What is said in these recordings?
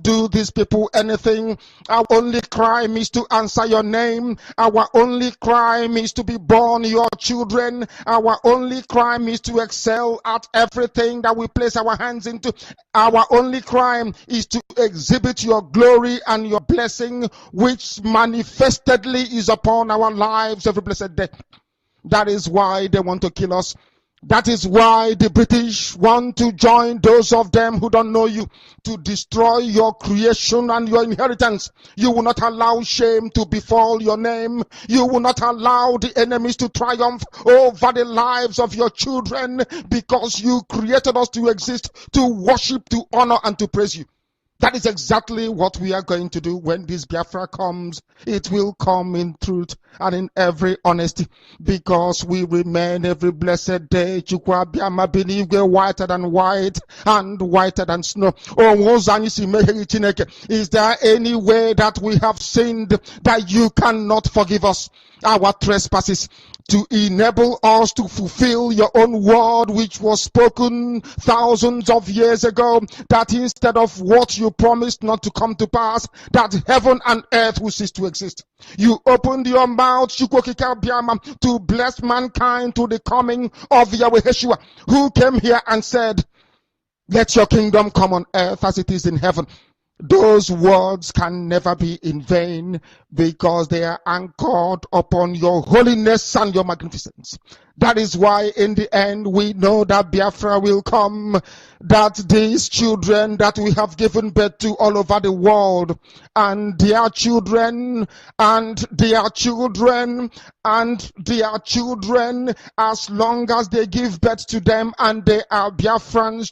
do these people anything. Our only crime is to answer your name. Our only crime is to be born your children. Our only crime is to excel at everything that we place our hands into. Our only crime is to exhibit your glory and your blessing, which manifestedly is upon our lives every blessed day. That is why they want to kill us. That is why the British want to join those of them who don't know you to destroy your creation and your inheritance. You will not allow shame to befall your name. You will not allow the enemies to triumph over the lives of your children, because you created us to exist, to worship, to honor, and to praise you. That is exactly what we are going to do when this Biafra comes. It will come in truth and in every honesty, because we remain every blessed day whiter than white and whiter than snow. Is there any way that we have sinned that you cannot forgive us our trespasses, to enable us to fulfill your own word, which was spoken thousands of years ago, that instead of what you promised not to come to pass, that heaven and earth will cease to exist? You opened your mouth to bless mankind to the coming of Yahweh Yeshua, who came here and said, let your kingdom come on earth as it is in heaven. Those words can never be in vain, because they are anchored upon your holiness and your magnificence. That is why in the end we know that Biafra will come, that these children that we have given birth to all over the world, and their children, and their children, and their children, as long as they give birth to them and they are Biafrans,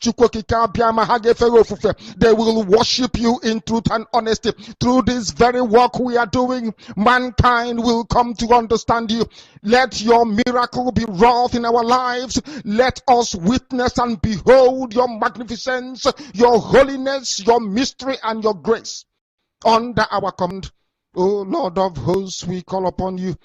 they will worship you in truth and honesty. Through this very work we are doing, mankind will come to understand you. Let your miracle be wrought in our lives. Let us witness and behold your magnificence, your holiness, your mystery, and your grace under our command. O Lord of hosts, we call upon you.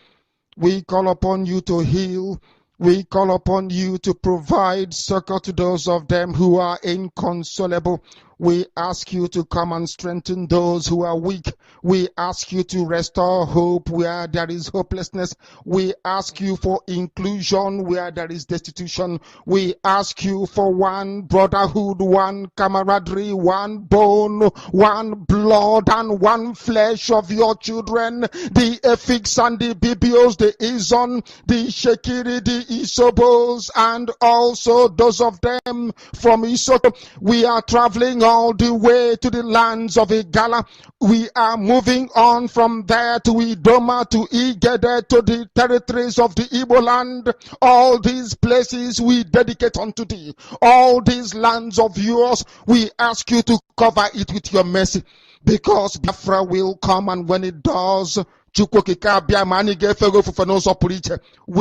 We call upon you to heal. We call upon you to provide succor to those of them who are inconsolable. We ask you to come and strengthen those who are weak. We ask you to restore hope where there is hopelessness. We ask you for inclusion where there is destitution. We ask you for one brotherhood, one camaraderie, one bone, one blood, and one flesh of your children. The Efiks and the Bibios, the Izon, the Shekiri, the Isobos, and also those of them from Isoko. We are traveling all the way to the lands of Igala. We are moving on from there to Idoma, to Igede, to the territories of the Igbo land. All these places we dedicate unto thee. All these lands of yours, we ask you to cover it with your mercy, because Biafra will come, and when it does, we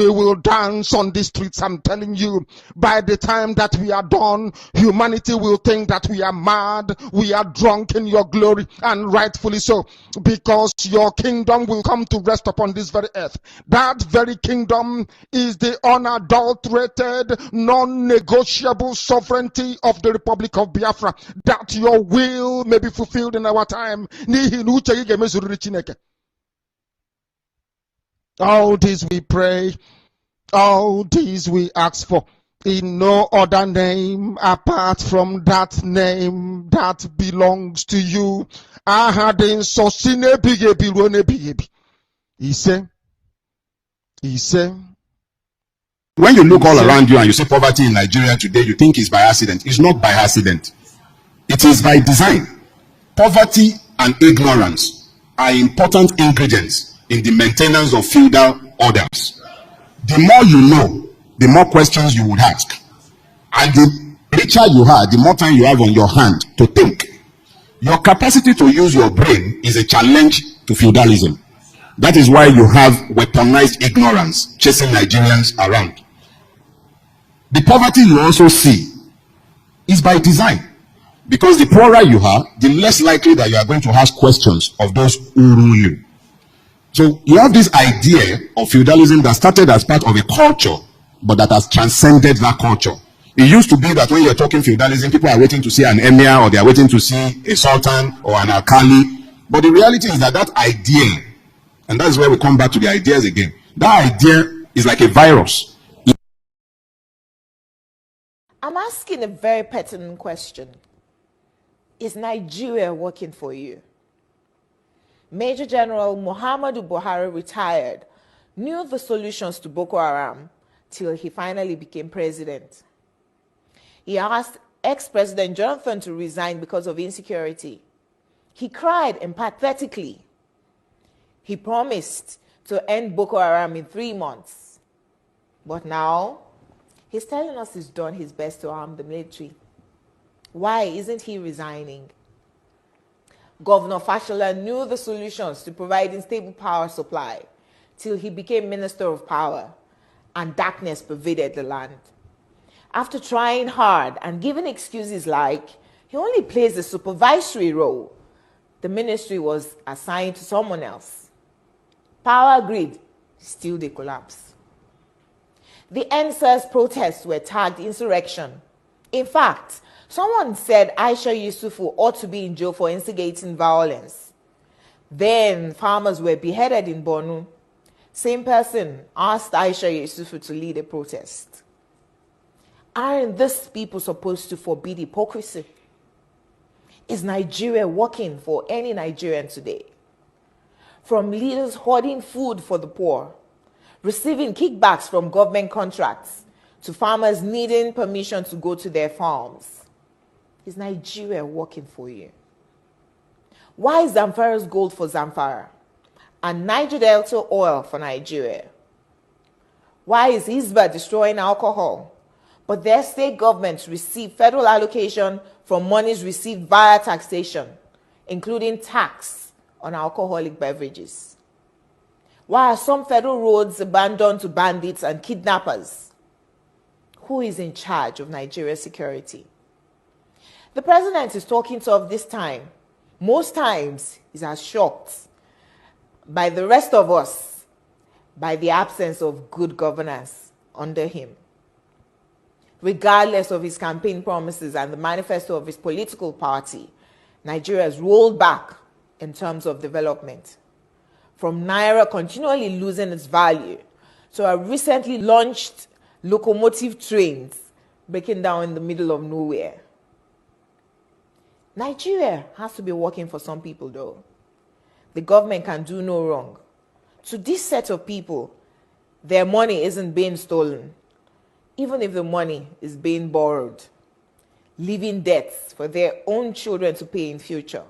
will dance on the streets. I'm telling you, by the time that we are done, humanity will think that we are mad, we are drunk in your glory, and rightfully so, because your kingdom will come to rest upon this very earth. That very kingdom is the unadulterated, non-negotiable sovereignty of the Republic of Biafra, that your will may be fulfilled in our time. All this we pray, all these we ask for, in no other name apart from that name that belongs to you. He said, when you look all around you and you see poverty in Nigeria today, you think it's by accident. It's not by accident. It is by design. Poverty and ignorance are important ingredients in the maintenance of feudal orders. The more you know, the more questions you would ask. And the richer you are, the more time you have on your hand to think. Your capacity to use your brain is a challenge to feudalism. That is why you have weaponized ignorance chasing Nigerians around. The poverty you also see is by design. Because the poorer you are, the less likely that you are going to ask questions of those who rule you. So you have this idea of feudalism that started as part of a culture, but that has transcended that culture. It used to be that when you're talking feudalism, people are waiting to see an emir, or they are waiting to see a sultan or an alkali. But the reality is that that idea, and that's where we come back to the ideas again, that idea is like a virus. I'm asking a very pertinent question. Is Nigeria working for you? Major General Muhammadu Buhari retired, knew the solutions to Boko Haram till he finally became president. He asked ex-President Jonathan to resign because of insecurity. He cried empathetically. He promised to end Boko Haram in 3 months. But now, he's telling us he's done his best to arm the military. Why isn't he resigning? Governor Fashola knew the solutions to providing stable power supply till he became Minister of Power, and darkness pervaded the land. After trying hard and giving excuses like he only plays a supervisory role, the ministry was assigned to someone else. Power grid, still they collapse. The NSAS protests were tagged insurrection. In fact, someone said Aisha Yusufu ought to be in jail for instigating violence. Then farmers were beheaded in Borno. Same person asked Aisha Yusufu to lead a protest. Aren't these people supposed to forbid hypocrisy? Is Nigeria working for any Nigerian today? From leaders hoarding food for the poor, receiving kickbacks from government contracts, to farmers needing permission to go to their farms. Is Nigeria working for you? Why is Zamfara's gold for Zamfara and Niger Delta oil for Nigeria? Why is Hisba destroying alcohol, but their state governments receive federal allocation from monies received via taxation, including tax on alcoholic beverages? Why are some federal roads abandoned to bandits and kidnappers? Who is in charge of Nigeria's security? The president is talking tough this time. Most times, he's as shocked by the rest of us by the absence of good governance under him. Regardless of his campaign promises and the manifesto of his political party, Nigeria has rolled back in terms of development. From Naira continually losing its value to our recently launched locomotive trains breaking down in the middle of nowhere. Nigeria has to be working for some people though. The government can do no wrong. To this set of people, their money isn't being stolen, even if the money is being borrowed, leaving debts for their own children to pay in future.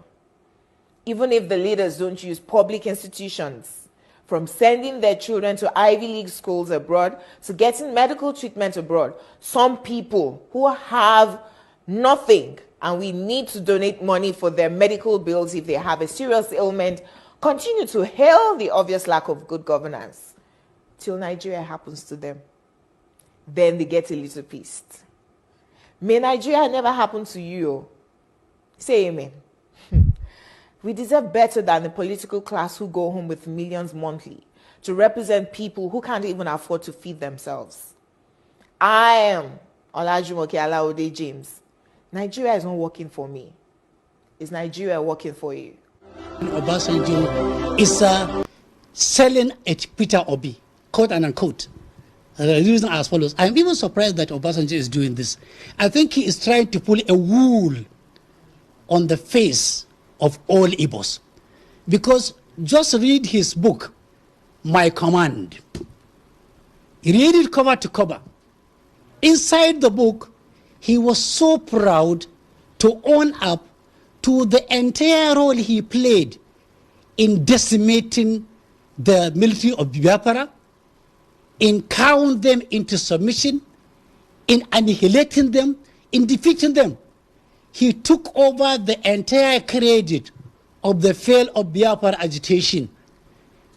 Even if the leaders don't use public institutions, from sending their children to Ivy League schools abroad to getting medical treatment abroad, some people who have nothing and we need to donate money for their medical bills if they have a serious ailment, continue to hail the obvious lack of good governance till Nigeria happens to them. Then they get a little pissed. May Nigeria never happen to you. Say amen. We deserve better than the political class who go home with millions monthly to represent people who can't even afford to feed themselves. I am Olajumoke Alaode James. Nigeria is not working for me. Is Nigeria working for you? Obasanjo is selling at Peter Obi, quote and unquote. The reason as follows. I'm even surprised that Obasanjo is doing this. I think he is trying to pull a wool on the face of all Igbos. Because just read his book, My Command. Read it cover to cover. Inside the book, he was so proud to own up to the entire role he played in decimating the military of Biafra, in cowing them into submission, in annihilating them, in defeating them. He took over the entire credit of the fail of Biafra agitation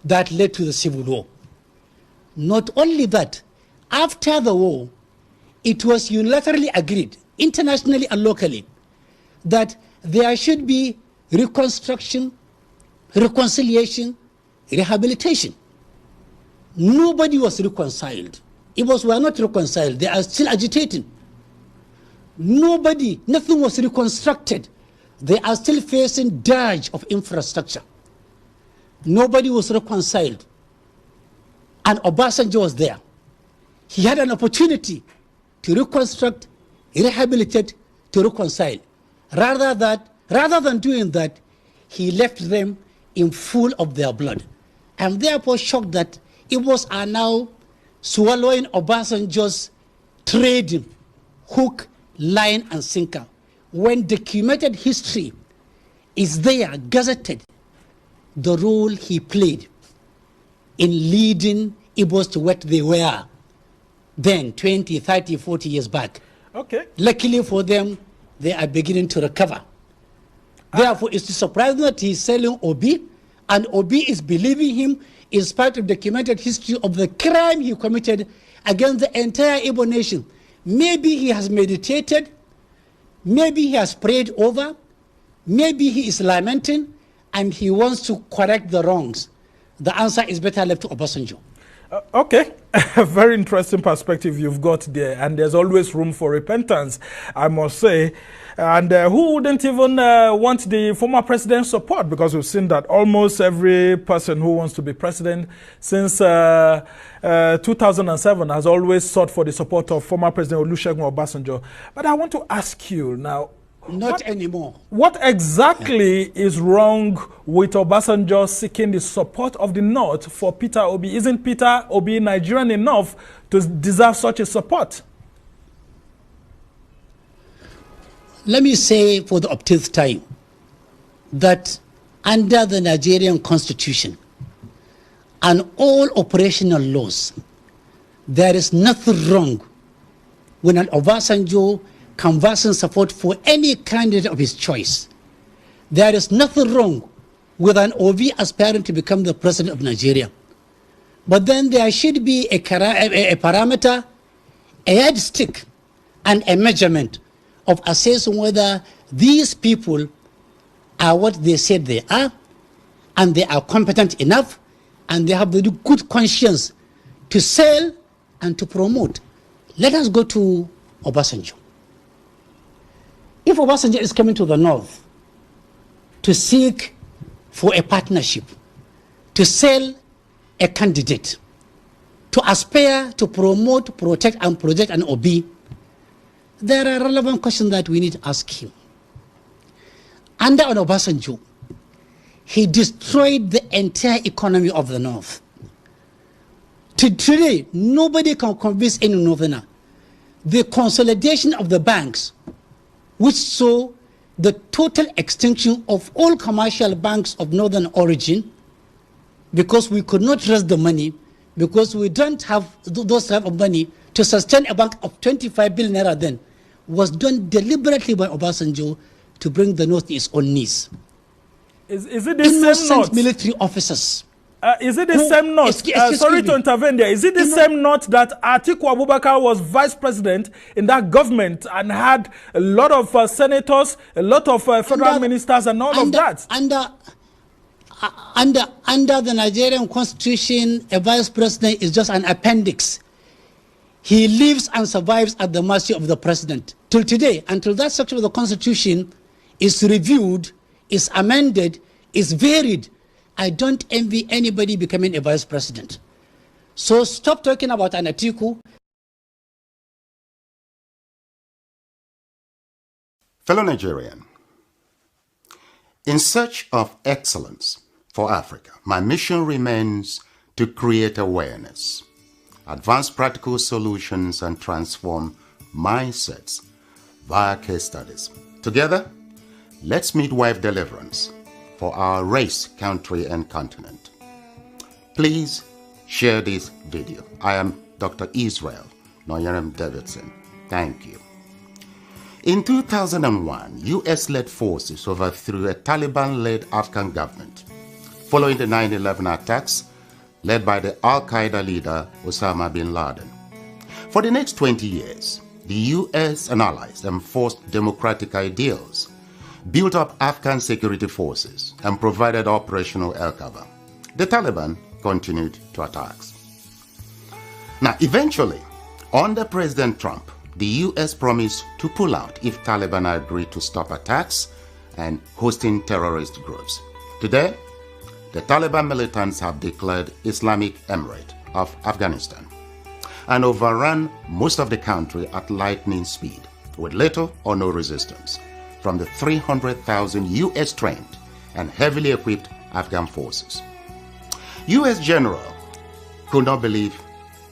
that led to the civil war. Not only that, after the war, it was unilaterally agreed, internationally and locally, that there should be reconstruction, reconciliation, rehabilitation. Nobody was reconciled. Igbos were not reconciled. They are still agitating. nothing was reconstructed. They are still facing dirge of infrastructure. Nobody was reconciled. And Obasanjo was there. He had an opportunity to reconstruct, rehabilitate, to reconcile. Rather than doing that, he left them in full of their blood. I'm therefore shocked that Igbos are now swallowing Obasanjo's trading, hook, line, and sinker, when documented history is there, gazetted, the role he played in leading Igbos to what they were then, 20, 30, 40 years back. Okay. Luckily for them, they are beginning to recover. Therefore, it's surprising that he's selling Obi, and Obi is believing him in spite of documented history of the crime he committed against the entire Igbo nation. Maybe he has meditated, maybe he has prayed over, maybe he is lamenting, and he wants to correct the wrongs. The answer is better left to Obasanjo. Okay, a very interesting perspective you've got there, and there's always room for repentance, I must say. And who wouldn't even want the former president's support? Because we've seen that almost every person who wants to be president since 2007 has always sought for the support of former President Olusegun Obasanjo. But I want to ask you now, Not anymore. what exactly is wrong with Obasanjo seeking the support of the North for Peter Obi? Isn't Peter Obi Nigerian enough to deserve such a support? Let me say for the upteenth time that under the Nigerian Constitution and all operational laws, there is nothing wrong when an Obasanjo canvassing support for any candidate of his choice. There is nothing wrong with an Obi aspiring to become the president of Nigeria. But then there should be a parameter, a yardstick, and a measurement of assessing whether these people are what they said they are, and they are competent enough, and they have the good conscience to sell and to promote. Let us go to Obasanjo. If Obasanjo is coming to the North to seek for a partnership, to sell a candidate, to aspire to promote, protect, and project an Obi, there are relevant questions that we need to ask him. Under Obasanjo, he destroyed the entire economy of the North. Today, nobody can convince any Northerner. The consolidation of the banks, which saw the total extinction of all commercial banks of northern origin, because we could not raise the money, because we don't have those type of money to sustain a bank of 25 billion naira then, was done deliberately by Obasanjo to bring the North to its own knees. Is it the Innocent same North? military officers. Is it the same North? Sorry to intervene there. Is it the same North that Atiku Abubakar was vice president in that government and had a lot of senators, a lot of federal ministers and all of that? Under the Nigerian constitution, a vice president is just an appendix. He lives and survives at the mercy of the president. Till today, until that section of the constitution is reviewed, is amended, is varied, I don't envy anybody becoming a vice president. So stop talking about an Atiku. Fellow Nigerian, in search of excellence for Africa, my mission remains to create awareness, advance practical solutions, and transform mindsets via case studies. Together, let's midwife deliverance for our race, country, and continent. Please share this video. I am Dr. Israel Noyerem Davidson. Thank you. In 2001, US-led forces overthrew a Taliban-led Afghan government following the 9/11 attacks led by the Al-Qaeda leader Osama bin Laden. For the next 20 years, the US and allies enforced democratic ideals, built up Afghan security forces, and provided operational air cover. The Taliban continued to attacks. Now, eventually, under President Trump, the US promised to pull out if Taliban agreed to stop attacks and hosting terrorist groups. Today, the Taliban militants have declared Islamic Emirate of Afghanistan and overrun most of the country at lightning speed with little or no resistance from the 300,000 US trained and heavily equipped Afghan forces. US general could not believe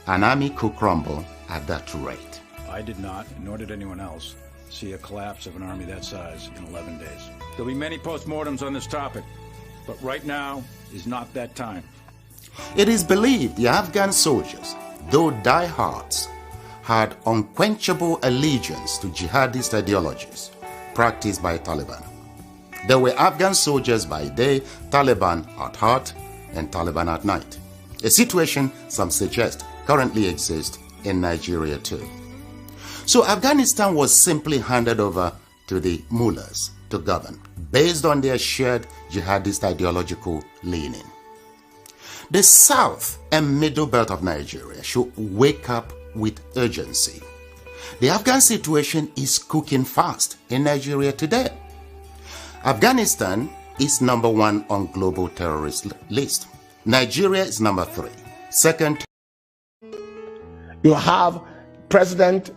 an army could crumble at that rate. I did not, nor did anyone else, see a collapse of an army that size in 11 days. There'll be many postmortems on this topic, but right now is not that time. It is believed the Afghan soldiers, though diehards, had unquenchable allegiance to jihadist ideologies practiced by Taliban. There were Afghan soldiers by day, Taliban at heart, and Taliban at night. A situation some suggest currently exists in Nigeria too. So Afghanistan was simply handed over to the mullahs to govern based on their shared jihadist ideological leaning. The south and middle belt of Nigeria should wake up with urgency. The Afghan situation is cooking fast in Nigeria today. Afghanistan is number 1 on global terrorist list. Nigeria is number 3. Second. You have President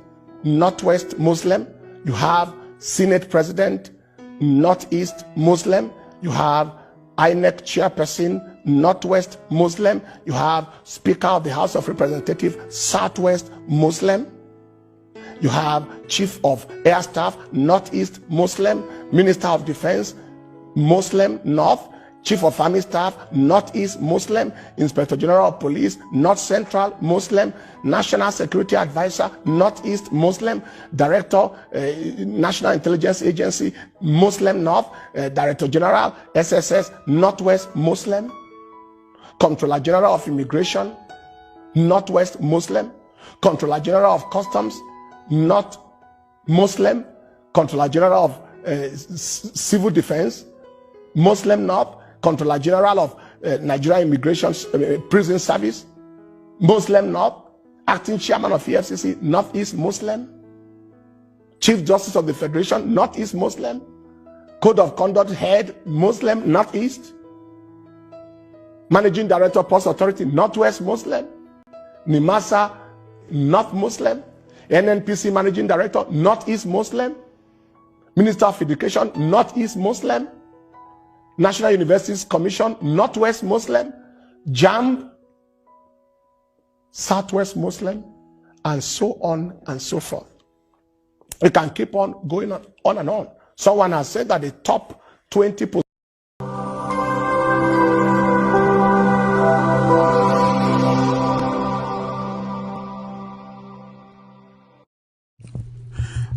Northwest Muslim. You have Senate President Northeast Muslim. You have INEC Chairperson Northwest Muslim. You have Speaker of the House of Representatives Southwest Muslim. You have Chief of Air Staff Northeast Muslim. Minister of Defense Muslim North. Chief of Army Staff Northeast Muslim. Inspector General of Police North Central Muslim. National Security Advisor Northeast Muslim. Director National Intelligence Agency Muslim North. Director General SSS Northwest Muslim. Comptroller General of Immigration Northwest Muslim. Comptroller General of Customs North Muslim. Comptroller General of Civil Defense Muslim North. Comptroller General of Nigeria Immigration Prison Service Muslim North. Acting Chairman of EFCC Northeast Muslim. Chief Justice of the Federation Northeast Muslim. Code of Conduct Head Muslim Northeast. Managing Director Post Authority Northwest Muslim. NIMASA North Muslim. NNPC Managing Director Northeast Muslim. Minister of Education Northeast Muslim. National Universities Commission Northwest Muslim. JAMB Southwest Muslim, and so on and so forth. We can keep on going on and on. Someone has said that the top 20%.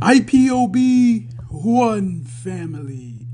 IPOB, one family.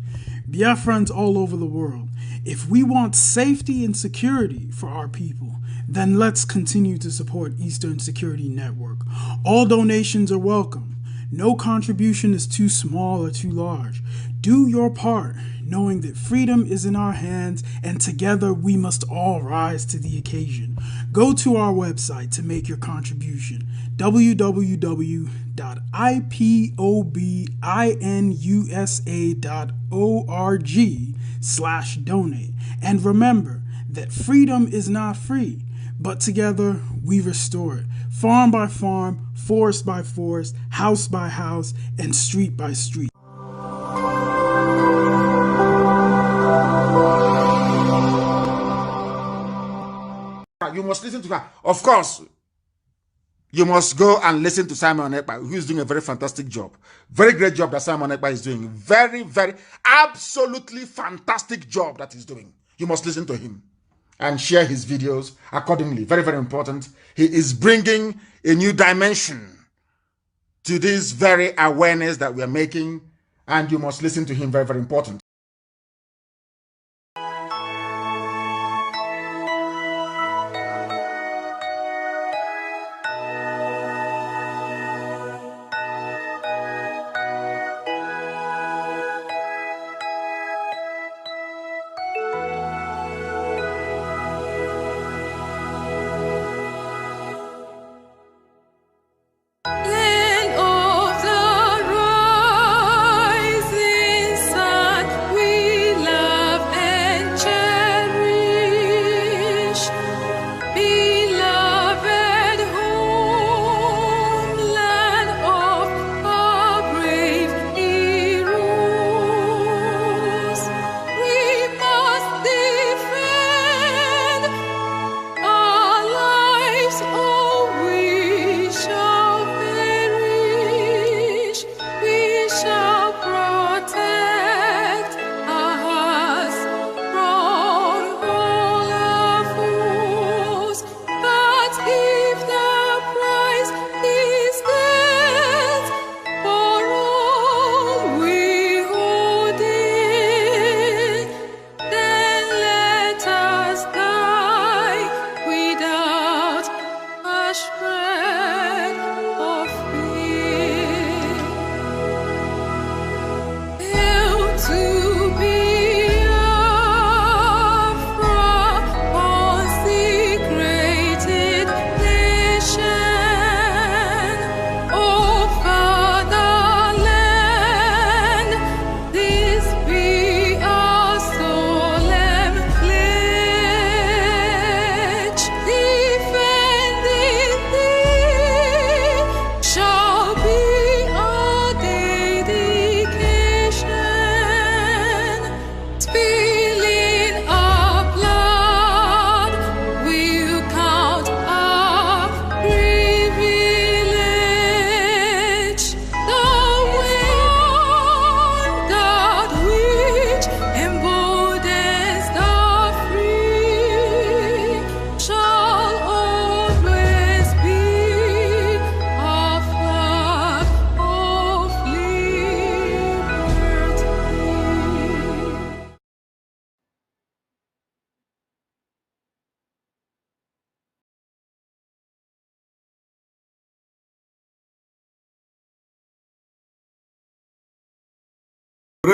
Biafrans all over the world. If we want safety and security for our people, then let's continue to support Eastern Security Network. All donations are welcome. No contribution is too small or too large. Do your part, knowing that freedom is in our hands and together we must all rise to the occasion. Go to our website to make your contribution, www.ipobinUSA.org/donate. And remember that freedom is not free, but together we restore it, farm by farm, forest by forest, house by house, and street by street. You must listen to her. Of course, you must go and listen to Simon Ekpa, who is doing a very fantastic job. Very great job that Simon Ekpa is doing. Very, very, absolutely fantastic job that he's doing. You must listen to him and share his videos accordingly. Very, very important. He is bringing a new dimension to this very awareness that we are making, and you must listen to him. Very, very important. Land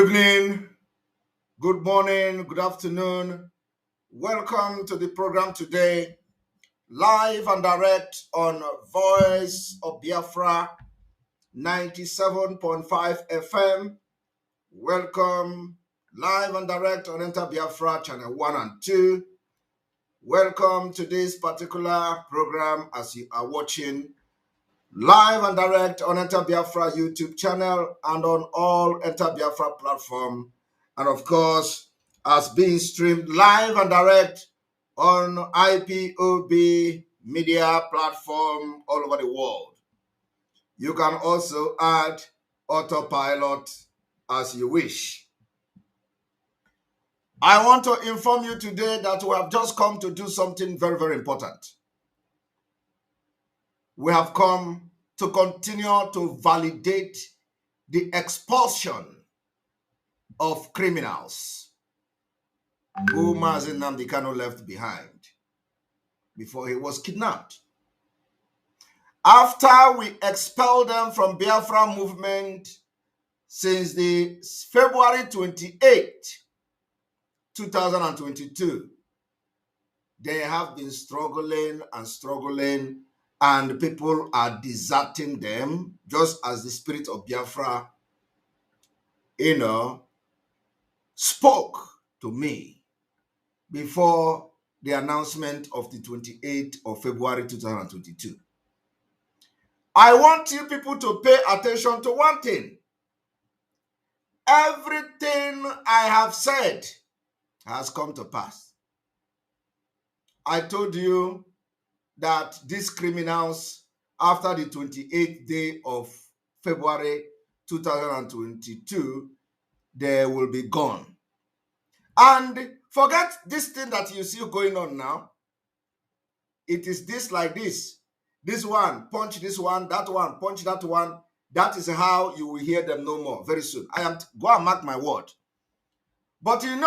Good evening, good morning, good afternoon. Welcome to the program today, live and direct on Voice of Biafra 97.5 FM. Welcome live and direct on Enter Biafra channel 1 and 2. Welcome to this particular program as you are watching live and direct on Enter Biafra YouTube channel and on all Enter Biafra platform, and of course as being streamed live and direct on IPOB media platform all over the world. You can also add autopilot as you wish. I want to inform you today that we have just come to do something very, very important. We have come to continue to validate the expulsion of criminals who Mazi Nnamdi Kanu left behind before he was kidnapped. After we expelled them from Biafra movement since the February 28, 2022, they have been struggling and struggling, and people are deserting them, just as the spirit of Biafra, spoke to me before the announcement of the 28th of February 2022. I want you people to pay attention to one thing. Everything I have said has come to pass. I told you that these criminals, after the 28th day of February 2022, they will be gone. And forget this thing that you see going on now. It is this like this. This one, punch this one, that one, punch that one. That is how you will hear them no more very soon. Go and mark my word. But I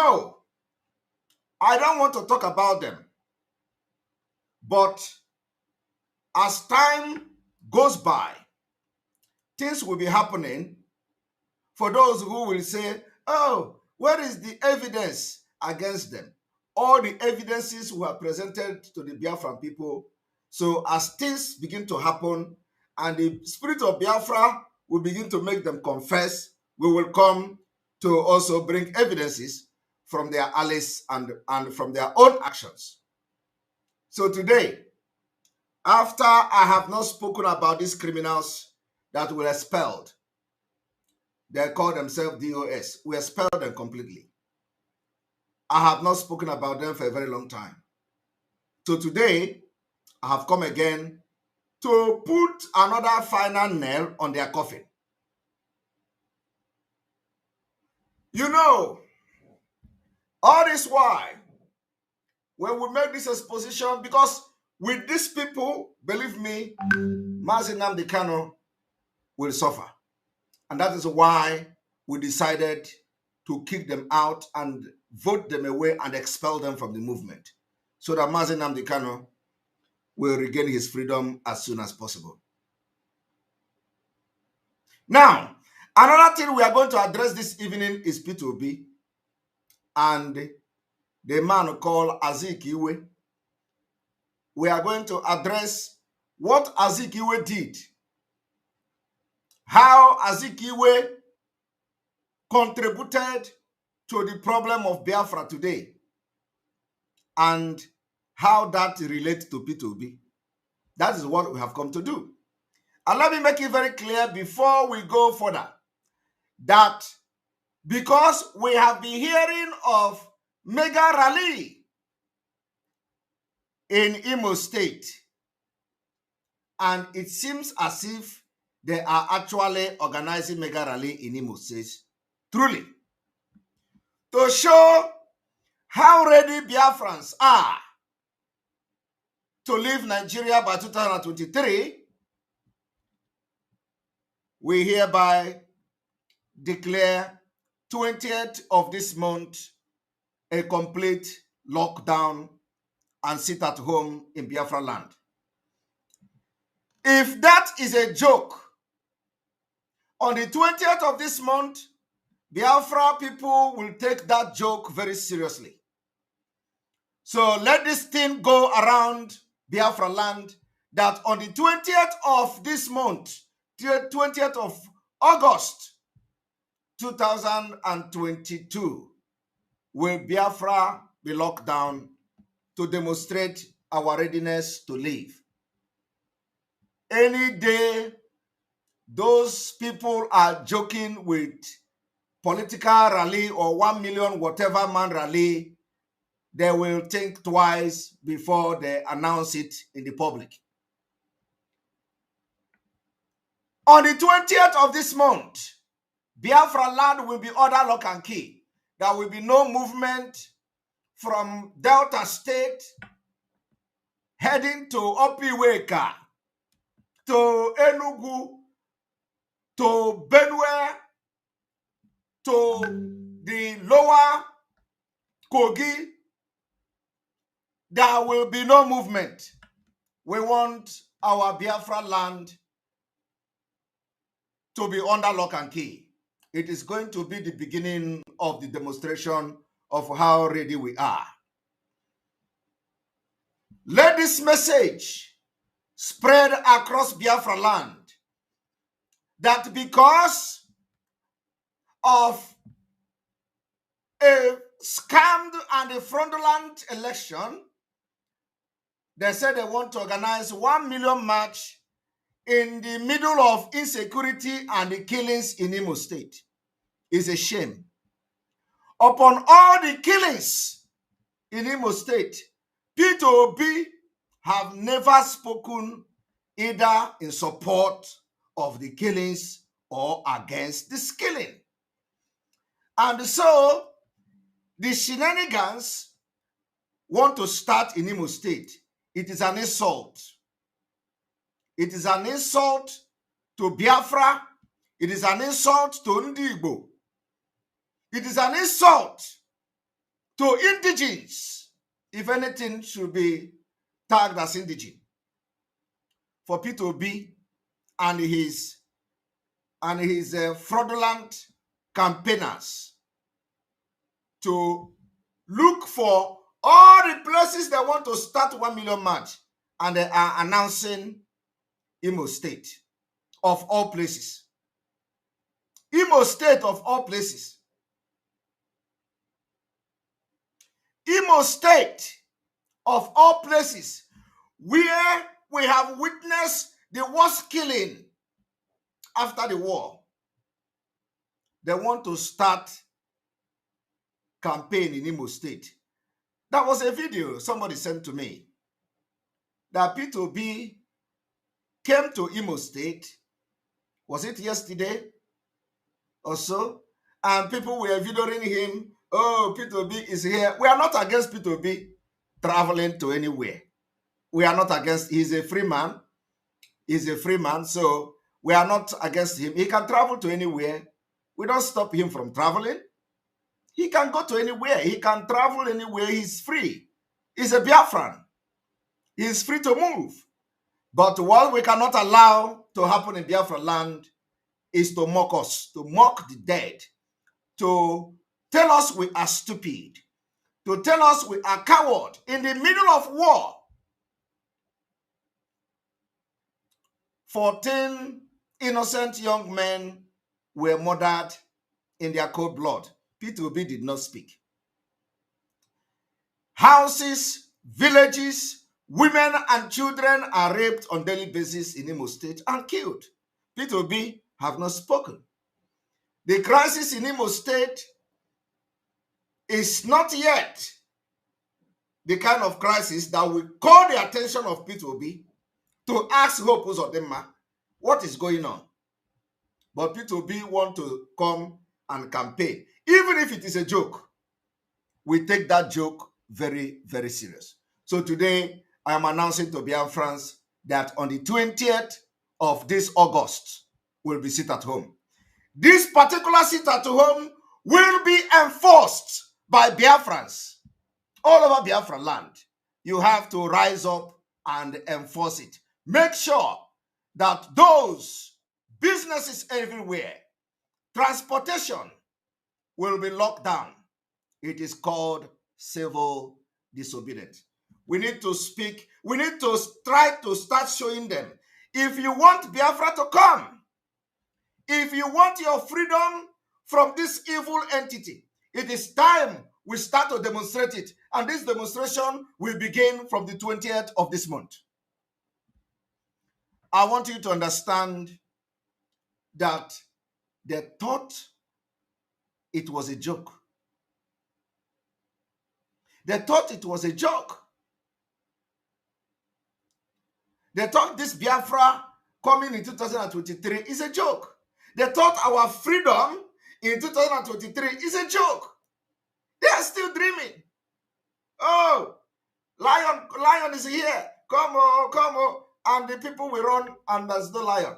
don't want to talk about them. But as time goes by, things will be happening for those who will say, oh, where is the evidence against them? All the evidences were presented to the Biafran people. So as things begin to happen and the spirit of Biafra will begin to make them confess, we will come to also bring evidences from their allies and from their own actions. So today, after I have not spoken about these criminals that were expelled, they call themselves DOS. We expelled them completely. I have not spoken about them for a very long time. So today, I have come again to put another final nail on their coffin. All this why, when we make this exposition, because with these people, believe me, Mazi Nnamdi Kanu will suffer. And that is why we decided to kick them out and vote them away and expel them from the movement, so that Mazi Nnamdi Kanu will regain his freedom as soon as possible. Now, another thing we are going to address this evening is P2B and the man called Azikiwe. We are going to address what Azikiwe did, how Azikiwe contributed to the problem of Biafra today, and how that relates to P2B. That is what we have come to do. And let me make it very clear before we go further, that because we have been hearing of mega rally in Imo State, and it seems as if they are actually organizing mega rally in Imo State, truly, to show how ready Biafrans are to leave Nigeria by 2023, we hereby declare 20th of this month a complete lockdown and sit at home in Biafra land. If that is a joke, on the 20th of this month, Biafra people will take that joke very seriously. So let this thing go around Biafra land that on the 20th of this month, 20th of August 2022, will Biafra be locked down to demonstrate our readiness to leave. Any day those people are joking with political rally or 1 million whatever man rally, they will think twice before they announce it in the public. On the 20th of this month, Biafra land will be order lock and key. There will be no movement from Delta State heading to Opiweka, to Enugu, to Benue, to the lower Kogi. There will be no movement. We want our Biafra land to be under lock and key. It is going to be the beginning of the demonstration of how ready we are. Let this message spread across Biafra land that because of a scammed and a fraudulent election, they said they want to organize 1 million march in the middle of insecurity and the killings in Imo State. It's a shame. Upon all the killings in Imo State, Peter Obi have never spoken either in support of the killings or against this killing. And so the shenanigans want to start in Imo State. It is an insult. It is an insult to Biafra. It is an insult to Ndigbo. It is an insult to indigenes. If anything should be tagged as indigene. For Peter Obi and his fraudulent campaigners to look for all the places they want to start 1 million march, and they are announcing Imo State of all places. Imo State of all places. Imo State of all places, where we have witnessed the worst killing after the war. They want to start campaign in Imo State. That was a video somebody sent to me that Peter Obi came to Imo State. Was it yesterday or so? And people were videoing him. Oh, Peter Obi is here. We are not against Peter Obi traveling to anywhere. We are not against. He's a free man. He's a free man, so we are not against him. He can travel to anywhere. We don't stop him from traveling. He can go to anywhere. He can travel anywhere. He's free. He's a Biafran. He's free to move. But what we cannot allow to happen in Biafra land is to mock us, to mock the dead, to tell us we are stupid, to tell us we are coward in the middle of war. 14 innocent young men were murdered in their cold blood. Peter Obi did not speak. Houses, villages, women and children are raped on daily basis in Imo State and killed. Peter Obi have not spoken. The crisis in Imo State is not yet the kind of crisis that will call the attention of Peter Obi to ask Hope Uzodinma what is going on. But Peter Obi want to come and campaign. Even if it is a joke, we take that joke very, very serious. So today, I am announcing to Biafrans that on the 20th of this August, we'll be sit at home. This particular sit at home will be enforced by Biafrans all over Biafra land. You have to rise up and enforce it. Make sure that those businesses everywhere, transportation, will be locked down. It is called civil disobedience. We need to speak. We need to try to start showing them. If you want Biafra to come, if you want your freedom from this evil entity, it is time we start to demonstrate it. And this demonstration will begin from the 20th of this month. I want you to understand that they thought it was a joke. They thought it was a joke. They thought this Biafra coming in 2023 is a joke. They thought our freedom in 2023 is a joke. They are still dreaming. Oh, lion is here. Come on, come on. And the people will run and there's no lion.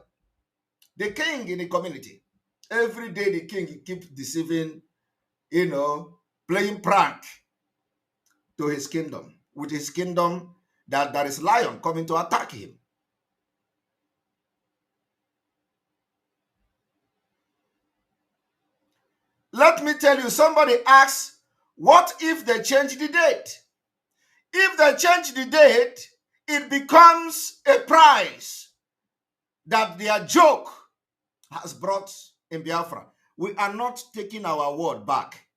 The king in the community. Every day the king keeps deceiving, playing prank to his kingdom. With his kingdom, that there is lion coming to attack him. Let me tell you, somebody asks, what if they change the date? If they change the date, it becomes a prize that their joke has brought in Biafra. We are not taking our word back.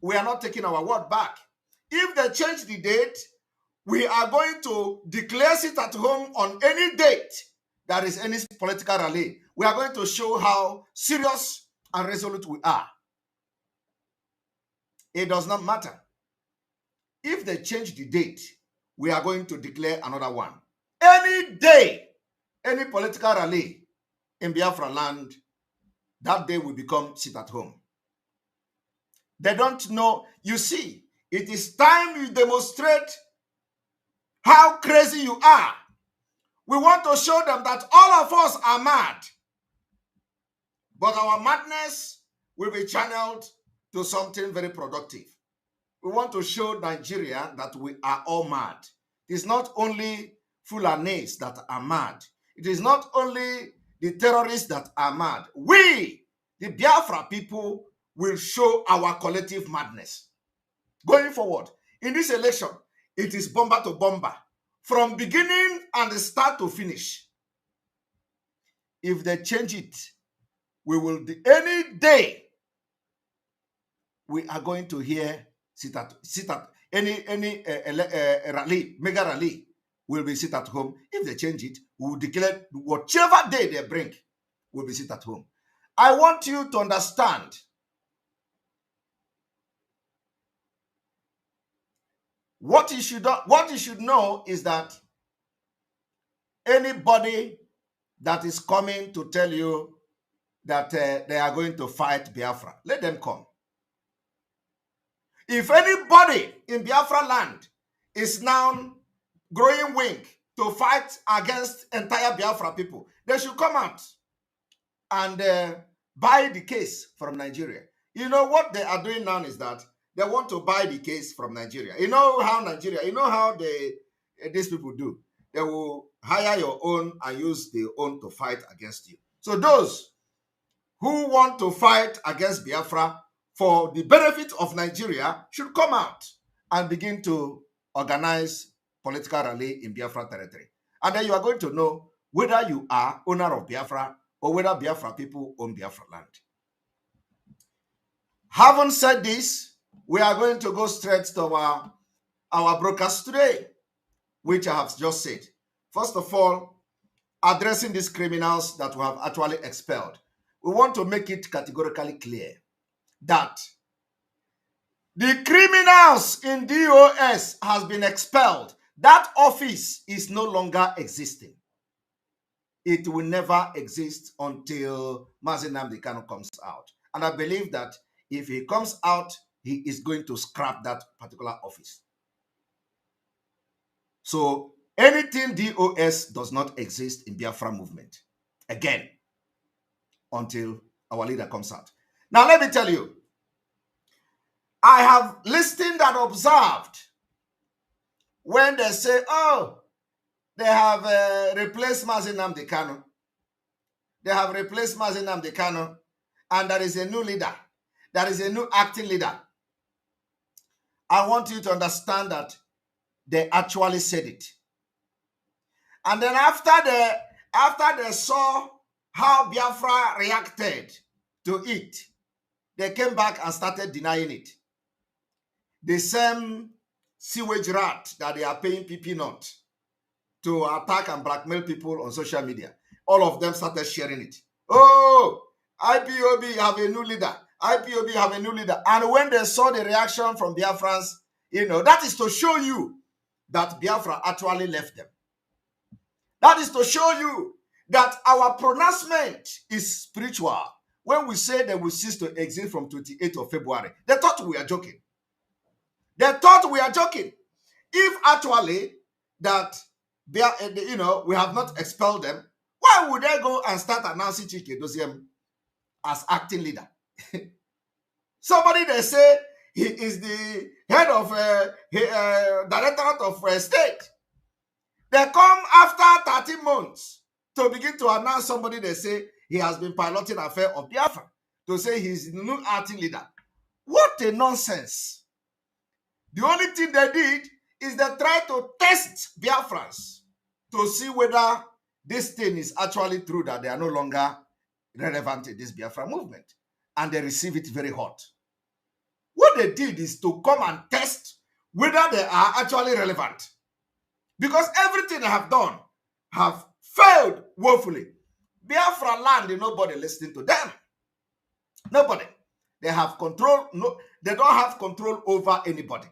We are not taking our word back. If they change the date, we are going to declare sit at home on any date that is any political rally. We are going to show how serious and resolute we are. It does not matter. If they change the date, we are going to declare another one. Any day, any political rally in Biafra land, that day will become sit at home. They don't know. You see, it is time you demonstrate how crazy you are. We want to show them that all of us are mad. But our madness will be channeled to something very productive. We want to show Nigeria that we are all mad. It is not only Fulanis that are mad. It is not only the terrorists that are mad. We, the Biafra people, will show our collective madness. Going forward, in this election, it is bomber to bomber. From beginning and start to finish. If they change it, we will, any day, we are going to hear sit at any rally, mega rally will be sit at home. If they change it, we will declare whichever day they bring will be sit at home. I want you to understand what you should know is that anybody that is coming to tell you that they are going to fight Biafra, let them come. If anybody in Biafra land is now growing wing to fight against entire Biafra people, they should come out and buy the case from Nigeria. You know what they are doing now is that they want to buy the case from Nigeria. You know how Nigeria, you know how these people do. They will hire your own and use their own to fight against you. So those who want to fight against Biafra for the benefit of Nigeria should come out and begin to organize political rally in Biafra territory. And then you are going to know whether you are owner of Biafra or whether Biafra people own Biafra land. Having said this, we are going to go straight to our broadcast today, which I have just said. First of all, addressing these criminals that we have actually expelled. We want to make it categorically clear that the criminals in DOS has been expelled. That office is no longer existing. It will never exist until Mazi Nnamdi Kanu comes out. And I believe that if he comes out, he is going to scrap that particular office. So anything DOS does not exist in Biafra movement again until our leader comes out. Now let me tell you, I have listened and observed when they say, oh, they have replaced Mazi Nnamdi Kanu. They have replaced Mazi Nnamdi Kanu and there is a new leader. there is a new acting leader. I want you to understand that they actually said it. And then after they saw how Biafra reacted to it, they came back and started denying it. The same sewage rat that they are paying PP not to attack and blackmail people on social media. All of them started sharing it. Oh, IPOB have a new leader. IPOB have a new leader. And when they saw the reaction from Biafrans, that is to show you that Biafra actually left them. That is to show you that our pronouncement is spiritual. When we say they will cease to exist from 28th of February, they thought we are joking. They thought we are joking. If actually that we have not expelled them, why would they go and start announcing Chike Doziem as acting leader? Somebody they say he is the head of Directorate of State. They come after 13 months to begin to announce somebody they say he has been piloting affair of Biafra, to say he's the new acting leader. What a nonsense. The only thing they did is they tried to test Biafrans to see whether this thing is actually true, that they are no longer relevant in this Biafra movement. And they receive it very hot. What they did is to come and test whether they are actually relevant. Because everything they have done have failed woefully. Biafra land, nobody listening to them. Nobody. They have control. No, they don't have control over anybody.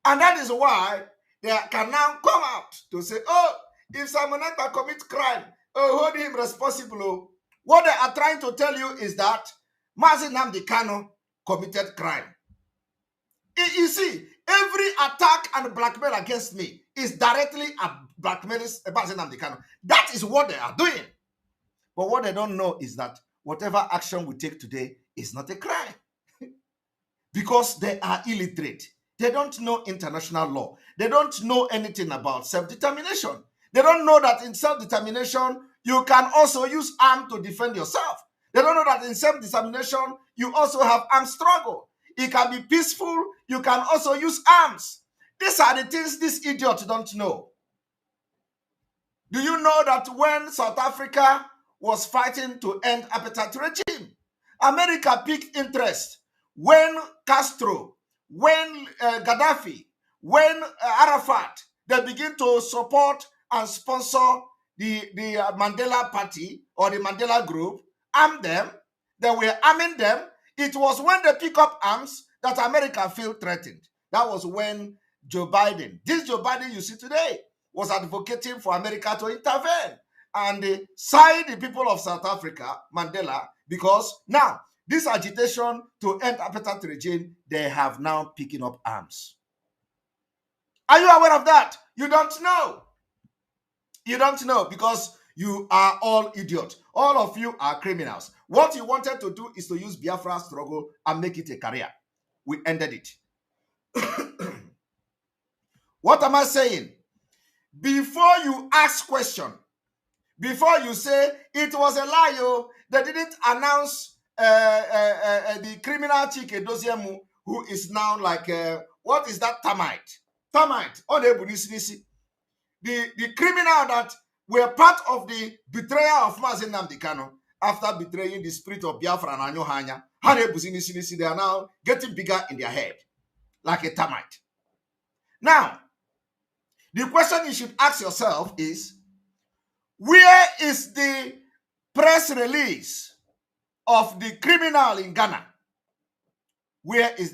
And that is why they can now come out to say, oh, if Simon Ekpa commits crime, hold him responsible. What they are trying to tell you is that Mazi Nnamdi Kanu committed crime. You see, every attack and blackmail against me is directly a blackmailing Mazi Nnamdi Kanu. That is what they are doing. But what they don't know is that whatever action we take today is not a crime. Because they are illiterate. They don't know international law. They don't know anything about self-determination. They don't know that in self-determination, you can also use arms to defend yourself. They don't know that in self-determination, you also have armed struggle. It can be peaceful. You can also use arms. These are the things these idiots don't know. Do you know that when South Africa was fighting to end apartheid regime, America picked interest when Castro, when Gaddafi, when Arafat, they begin to support and sponsor the Mandela Party or the Mandela Group, arm them. They were arming them. It was when they pick up arms that America felt threatened. That was when Joe Biden, this Joe Biden you see today, was advocating for America to intervene and side the people of South Africa, Mandela, because now this agitation to end apartheid regime, they have now picking up arms. Are you aware of that? You don't know. You don't know because you are all idiots. All of you are criminals. What you wanted to do is to use Biafra struggle and make it a career. We ended it. What am I saying? Before you ask question, before you say it was a lie, they didn't announce the criminal Chike Doziem, who is now like, what is that termite? Termite. The criminal that were part of the betrayal of Mazi Nnamdi Kanu after betraying the spirit of Biafra and Anyohanya. They are now getting bigger in their head, like a termite. Now, the question you should ask yourself is, where is the press release of the criminal in Ghana?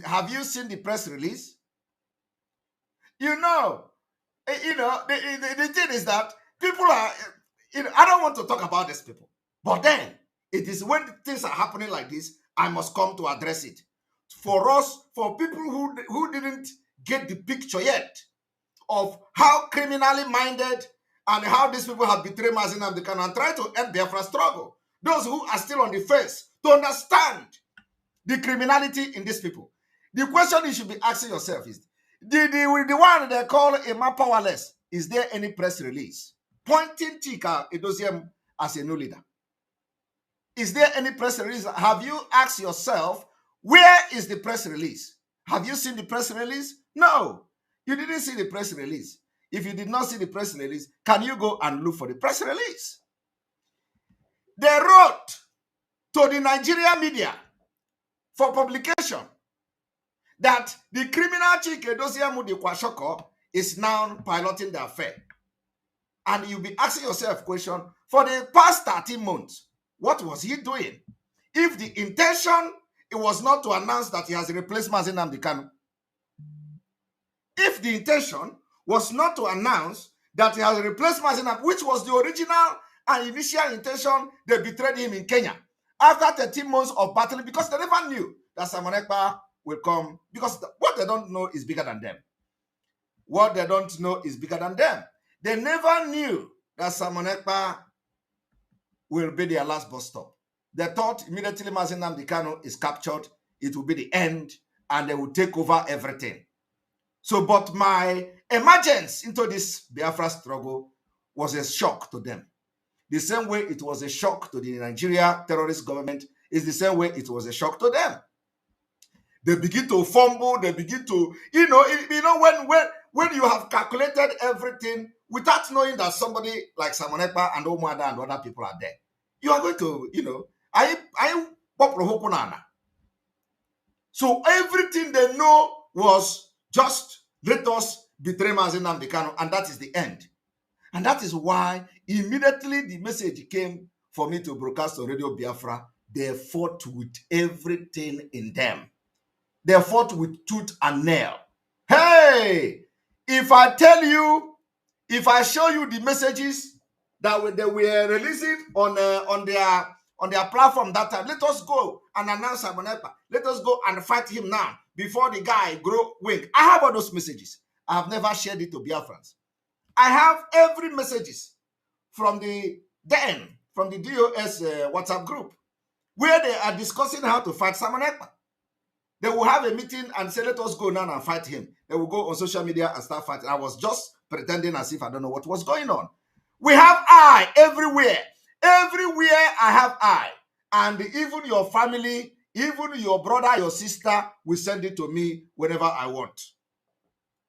Have you seen the press release? The thing is that people are, I don't want to talk about these people. But then, it is when things are happening like this, I must come to address it. For us, for people who didn't get the picture yet of how criminally minded and how these people have betrayed Mazi Nnamdi Kanu and try to end Biafra struggle. Those who are still on the fence to understand the criminality in these people. The question you should be asking yourself is, the one they call Emma Powerless, is there any press release pointing Chike Doziem as a new leader? Is there any press release? Have you asked yourself, Where is the press release? Have you seen the press release? No, you didn't see the press release. If you did not see the press release, can you go and look for the press release? They wrote to the Nigerian media for publication that the criminal Chike Dosiamu Kwashoko is now piloting the affair. And you'll be asking yourself a question, for the past 13 months, what was he doing? If the intention, it was not to announce that he has replaced Mazi Nnamdi Kanu. If the intention was not to announce that he has replaced Mazi Nnamdi, which was the original and initial intention, they betrayed him in Kenya. After 13 months of battling, because they never knew that Simon Ekpa will come, because what they don't know is bigger than them. What they don't know is bigger than them. They never knew that Simon Ekpa will be their last bus stop. They thought immediately Mazi Nnamdi Kanu is captured, it will be the end, and they will take over everything. So, but my emergence into this Biafra struggle was a shock to them. The same way it was a shock to the Nigeria terrorist government is the same way it was a shock to them. They begin to fumble, they begin to, when you have calculated everything without knowing that somebody like Simon Ekpa and Omada and other people are there, you are going to, so everything they know was just let us betray Mazi Nnamdi Kanu, and that is the end. And that is why immediately the message came for me to broadcast on Radio Biafra. They fought with everything in them. They fought with tooth and nail. Hey, if I tell you, if I show you the messages that they were releasing on their platform that time, let us go and announce Simon Ekpa. Let us go and fight him now before the guy grow wing. I have all those messages. I have never shared it to Biafrans. I have every messages from the DOS WhatsApp group where they are discussing how to fight Simon Ekpa. They will have a meeting and say, let us go now and fight him. They will go on social media and start fighting. I was just pretending as if I don't know what was going on. We have eye everywhere. Everywhere I have eye. And even your family, even your brother, your sister will send it to me whenever I want.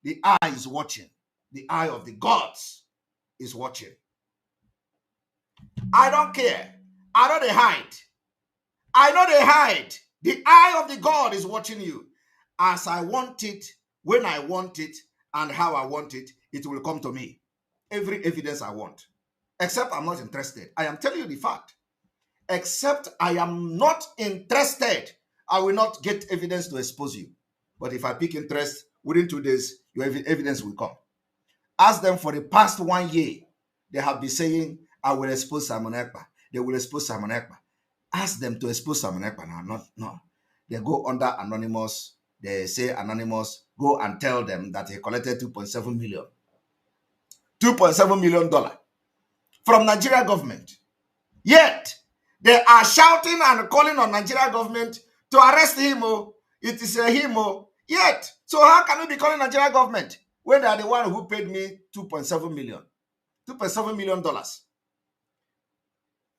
The eye is watching. The eye of the gods is watching. I don't care. I know they hide. I know they hide. The eye of the God is watching you. As I want it, when I want it, and how I want it, it will come to me. Every evidence I want. Except I'm not interested. I am telling you the fact. Except I am not interested, I will not get evidence to expose you. But if I pick interest, within 2 days, your evidence will come. Ask them for the past 1 year. They have been saying, I will expose Simon Ekpa. They will expose Simon Ekpa. Ask them to expose Simon Ekpa now. No. They go under anonymous. They say anonymous. Go and tell them that he collected $2.7 million. $2.7 million from Nigeria government. Yet, they are shouting and calling on Nigeria government to arrest him. It is a him. Yet, so how can we be calling Nigeria government when they are the one who paid me $2.7 million? $2.7 million.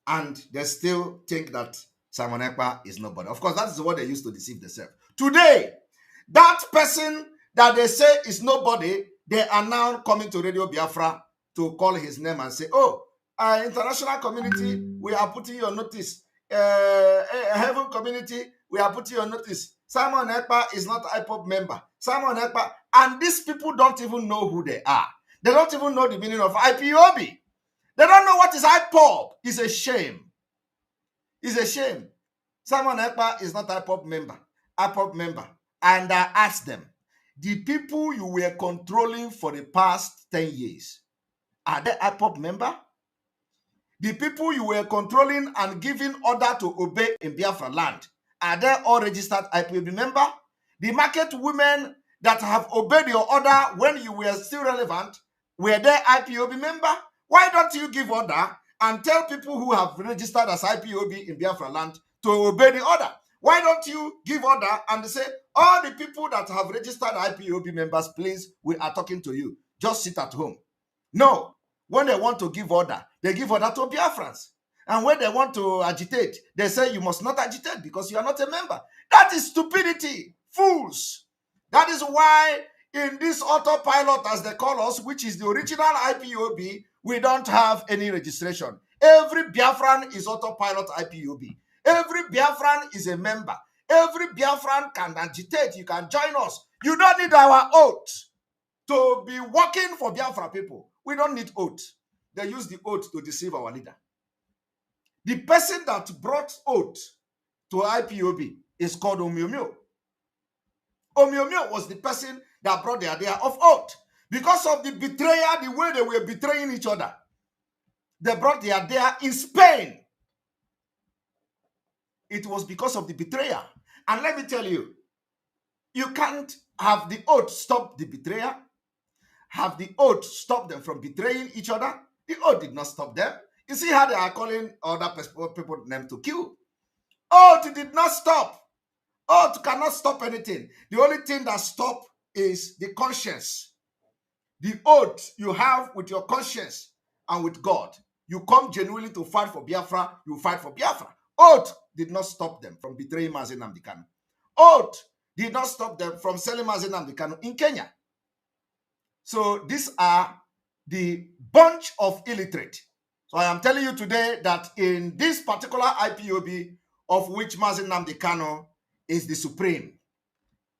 And they still think that Simon Ekpa is nobody. Of course, that is what they used to deceive themselves. Today, that person that they say is nobody, they are now coming to Radio Biafra to call his name and say, oh, international community, we are putting you on notice. Heaven community, we are putting you on notice. Simon Ekpa is not an IPOB member. Simon Ekpa, and these people don't even know who they are. They don't even know the meaning of IPOB. They don't know what is IPOB. It's a shame. It's a shame. Simon Ekpa is not IPOB member. And I asked them, the people you were controlling for the past 10 years, are they IPOB member? The people you were controlling and giving order to obey in Biafra land, are they all registered IPOB member? The market women that have obeyed your order when you were still relevant, were they IPOB member? Why don't you give order and tell people who have registered as IPOB in Biafra land to obey the order? Why don't you give order and say, all the people that have registered IPOB members, please, we are talking to you. Just sit at home. No. When they want to give order, they give order to Biafrans. And when they want to agitate, they say you must not agitate because you are not a member. That is stupidity. Fools. That is why in this autopilot, as they call us, which is the original IPOB, we don't have any registration. Every Biafran is autopilot IPOB. Every Biafran is a member. Every Biafran can agitate. You can join us. You don't need our oath to be working for Biafra people. We don't need oath. They use the oath to deceive our leader. The person that brought oath to IPOB is called Omiomio. Omiomio was the person that brought the idea of oath. Because of the betrayal, the way they were betraying each other, they brought the idea in Spain. It was because of the betrayal. And let me tell you, you can't have the oath stop the betrayer, have the oath stop them from betraying each other. The oath did not stop them. You see how they are calling other people named to kill. Oath did not stop. Oath cannot stop anything. The only thing that stops is the conscience. The oath you have with your conscience and with God. You come genuinely to fight for Biafra, you fight for Biafra. Oath did not stop them from betraying Mazi Nnamdi Kanu. Oath did not stop them from selling Mazi Nnamdi Kanu in Kenya. So these are the bunch of illiterate. So I am telling you today that in this particular IPOB, of which Mazi Nnamdi Kanu is the supreme,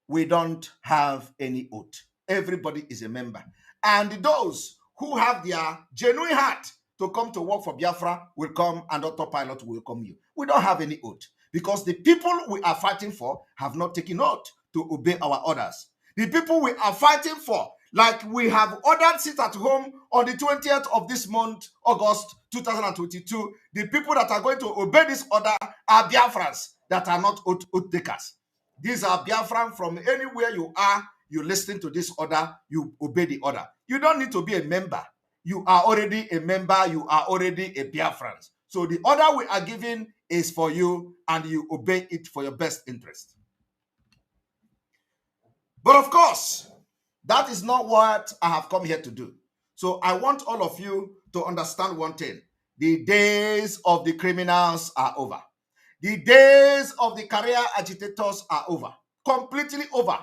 we don't have any oath. Everybody is a member. And those who have their genuine heart to come to work for Biafra will come, and autopilot will welcome you. We don't have any oath because the people we are fighting for have not taken oath to obey our orders. The people we are fighting for, like we have ordered sit at home on the 20th of this month, August 2022, the people that are going to obey this order are Biafrans that are not oath takers. These are Biafran from anywhere you are, you listen to this order, you obey the order. You don't need to be a member. You are already a member, you are already a Biafran. So the order we are giving is for you and you obey it for your best interest. But of course, that is not what I have come here to do. So I want all of you to understand one thing. The days of the criminals are over. The days of the career agitators are over. Completely over.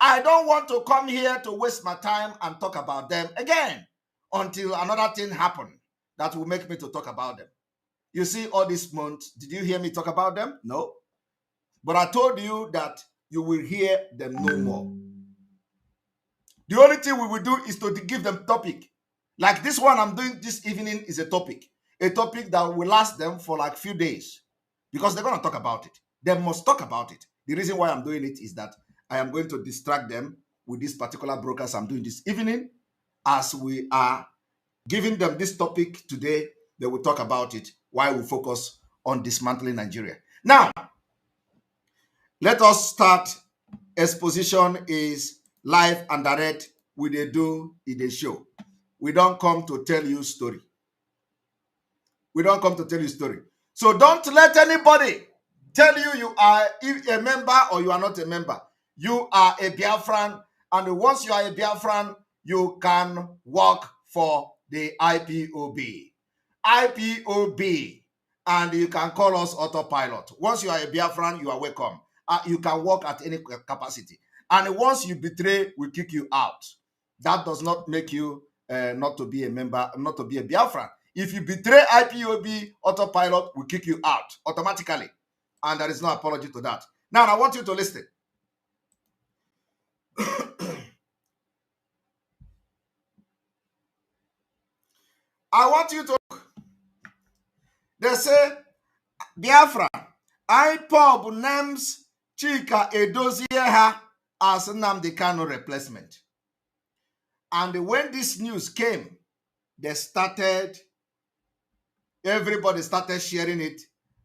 I don't want to come here to waste my time and talk about them again until another thing happens that will make me to talk about them. You see, all this month, did you hear me talk about them? No. But I told you that you will hear them no more. The only thing we will do is to give them topic. Like this one I'm doing this evening is a topic that will last them for like a few days because they're going to talk about it. They must talk about it. The reason why I'm doing it is that I am going to distract them with this particular broadcast I'm doing this evening. As we are giving them this topic today, they will talk about it while we focus on dismantling Nigeria. Now, let us start. Exposition is live and direct. We dey do in the show. We don't come to tell you story. We don't come to tell you story. So don't let anybody tell you you are a member or you are not a member. You are a Biafran, and once you are a Biafran, you can work for the IPOB. IPOB, and you can call us autopilot. Once you are a Biafran, you are welcome. You can work at any capacity. And once you betray, we kick you out. That does not make you not to be a member, not to be a Biafran. If you betray IPOB, autopilot will kick you out automatically. And there is no apology to that. Now, I want you to listen. I want you to look. They say, Biafra, IPOB names Chika Edozie ha as Nnamdi Kanu replacement. And when this news came, everybody started sharing it,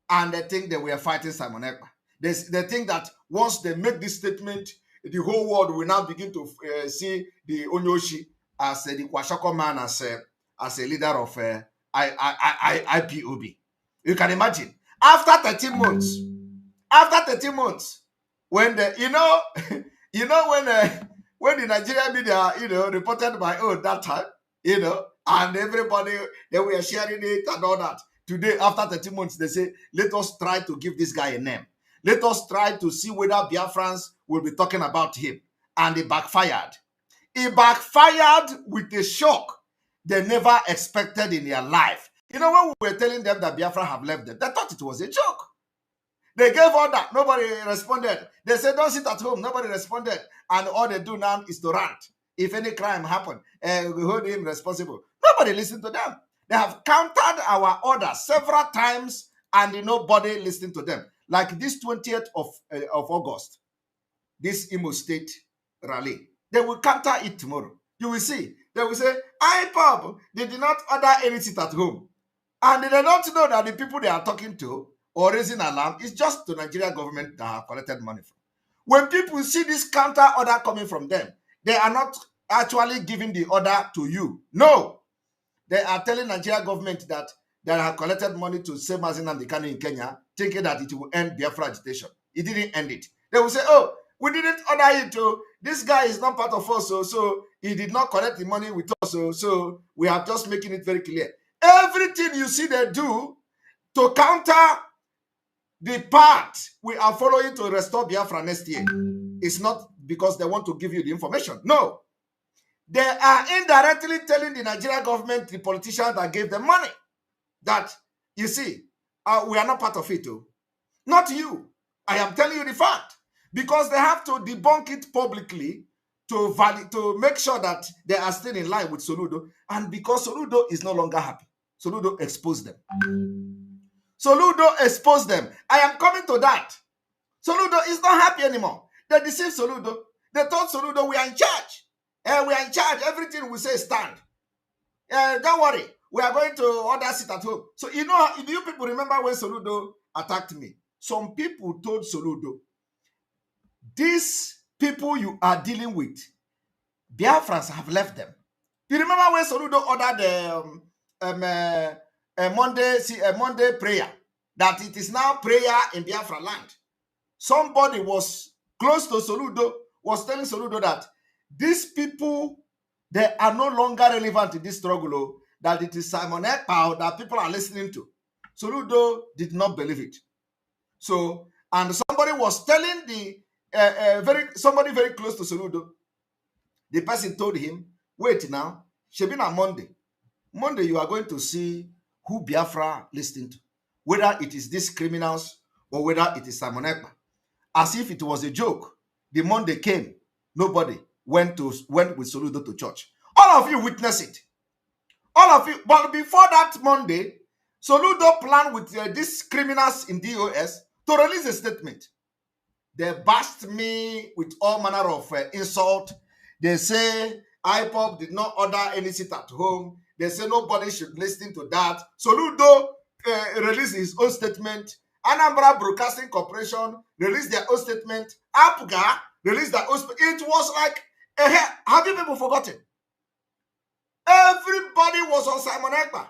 and they think they were fighting Simon Ekpa. They think that once they make this statement, the whole world will now begin to see the Onyoshi as the Kwashoko man, as a leader of IPOB. You can imagine. After 13 months, when the when the Nigerian media reported my own that time, and everybody, they were sharing it and all that. Today, after 30 months, they say, let us try to give this guy a name. Let us try to see whether Biafrans will be talking about him. And it backfired. It backfired with a shock they never expected in their life. You know, when we were telling them that Biafra have left them, they thought it was a joke. They gave order. Nobody responded. They said, don't sit at home. Nobody responded. And all they do now is to rant. If any crime happened, we hold him responsible. Nobody listened to them. They have countered our order several times and nobody listened to them. Like this 20th of August, this Imo State rally. They will counter it tomorrow. You will see. They will say, IPOB, they did not order any sit at home. And they don't know that the people they are talking to or raising alarm is just the Nigerian government that have collected money from. When people see this counter order coming from them, they are not actually giving the order to you. No. They are telling Nigerian government that they have collected money to save Mazi Nnamdi Kanu in Kenya, thinking that it will end Biafra agitation. It didn't end it. They will say, oh, we didn't order it to. This guy is not part of us, so he did not collect the money with us, so we are just making it very clear. Everything you see they do to counter the path we are following to restore Biafra next year is not because they want to give you the information. No. They are indirectly telling the Nigerian government, the politicians that gave them money, that, you see, we are not part of it. Too. Not you. I am telling you the fact. Because they have to debunk it publicly to make sure that they are still in line with Soludo. And because Soludo is no longer happy, Soludo exposed them. Soludo exposed them. I am coming to that. Soludo is not happy anymore. They deceived Soludo. They told Soludo, we are in charge. We are in charge. Everything we say stand. Don't worry. We are going to order sit at home. So, you know, do you people remember when Soludo attacked me? Some people told Soludo, these people you are dealing with, Biafrans have left them. You remember when Soludo ordered a Monday prayer, that it is now prayer in Biafra land. Somebody was close to Soludo, was telling Soludo that these people, they are no longer relevant in this struggle, that it is Simon Ekpa that people are listening to. Soludo did not believe it. So, and somebody was telling somebody very close to Soludo, the person told him, wait now, Shebina Monday you are going to see who Biafra listened to, whether it is these criminals or whether it is Simon Ekpa. As if it was a joke. The Monday came, nobody went with Soludo to church. All of you witness it. All of you. But before that Monday, Soludo planned with these criminals in DOS to release a statement. They bashed me with all manner of insult. They say IPOB did not order any sit at home. They say nobody should listen to that. Soludo released his own statement. Anambra Broadcasting Corporation released their own statement. APGA released their own statement. It was like, have you people forgotten? Everybody was on Simon Ekpa.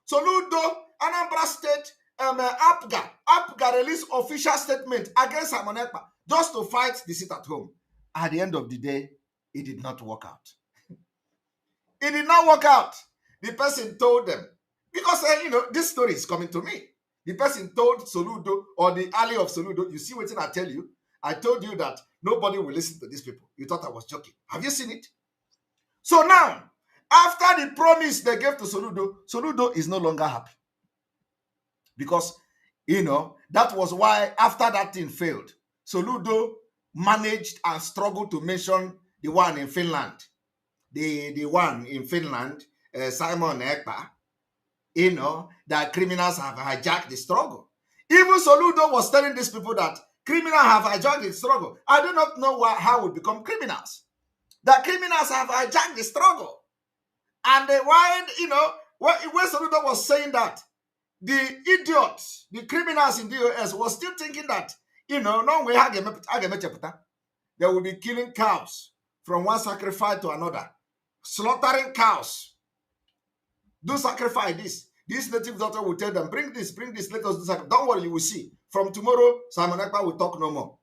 Soludo, Anambra State, APGA released official statement against Simon Ekpa just to fight the sit at home. At the end of the day, it did not work out. It did not work out. The person told them, because, this story is coming to me. The person told Soludo, or the ally of Soludo, you see what I tell you? I told you that nobody will listen to these people. You thought I was joking. Have you seen it? So now, after the promise they gave to Soludo, Soludo is no longer happy. Because, that was why after that thing failed, Soludo managed and struggled to mention the one in Finland. The one in Finland, Simon Ekpa, that criminals have hijacked the struggle. Even Soludo was telling these people that criminals have hijacked the struggle. I do not know how we become criminals. That criminals have hijacked the struggle. And when Soludo was saying that, the idiots, the criminals in the US was still thinking that, no way they will be killing cows from one sacrifice to another, slaughtering cows. Do sacrifice this. This native doctor will tell them, bring this, let us do sacrifice. Don't worry, you will see. From tomorrow, Simon Ekpa will talk no more.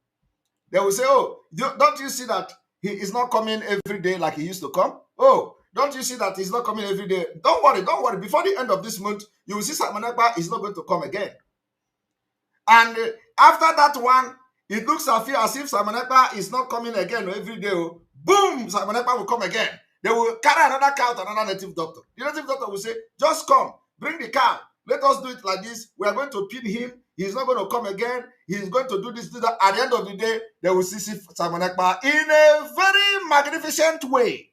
They will say, oh, don't you see that he is not coming every day like he used to come? Oh, Don't you see that he's not coming every day? Don't worry, don't worry. Before the end of this month, you will see Simon Ekpa is not going to come again. And after that one, it looks as if Simon Ekpa is not coming again every day. Boom! Simon Ekpa will come again. They will carry another cow to another native doctor. The native doctor will say, just come, bring the cow. Let us do it like this. We are going to pin him. He's not going to come again. He's going to do this, do that. At the end of the day, they will see Simon Ekpa in a very magnificent way.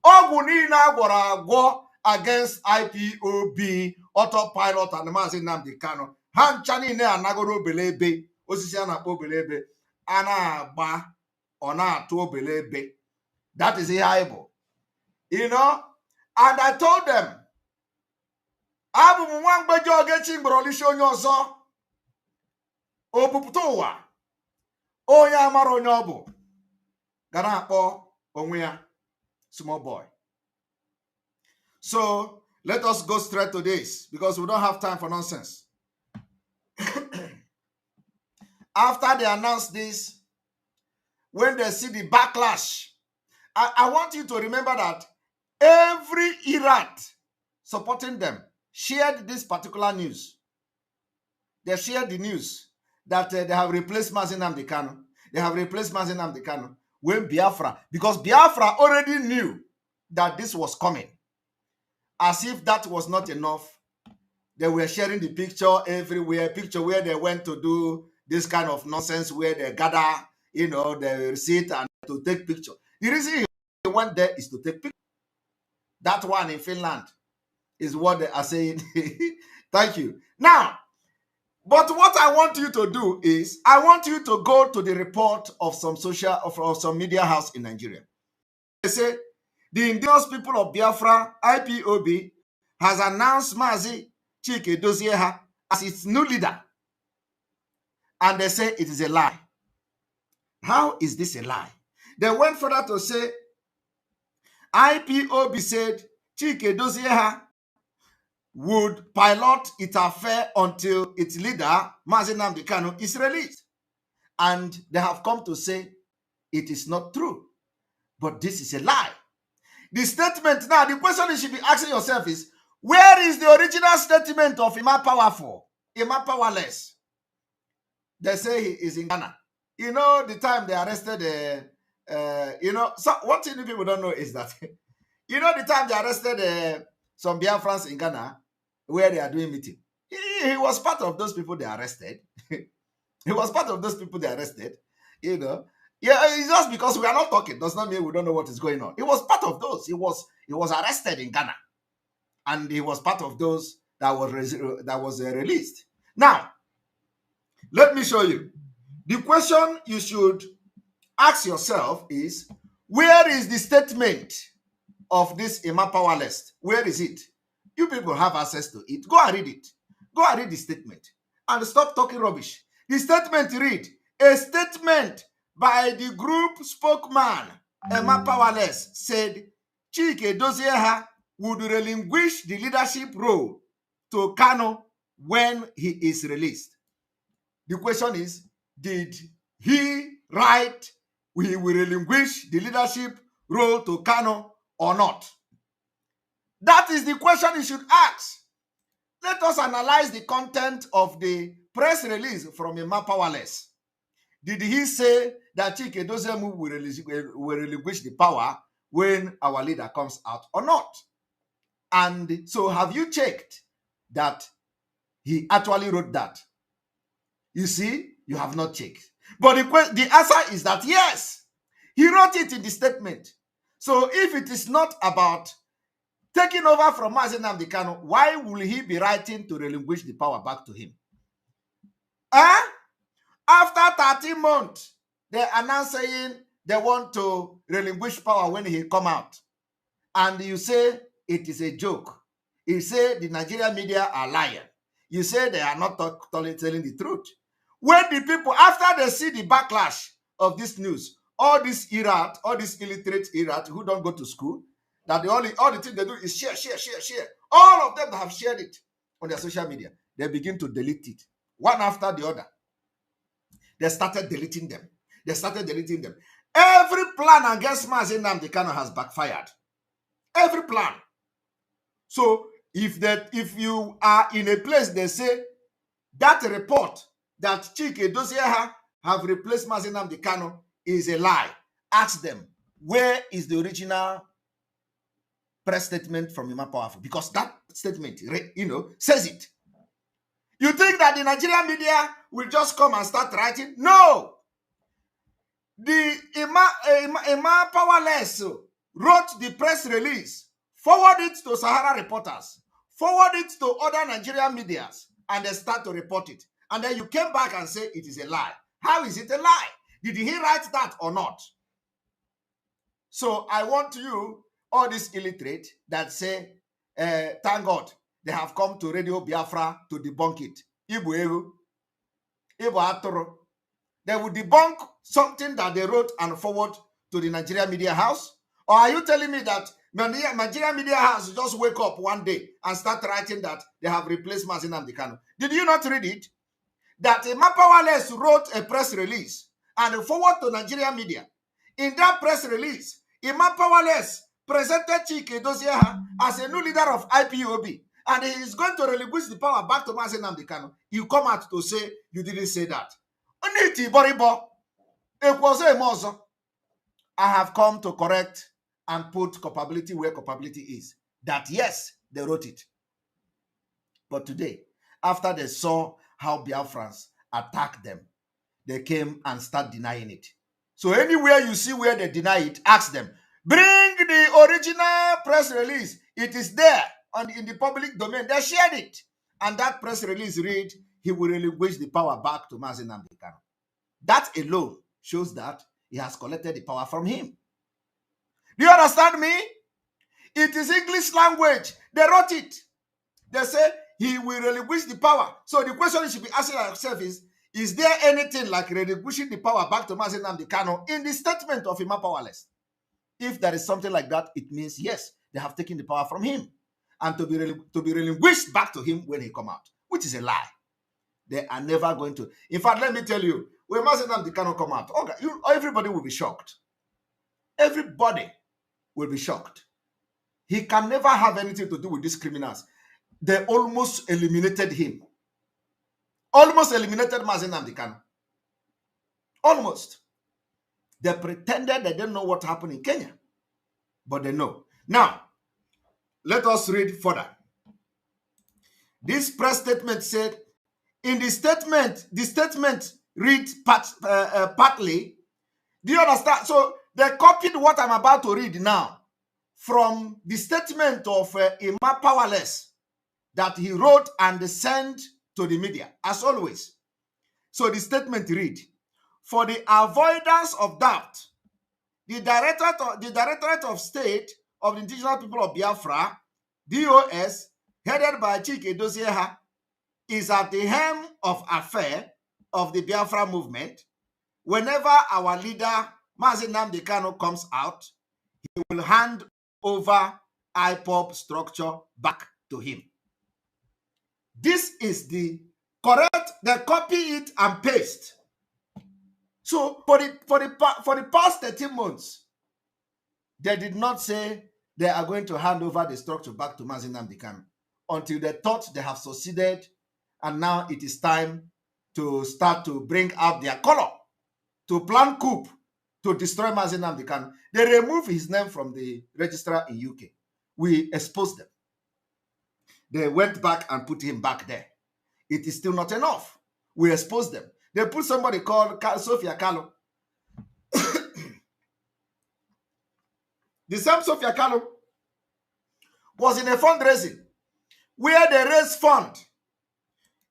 Ogunina Gwarago against IPOB, autopilot, and Mazi Nnamdi Kanu. Han chani ne anagoro belebe, osisi anapo belebe, ana ba, ona to belebe. That is Ihaibo. You know? And I told them, Abu Mwangbejo Ogechi Mbrolisho Onyozo, Obuputowa, Oya Maro Nyobo, Ganapo, Onwea, small boy. So let us go straight to this because we don't have time for nonsense. After they announce this, when they see the backlash, I want you to remember that every Iraq supporting them shared this particular news. They shared the news that they have replaced Mazi Nnamdi Kanu. They have replaced Mazi Nnamdi Kanu when Biafra, because Biafra already knew that this was coming. As if that was not enough, they were sharing the picture everywhere, picture where they went to do this kind of nonsense, where they gather, you know, the receipt and to take picture. The reason he went there is to take picture. That one in Finland is what they are saying. Thank you. Now, but what I want you to do is, I want you to go to the report of some some media house in Nigeria. They say, the indigenous people of Biafra, IPOB, has announced Mazi Chike Dozieha as its new leader. And they say it is a lie. How is this a lie? They went further to say, IPOB said Chike Dozieha would pilot its affair until its leader, Mazi Nnamdi Kanu, is released. And they have come to say it is not true. But this is a lie. The statement, now the question you should be asking yourself is, where is the original statement of Ima Powerful, Ima Powerless? They say he is in Ghana. You know, the time they arrested, you know, so one thing people don't know is that, you know, the time they arrested some Biafrans in Ghana, where they are doing meeting. He was part of those people they arrested. He was part of those people they arrested, you know. Yeah, it's just because we are not talking does not mean we don't know what is going on. He was part of those. He was arrested in Ghana, and he was part of those that was released. Now, let me show you. The question you should ask yourself is, where is the statement of this Ima Powerless? Where is it? You people have access to it. Go and read it. Go and read the statement and stop talking rubbish. The statement read, a statement by the group spokesman, Ima Powerless, said Chike Dozieha would relinquish the leadership role to Kanu when he is released. The question is, did he write he will relinquish the leadership role to Kanu or not? That is the question you should ask. Let us analyze the content of the press release from Ima Powerless. Did he say that Chike Dozieha will relinquish the power when our leader comes out or not? And so have you checked that he actually wrote that? You see, you have not checked. But the answer is that yes, he wrote it in the statement. So if it is not about taking over from Mazi Nnamdi Kanu, why will he be writing to relinquish the power back to him? After 13 months, they announced saying they want to relinquish power when he come out. And you say it is a joke. You say the Nigerian media are lying. You say they are not telling the truth. When the people, after they see the backlash of this news, all this illiterate Iraq who don't go to school, that all the thing they do is share. All of them that have shared it on their social media, they begin to delete it, one after the other. They started deleting them. Every plan against Mazi Nnamdi Kanu has backfired. Every plan. So if you are in a place, they say that report that Chike Dosieha have replaced Mazi Nnamdi Kanu is a lie. Ask them, where is the original press statement from Emma Powerful? Because that statement, says it. You think that the Nigerian media will just come and start writing? No. The Emma Powerless wrote the press release, forward it to Sahara reporters, forward it to other Nigerian medias, and they start to report it. And then you came back and say it is a lie. How is it a lie? Did he write that or not? So I want you, all these illiterate that say, thank God, they have come to Radio Biafra to debunk it. Ibu Atoro. They will debunk something that they wrote and forward to the Nigerian media house? Or are you telling me that Nigerian media house just wake up one day and start writing that they have replaced Mazi Nnamdi Kanu? Did you not read it? That Emma Powerless wrote a press release and forward to Nigerian media. In that press release, Emma Powerless presented Chike Dosieha as a new leader of IPOB, and he is going to relinquish the power back to Mazi Nnamdi Kanu. You come out to say you didn't say that. I have come to correct and put culpability where culpability is. That yes, they wrote it. But today, after they saw how Biafrans attacked them, they came and start denying it. So anywhere you see where they deny it, ask them, bring the original press release. It is there in the public domain. They shared it. And that press release read, he will relinquish the power back to Mazi Nnamdi Kanu. That alone shows that he has collected the power from him. Do you understand me? It is English language. They wrote it. They say he will relinquish the power. So the question you should be asking yourself is there anything like relinquishing the power back to Mazi Nnamdi Kanu in the statement of Emma Powerless? If there is something like that, it means yes, they have taken the power from him and to be relinquished back to him when he come out, which is a lie. They are never going to. In fact, let me tell you, when Mazi Nnamdi Kanu come out, okay, everybody will be shocked. Everybody will be shocked. He can never have anything to do with these criminals. They almost eliminated him. Almost eliminated Mazi Nnamdi Kanu. Almost. They pretended they didn't know what happened in Kenya. But they know. Now, let us read further. This press statement said, in the statement read partly. Do you understand? So they copied what I'm about to read now from the statement of Emma Powerless that he wrote and sent to the media, as always. So the statement read, for the avoidance of doubt, the Directorate of State of the Indigenous People of Biafra, DOS, headed by Chike Dosieha, is at the helm of affair of the Biafra movement. Whenever our leader, Mazi Nnamdi Kanu, comes out, he will hand over IPOB structure back to him. This is the correct, they copy it and paste. So for the past 13 months, they did not say they are going to hand over the structure back to Mazi Nnamdi Kanu until they thought they have succeeded, and now it is time to start to bring out their color, to plan coup, to destroy Mazi Nnamdi Kanu. They removed his name from the registrar in UK. We exposed them. They went back and put him back there. It is still not enough. We exposed them. They put somebody called Sophia Kalo. The same Sophia Kalo was in a fundraising where they raised fund.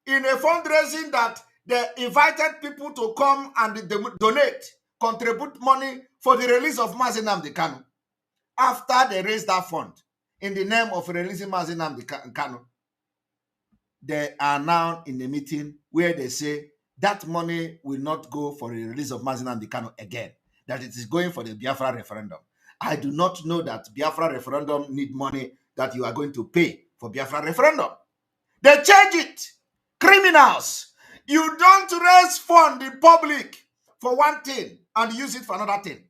In a fundraising that they invited people to come and donate, contribute money for the release of Mazi Nnamdi Kanu. After they raised that fund in the name of releasing Mazi Nnamdi Kanu, they are now in a meeting where they say that money will not go for the release of Mazi Nnamdi Kanu again, that it is going for the Biafra referendum. I do not know that Biafra referendum need money that you are going to pay for Biafra referendum. They change it. Criminals. You don't raise fund in public for one thing and use it for another thing.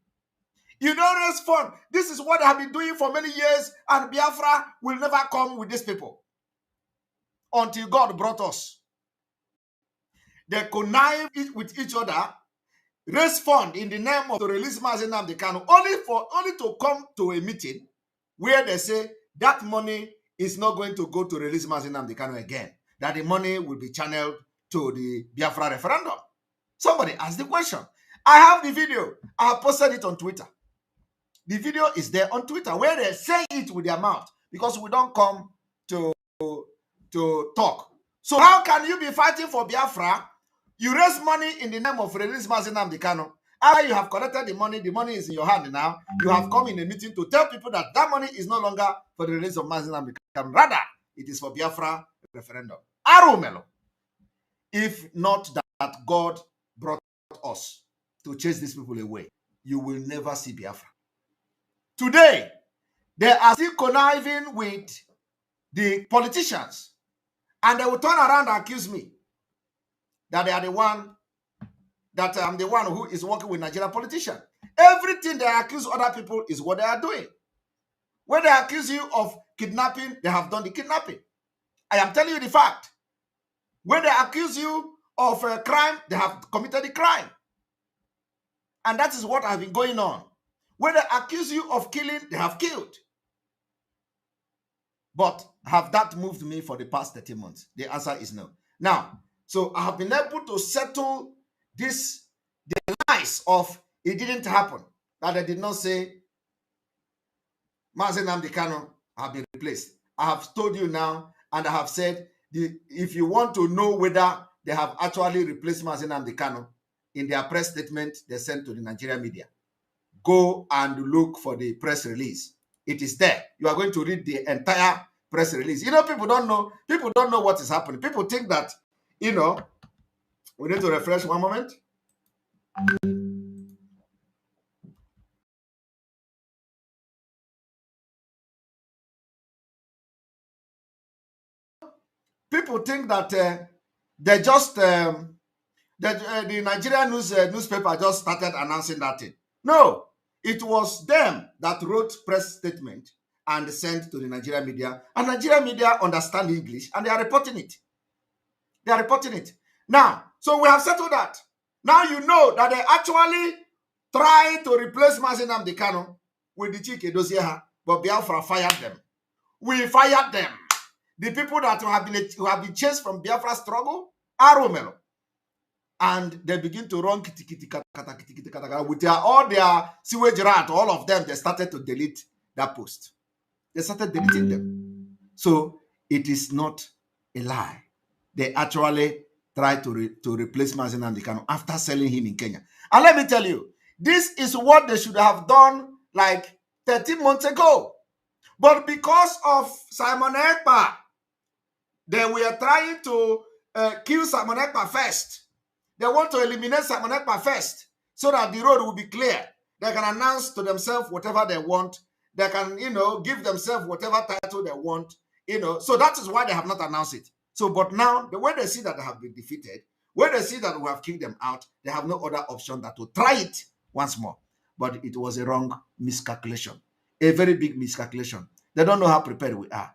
You don't raise fund. This is what they have been doing for many years, and Biafra will never come with these people until God brought us. They connive with each other, raise fund in the name of to release Mazi Nnamdi Kanu, only to come to a meeting where they say that money is not going to go to release Mazi Nnamdi Kanu again, that the money will be channeled to the Biafra referendum. Somebody asked the question. I have the video. I have posted it on Twitter. The video is there on Twitter where they say it with their mouth, because we don't come to talk. So how can you be fighting for Biafra? You raise money in the name of release Mazi Nnamdi Kanu. After you have collected the money is in your hand now. You have come in a meeting to tell people that that money is no longer for the release of Mazi Nnamdi Kanu. Rather, it is for Biafra referendum. Arumelo. If not that God brought us to chase these people away, you will never see Biafra. Today, they are still conniving with the politicians, and they will turn around and accuse me that they are the one, that I'm the one who is working with Nigerian politicians. Everything they accuse other people is what they are doing. When they accuse you of kidnapping, they have done the kidnapping. I am telling you the fact. When they accuse you of a crime, they have committed the crime. And that is what has been going on. When they accuse you of killing, they have killed. But have that moved me for the past 30 months? The answer is no. Now, so I have been able to settle this, the lies of it didn't happen, that they did not say Mazi Nnamdi Kanu have been replaced. I have told you now, and I have said, if you want to know whether they have actually replaced Mazi Nnamdi Kanu, in their press statement they sent to the Nigerian media, go and look for the press release. It is there. You are going to read the entire press release. You know, people don't know what is happening. People think that, you know, we need to refresh one moment. People think that they just the Nigerian newspaper just started announcing that thing. No, it was them that wrote press statement and sent to the Nigerian media, and Nigerian media understand English and they are reporting it. They are reporting it. Now, so we have settled that. Now you know that they actually tried to replace Mazi Nnamdi Kanu with the Chike Dozieha, but Biafra fired them. We fired them. The people that who have been chased from Biafra struggle are Romero. And they begin to run with all their sewage rat, all of them, they started to delete that post. They started deleting them. So it is not a lie. They actually tried to replace Mazi Nnamdi Kanu after selling him in Kenya. And let me tell you, this is what they should have done like 13 months ago. But because of Simon Ekpa, they were trying to kill Simon Ekpa first. They want to eliminate Simon Ekpa first so that the road will be clear. They can announce to themselves whatever they want. They can, you know, give themselves whatever title they want, you know. So that is why they have not announced it. So, but now, when they see that they have been defeated, when they see that we have kicked them out, they have no other option than to try it once more. But it was a wrong miscalculation, a very big miscalculation. They don't know how prepared we are.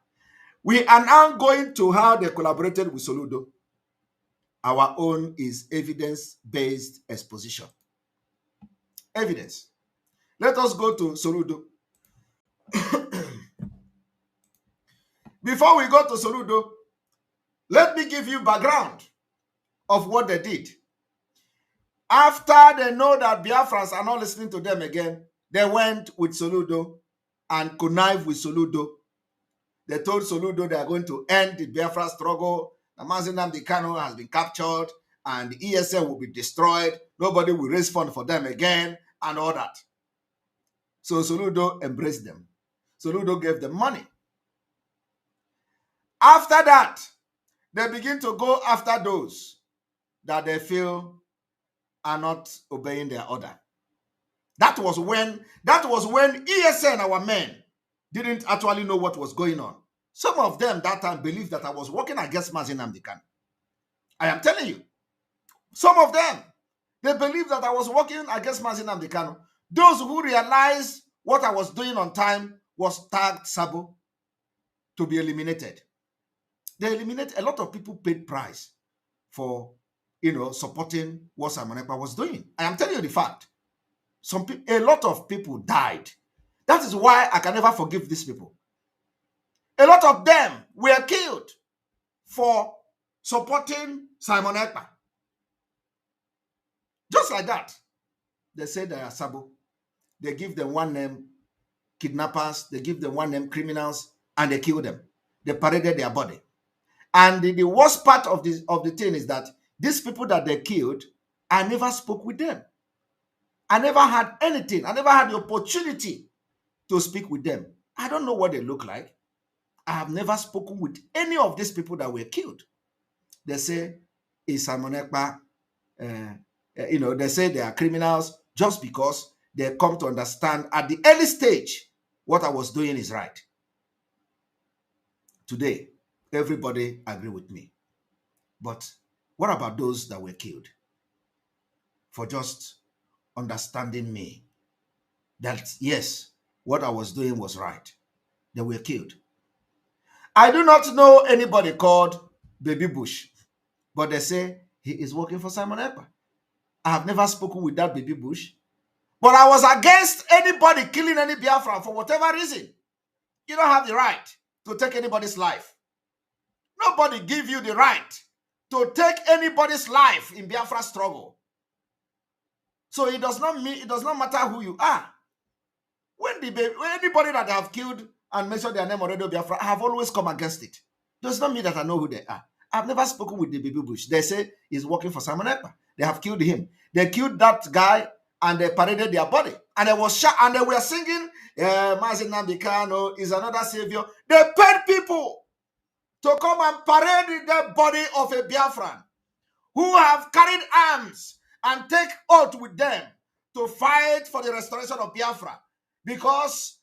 We are now going to how they collaborated with Soludo. Our own is evidence-based exposition. Evidence. Let us go to Soludo. Before we go to Soludo, let me give you background of what they did. After they know that Biafrans are not listening to them again, they went with Soludo and connived with Soludo. They told Soludo they are going to end the Biafra struggle. Mazi Nnamdi Kanu has been captured and the ESN will be destroyed. Nobody will raise funds for them again and all that. So Soludo embraced them. Soludo gave them money. After that, they begin to go after those that they feel are not obeying their order. That was when ESN, our men, didn't actually know what was going on. Some of them that time believed that I was working against Mazi Nnamdi Kanu. I am telling you. Some of them, they believed that I was working against Mazi Nnamdi Kanu. Those who realized what I was doing on time was tagged Sabo to be eliminated. They eliminated, a lot of people paid price for, supporting what Simon Ekpa was doing. I am telling you the fact. A lot of people died. That is why I can never forgive these people. A lot of them were killed for supporting Simon Ekpa. Just like that. They say they are Sabo. They give them one name, kidnappers. They give them one name, criminals, and they kill them. They paraded their body. And the worst part of the thing is that these people that they killed, I never spoke with them. I never had anything. I never had the opportunity to speak with them. I don't know what they look like. I have never spoken with any of these people that were killed. They say, is Simon Ekpa, they say they are criminals just because they come to understand at the early stage what I was doing is right. Today, everybody agree with me. But what about those that were killed for just understanding me that, yes, what I was doing was right? They were killed. I do not know anybody called Baby Bush, but they say he is working for Simon Ekpa. I have never spoken with that Baby Bush, but I was against anybody killing any Biafra for whatever reason. You don't have the right to take anybody's life. Nobody give you the right to take anybody's life in Biafra struggle. So it does not matter who you are. When anybody that I have killed and mentioned their name already, Biafra, I have always come against it. Does not mean that I know who they are. I've never spoken with the Baby Bush. They say he's working for Simon Ekpa. They have killed him. They killed that guy and they paraded their body. And they was shot and they were singing, Mazin Nambikano is another savior. They paid people to come and parade the body of a Biafran who have carried arms and take oath with them to fight for the restoration of Biafra. Because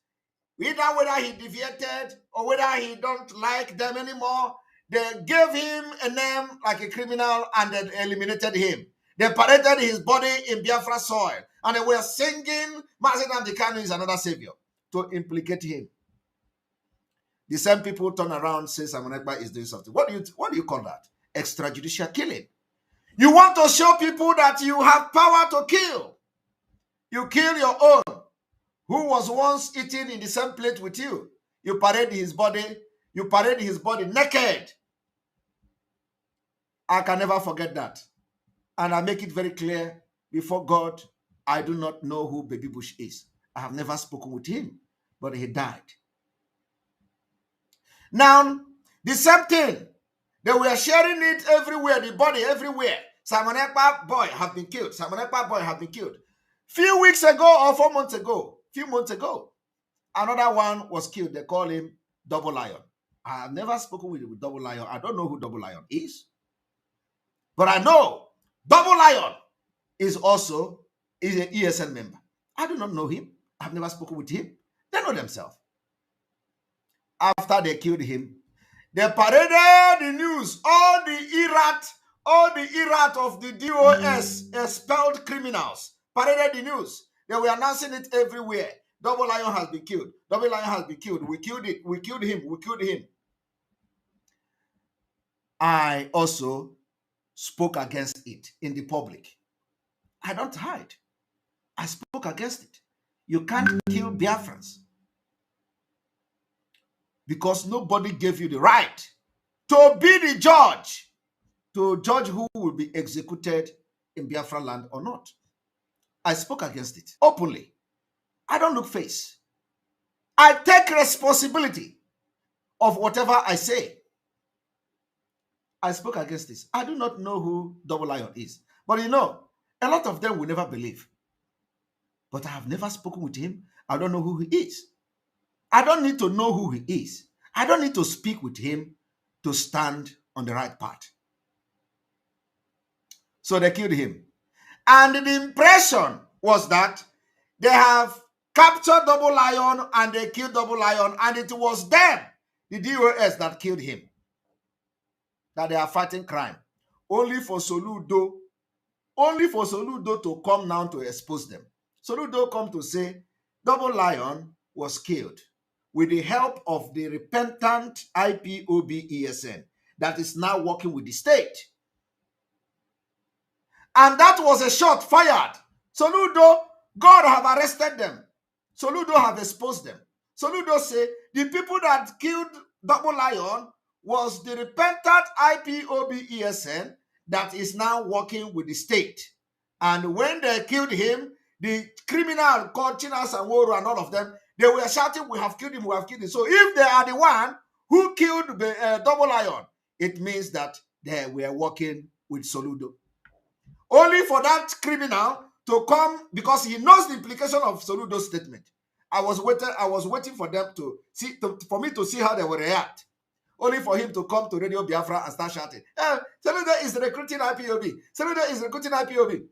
either whether he deviated or whether he don't like them anymore, they gave him a name like a criminal and then eliminated him. They paraded his body in Biafra soil and they were singing Mazin Nambikano is another savior to implicate him. The same people turn around and say Simon Ekpa is doing something. What do you call that? Extrajudicial killing. You want to show people that you have power to kill. You kill your own, who was once eating in the same plate with you. You parade his body. You parade his body naked. I can never forget that. And I make it very clear before God, I do not know who Baby Bush is. I have never spoken with him, but he died. Now, the same thing. They were sharing it everywhere, the body everywhere. Simon Ekpa boy have been killed. Simon Ekpa boy have been killed. Few weeks ago or 4 months ago, another one was killed. They call him Double Lion. I have never spoken with Double Lion. I don't know who Double Lion is. But I know Double Lion is an ESN member. I do not know him. I have never spoken with him. They know themselves. After they killed him, they paraded the news. All the erat of the DOS expelled criminals paraded the news. They were announcing it everywhere. Double Lion has been killed. Double Lion has been killed. We killed it. We killed him. We killed him. I also spoke against it in the public. I don't hide. I spoke against it. You can't kill Biafrans because nobody gave you the right to be the judge, to judge who will be executed in Biafra land or not. I spoke against it openly. I don't look face. I take responsibility of whatever I say. I spoke against this. I do not know who Double Lion is. But a lot of them will never believe. But I have never spoken with him. I don't know who he is. I don't need to know who he is. I don't need to speak with him to stand on the right path. So they killed him. And the impression was that they have captured Double Lion and they killed Double Lion, and it was them, the DOS, that killed him. That they are fighting crime. Only for Soludo to come now to expose them. Soludo come to say Double Lion was killed with the help of the repentant IPOB ESN that is now working with the state. And that was a shot fired. Soludo, God have arrested them. Soludo have exposed them. Soludo say the people that killed Double Lion was the repentant IPOB ESN that is now working with the state. And when they killed him, the criminal called Chinas and Woro and all of them, they were shouting, we have killed him, we have killed him. So if they are the one who killed the Double Lion, it means that they were working with Soludo. Only for that criminal to come, because he knows the implication of Soludo's statement. I was waiting for them to see, for me to see how they will react. Only for him to come to Radio Biafra and start shouting, Soludo is recruiting IPOB. Soludo is recruiting IPOB.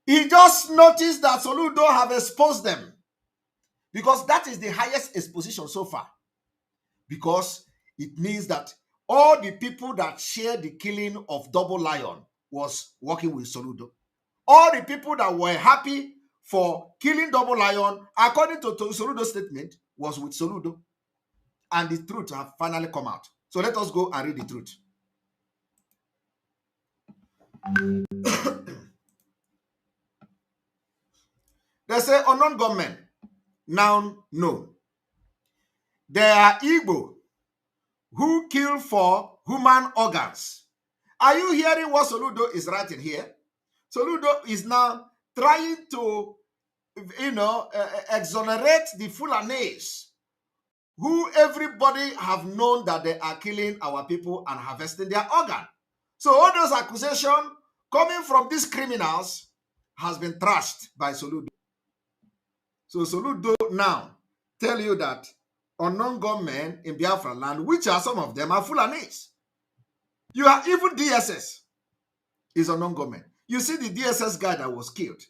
He just noticed that Soludo have exposed them, because that is the highest exposition so far. Because it means that all the people that shared the killing of Double Lion was working with Soludo. All the people that were happy for killing Double Lion, according to Soludo's statement, was with Soludo. And the truth have finally come out. So let us go and read the truth. They say unknown gunmen, now known. They are Igbo who kill for human organs. Are you hearing what Soludo is writing here? Soludo is now trying to, exonerate the Fulanese, who everybody have known that they are killing our people and harvesting their organ. So all those accusations coming from these criminals has been trashed by Soludo. So Soludo now tell you that unknown gunmen in Biafra land, which are some of them, are Fulanese. You are even DSS is unknown gunmen. You see the DSS guy that was killed.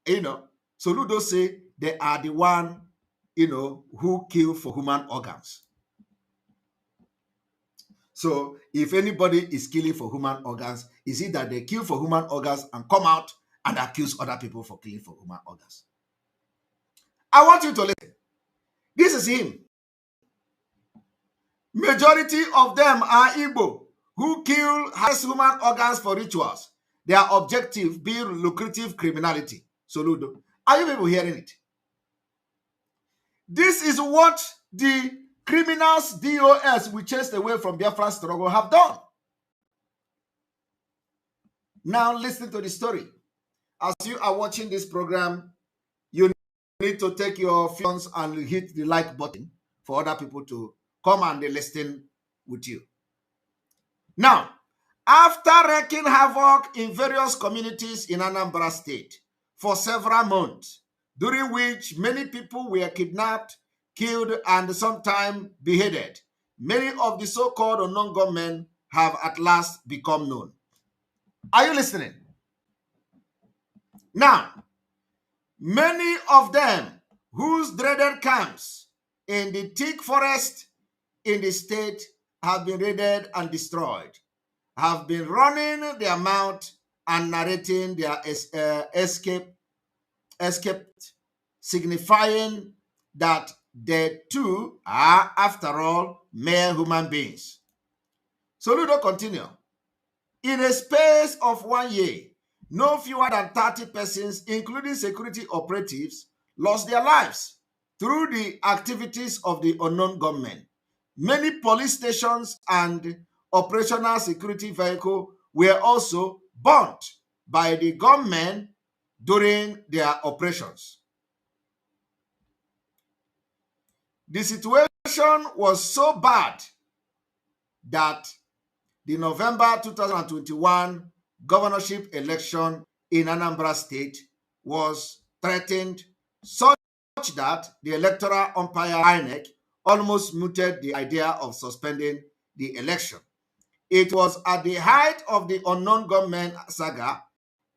Soludo say they are the one, who kill for human organs. So if anybody is killing for human organs, is it that they kill for human organs and come out and accuse other people for killing for human organs? I want you to listen. This is him. Majority of them are Igbo who kill human organs for rituals. Their objective being lucrative criminality. Soludo. Are you people hearing it? This is what the criminals DOS we chased away from Biafra struggle have done. Now listen to the story. As you are watching this program, you need to take your phones and hit the like button for other people to come and listen with you. Now, after wreaking havoc in various communities in Anambra State for several months, during which many people were kidnapped, killed, and sometimes beheaded, many of the so-called unknown gunmen have at last become known. Are you listening? Now, many of them whose dreaded camps in the thick forest in the state have been raided and destroyed, have been running their mouth and narrating their escape, signifying that they too are, after all, mere human beings. Soludo continue. In a space of 1 year, no fewer than 30 persons, including security operatives, lost their lives through the activities of the unknown gunmen. Many police stations and operational security vehicles were also burnt by the gunmen during their operations. The situation was so bad that the November 2021 governorship election in Anambra State was threatened, such that the electoral umpire INEC almost mooted the idea of suspending the election. It was at the height of the unknown gunmen saga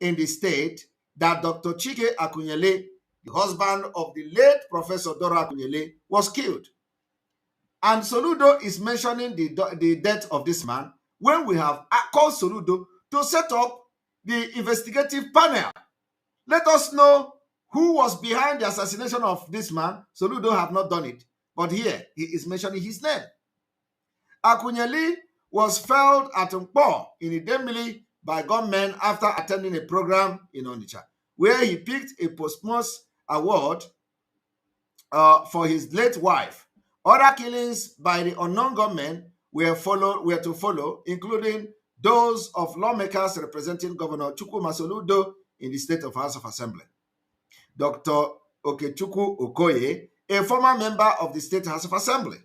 in the state that Dr. Chike Akunyele, the husband of the late Professor Dora Akunyele, was killed. And Soludo is mentioning the death of this man when we have called Soludo to set up the investigative panel Let us know who was behind the assassination of this man. Soludo have not done it, but here he is mentioning his name. Akunyeli was felled at Mpo in Idemili by gunmen after attending a program in Onitsha, where he picked a posthumous award for his late wife. Other killings by the unknown gunmen were to follow, including those of lawmakers representing Governor Chukwuma Soludo in the State of House of Assembly. Dr. Okechukwu Okoye, a former member of the State House of Assembly.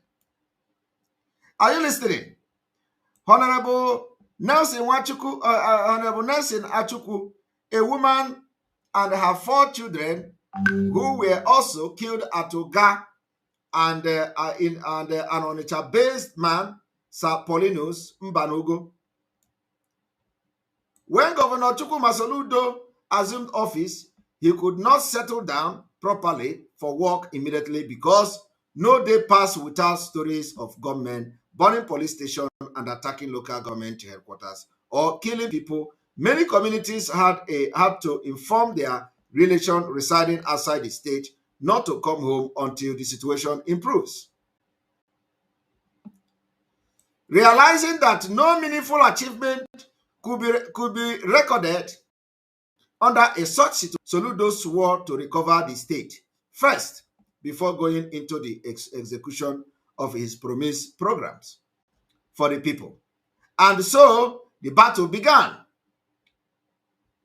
Are you listening? Honorable Nelson Achukwu, a woman and her 4 children who were also killed at Oga, and an Onitsha-based man, Sir Paulinus Mbanogo. When Governor Chukwuma Soludo assumed office, he could not settle down properly for work immediately because no day passed without stories of gunmen burning police stations and attacking local government headquarters or killing people. Many communities had to inform their relation residing outside the state not to come home until the situation improves. Realizing that no meaningful achievement could be recorded under a such situation, Soludo swore to recover the state first before going into the execution of his promised programs for the people. And so the battle began.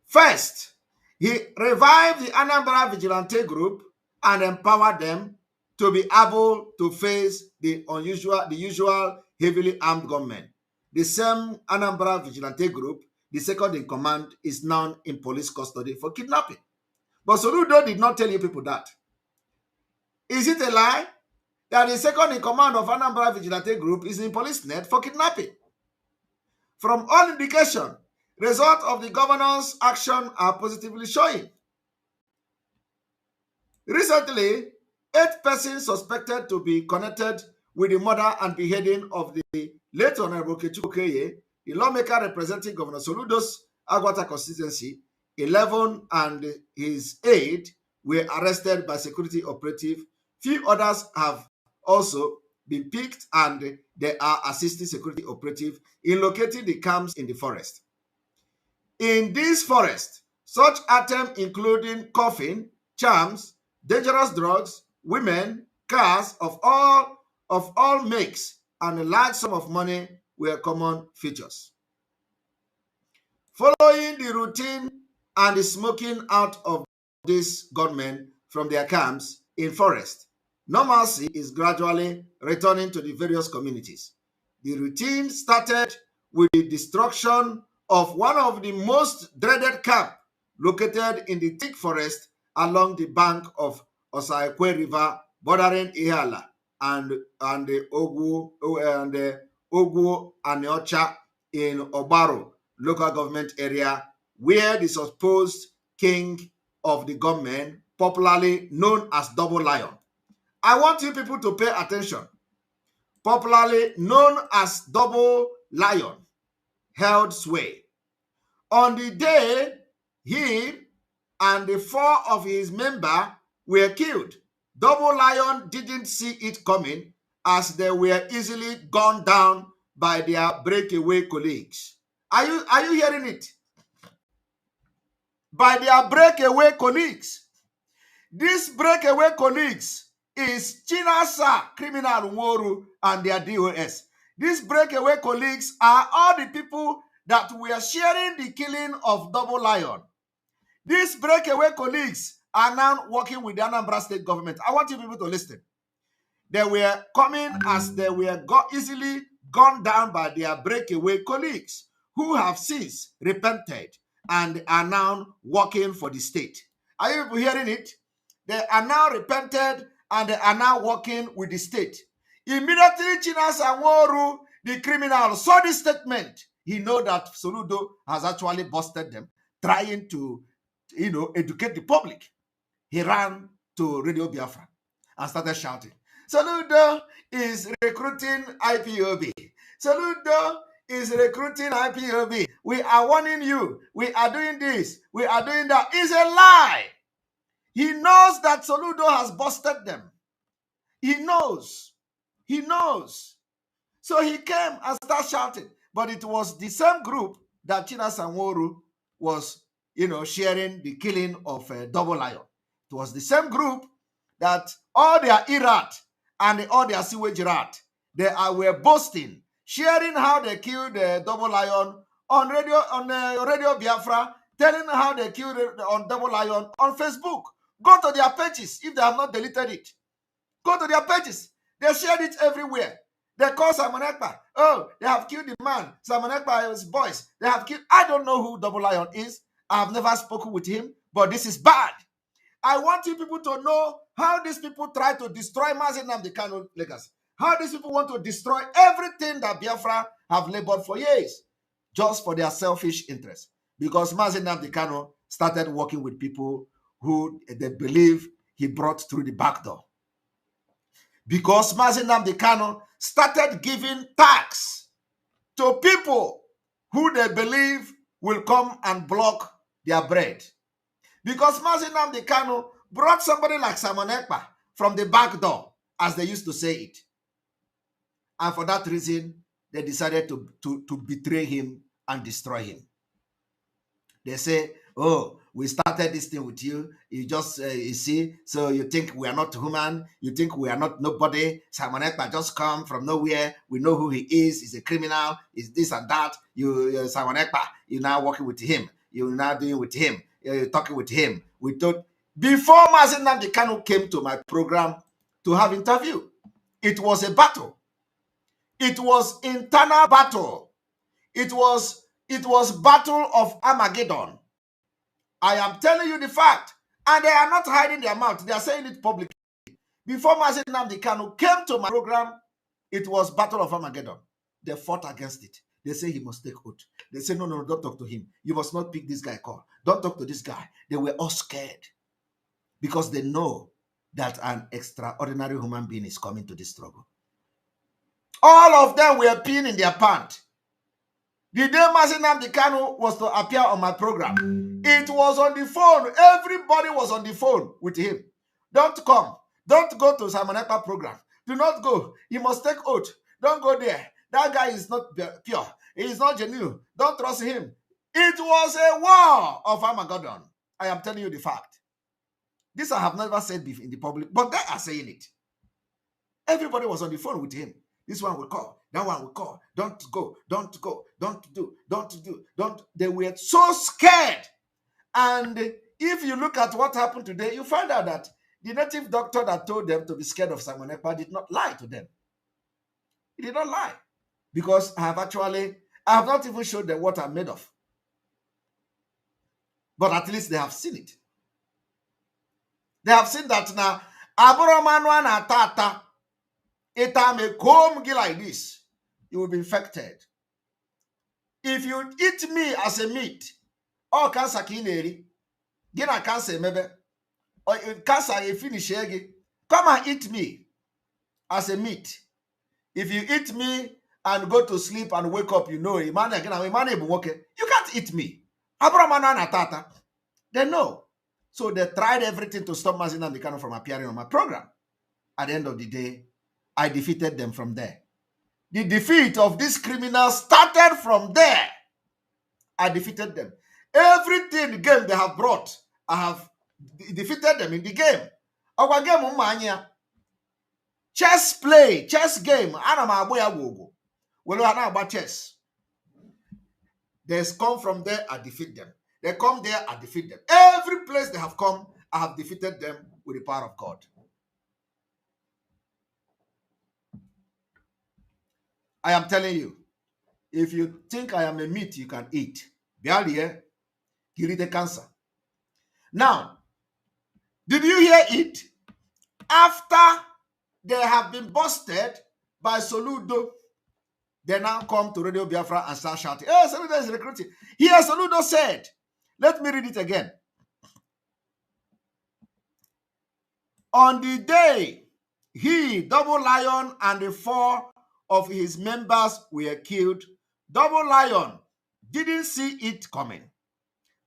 First, he revived the Anambra Vigilante Group and empowered them to be able to face the usual heavily armed gunmen. The same Anambra Vigilante Group, the second in command, is now in police custody for kidnapping. But Soludo did not tell you people that. Is it a lie that the second in command of Anambra Vigilante Group is in police net for kidnapping? From all indication, results of the governor's action are positively showing. Recently, 8 persons suspected to be connected with the murder and beheading of the late Honorable Okechukwu Okoye, the lawmaker representing Governor Soludo's Agwata constituency. 11 and his aide were arrested by security operative. Few others have also been picked, and they are assisting security operative in locating the camps in the forest. In this forest, such items including coffin, charms, dangerous drugs, women, cars of all makes, and a large sum of money were common features. Following the routine and the smoking out of these gunmen from their camps in forest, normalcy is gradually returning to the various communities. The routine started with the destruction of one of the most dreaded camps located in the thick forest along the bank of Osaekwe River, bordering Ihala and the Ogwu Aniocha in Obaro local government area, where the supposed king of the gunmen, popularly known as Double Lion. I want you people to pay attention. Popularly known as Double Lion, held sway. On the day he and the 4 of his members were killed, Double Lion didn't see it coming, as they were easily gunned down by their breakaway colleagues. Are you hearing it? By their breakaway colleagues. These breakaway colleagues is Chinasa, Criminal Nworu, and their DOS. These breakaway colleagues are all the people that were sharing the killing of Double Lion. These breakaway colleagues are now working with the Anambra State government. I want you people to listen. They were coming as they were easily gunned down by their breakaway colleagues, who have since repented and are now working for the state. Are you people hearing it? They are now repented and they are now working with the state. Immediately, Chinasa Nworu, the criminal, saw this statement. He know that Soludo has actually busted them, trying to, educate the public. He ran to Radio Biafra and started shouting, Soludo is recruiting IPOB. Soludo is recruiting IPOB. We are warning you. We are doing this. We are doing that. It's a lie. He knows that Soludo has busted them. He knows. He knows. So he came and started shouting. But it was the same group that China Sanworu was, sharing the killing of Double Lion. It was the same group that all their Irat and all their sewage rat, they were boasting, sharing how they killed Double Lion on radio Biafra, telling how they killed on Double Lion on Facebook. Go to their pages if they have not deleted it. Go to their pages. They shared it everywhere. They call Simon Ekpa. Oh, they have killed the man. Simon Ekpa and his boys. They have killed. I don't know who Double Lion is. I have never spoken with him, but this is bad. I want you people to know how these people try to destroy Mazi Nnamdi Kanu legacy. How these people want to destroy everything that Biafra have labored for years, just for their selfish interests. Because Mazi Nnamdi Kanu started working with people who they believe he brought through the back door. Because Mazi Nnamdi Kanu started giving tax to people who they believe will come and block their bread. Because Mazi Nnamdi Kanu brought somebody like Simon Ekpa from the back door, as they used to say it. And for that reason, they decided to betray him and destroy him. They say, oh, we started this thing with you. You just, you see, so you think we are not human. You think we are not nobody. Simon Ekpa just come from nowhere. We know who he is. He's a criminal. He's this and that. You Simon Ekpa, you're now working with him. You're now doing with him. You're talking with him. We thought, before Mazi Nnamdi Kanu came to my program to have interview, it was a battle. It was internal battle. It was battle of Armageddon. I am telling you the fact. And they are not hiding their mouth. They are saying it publicly. Before Mazi Nnamdi Kanu came to my program, it was battle of Armageddon. They fought against it. They say he must take oath. They say, no, don't talk to him. You must not pick this guy call. Don't talk to this guy. They were all scared because they know that an extraordinary human being is coming to this struggle. All of them were peeing in their pants. The day Mazi Nnamdi Kanu was to appear on my program, it was on the phone. Everybody was on the phone with him. Don't come. Don't go to Simon Ekpa program. Do not go. You must take oath. Don't go there. That guy is not pure. He is not genuine. Don't trust him. It was a war of Armageddon. I am telling you the fact. This I have never said before in the public, but they are saying it. Everybody was on the phone with him. This one will call. That one will call. Don't go. Don't go. Don't do. Don't do. Don't. They were so scared. And if you look at what happened today, you find out that the native doctor that told them to be scared of Simon Ekpa did not lie to them. He did not lie. Because I have not even showed them what I'm made of. But at least they have seen it. They have seen that now. Aboromanwana tata. It may comb like this. You will be infected. If you eat me as a meat, or cancer kineri, gina cancer maybe, or cancer a finish egg, come and eat me as a meat. If you eat me and go to sleep and wake up, you know, you can't eat me. They know. So they tried everything to stop Mazi Nnamdi Kanu from appearing on my program. At the end of the day, I defeated them from there. The defeat of these criminals started from there. I defeated them. Everything the game they have brought, I have defeated them in the game. Our game, chess play, chess game. Well, I know about chess. They come from there, I defeat them. They come there, I defeat them. Every place they have come, I have defeated them with the power of God. I am telling you, if you think I am a meat you can eat, Bialie, you the cancer. Now, did you hear it? After they have been busted by Soludo, they now come to Radio Biafra and start shouting, hey, Soludo is recruiting. Here, Soludo said, let me read it again. On the day he, Double Lion, and the 4 of his members were killed Double Lion didn't see it coming,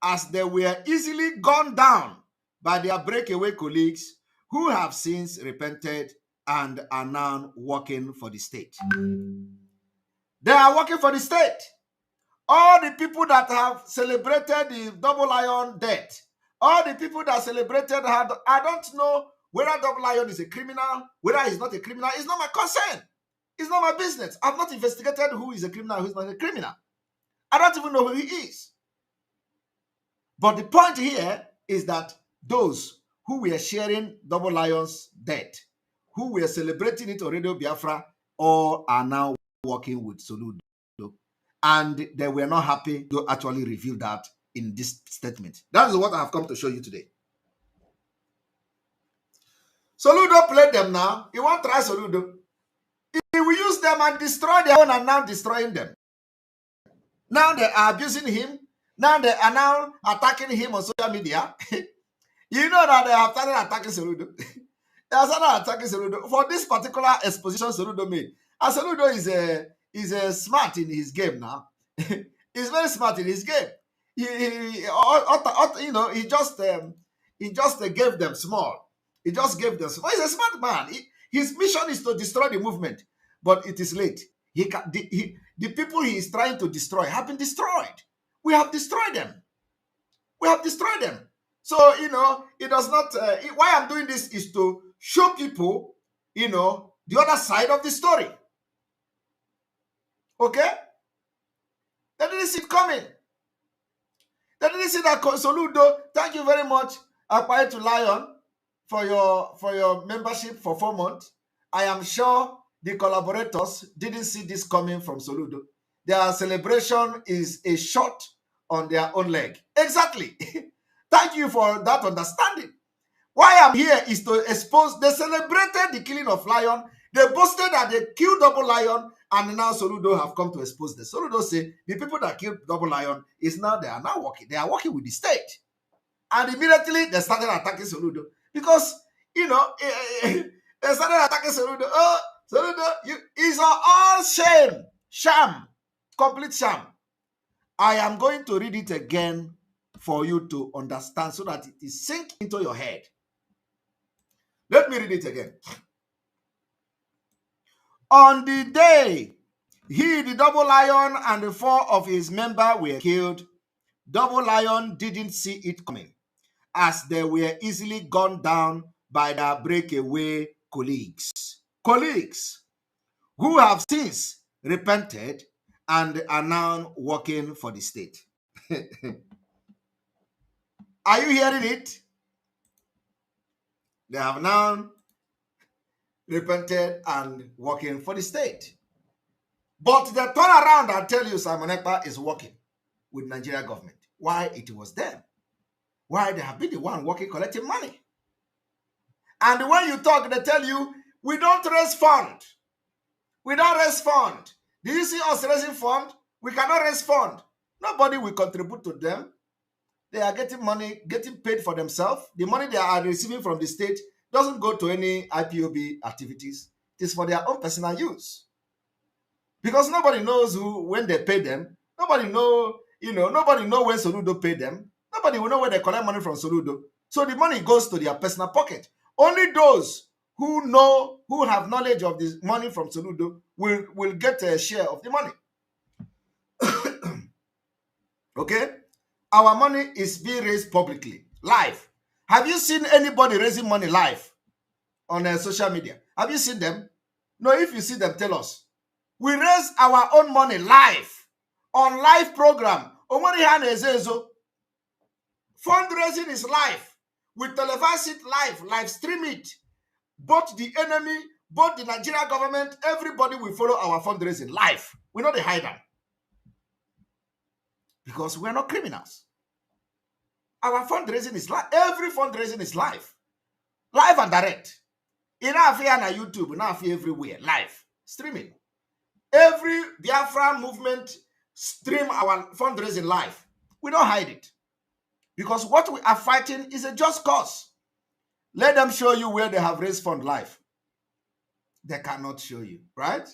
as they were easily gunned down by their breakaway colleagues who have since repented and are now working for the state. They are working for the state. All the people that have celebrated the Double Lion death, all the people that celebrated her, I don't know whether Double Lion is a criminal, whether he's not a criminal. It's not my concern. It's not my business. I've not investigated who is a criminal, who is not a criminal. I don't even know who he is. But the point here is that those who were sharing Double Lion's death, who were celebrating it on Radio Biafra, all are now working with Soludo. And they were not happy to actually reveal that in this statement. That is what I have come to show you today. Soludo played them now. He won't try Soludo. He will use them and destroy their own and now destroying them. Now they are abusing him. Now they are now attacking him on social media. You know that they have started attacking Soludo. They have started attacking Soludo for this particular exposition Soludo made. And Soludo is smart in his game now. He's very smart in his game. He just gave them small. He just gave them small. He's a smart man. His mission is to destroy the movement, but it is late. The people he is trying to destroy have been destroyed. We have destroyed them. We have destroyed them. So, it does not, why I'm doing this is to show people, the other side of the story. Okay? They didn't see it coming. They didn't see that Soludo. Thank you very much, Akwaye to Lion, for your membership for 4 months. I am sure the collaborators didn't see this coming from Soludo. Their celebration is a shot on their own leg. Exactly. Thank you for that understanding. Why I'm here is to expose. They celebrated the killing of Lion. They boasted that they killed Double Lion, and now Soludo have come to expose this. Soludo say the people that killed Double Lion they are now working. They are working with the state. And immediately they started attacking Soludo. Because, they started attacking Soludo. Oh, Soludo, it's all shame. Sham. Complete sham. I am going to read it again for you to understand so that it is sink into your head. Let me read it again. On the day the Double Lion, and the 4 of his members were killed, Double Lion didn't see it coming, as they were easily gunned down by their breakaway colleagues. Colleagues who have since repented and are now working for the state. Are you hearing it? They have now repented and working for the state. But they turn around and tell you Simon Ekpa is working with Nigeria government. Why it was them? Why they have been the one working, collecting money? And when you talk, they tell you, we don't raise fund. We don't raise fund. Do you see us raising fund? We cannot raise fund. Nobody will contribute to them. They are getting money, getting paid for themselves. The money they are receiving from the state doesn't go to any IPOB activities. It is for their own personal use. Because nobody knows when they pay them. Nobody know when Soludo paid them. Nobody will know where they collect money from Soludo. So the money goes to their personal pocket. Only those who have knowledge of this money from Soludo will get a share of the money. Okay? Our money is being raised publicly, live. Have you seen anybody raising money live on social media? Have you seen them? No, if you see them, tell us. We raise our own money live, on live program. Fundraising is live. We televise it live stream it. Both the enemy, both the Nigerian government, everybody will follow our fundraising live. We know they hide them. Because we're not criminals. Our fundraising is live. Every fundraising is live. Live and direct. In Afia and YouTube, in Afia everywhere, live. Streaming. Every Biafra movement stream our fundraising live. We don't hide it. Because what we are fighting is a just cause. Let them show you where they have raised fund live. They cannot show you, right?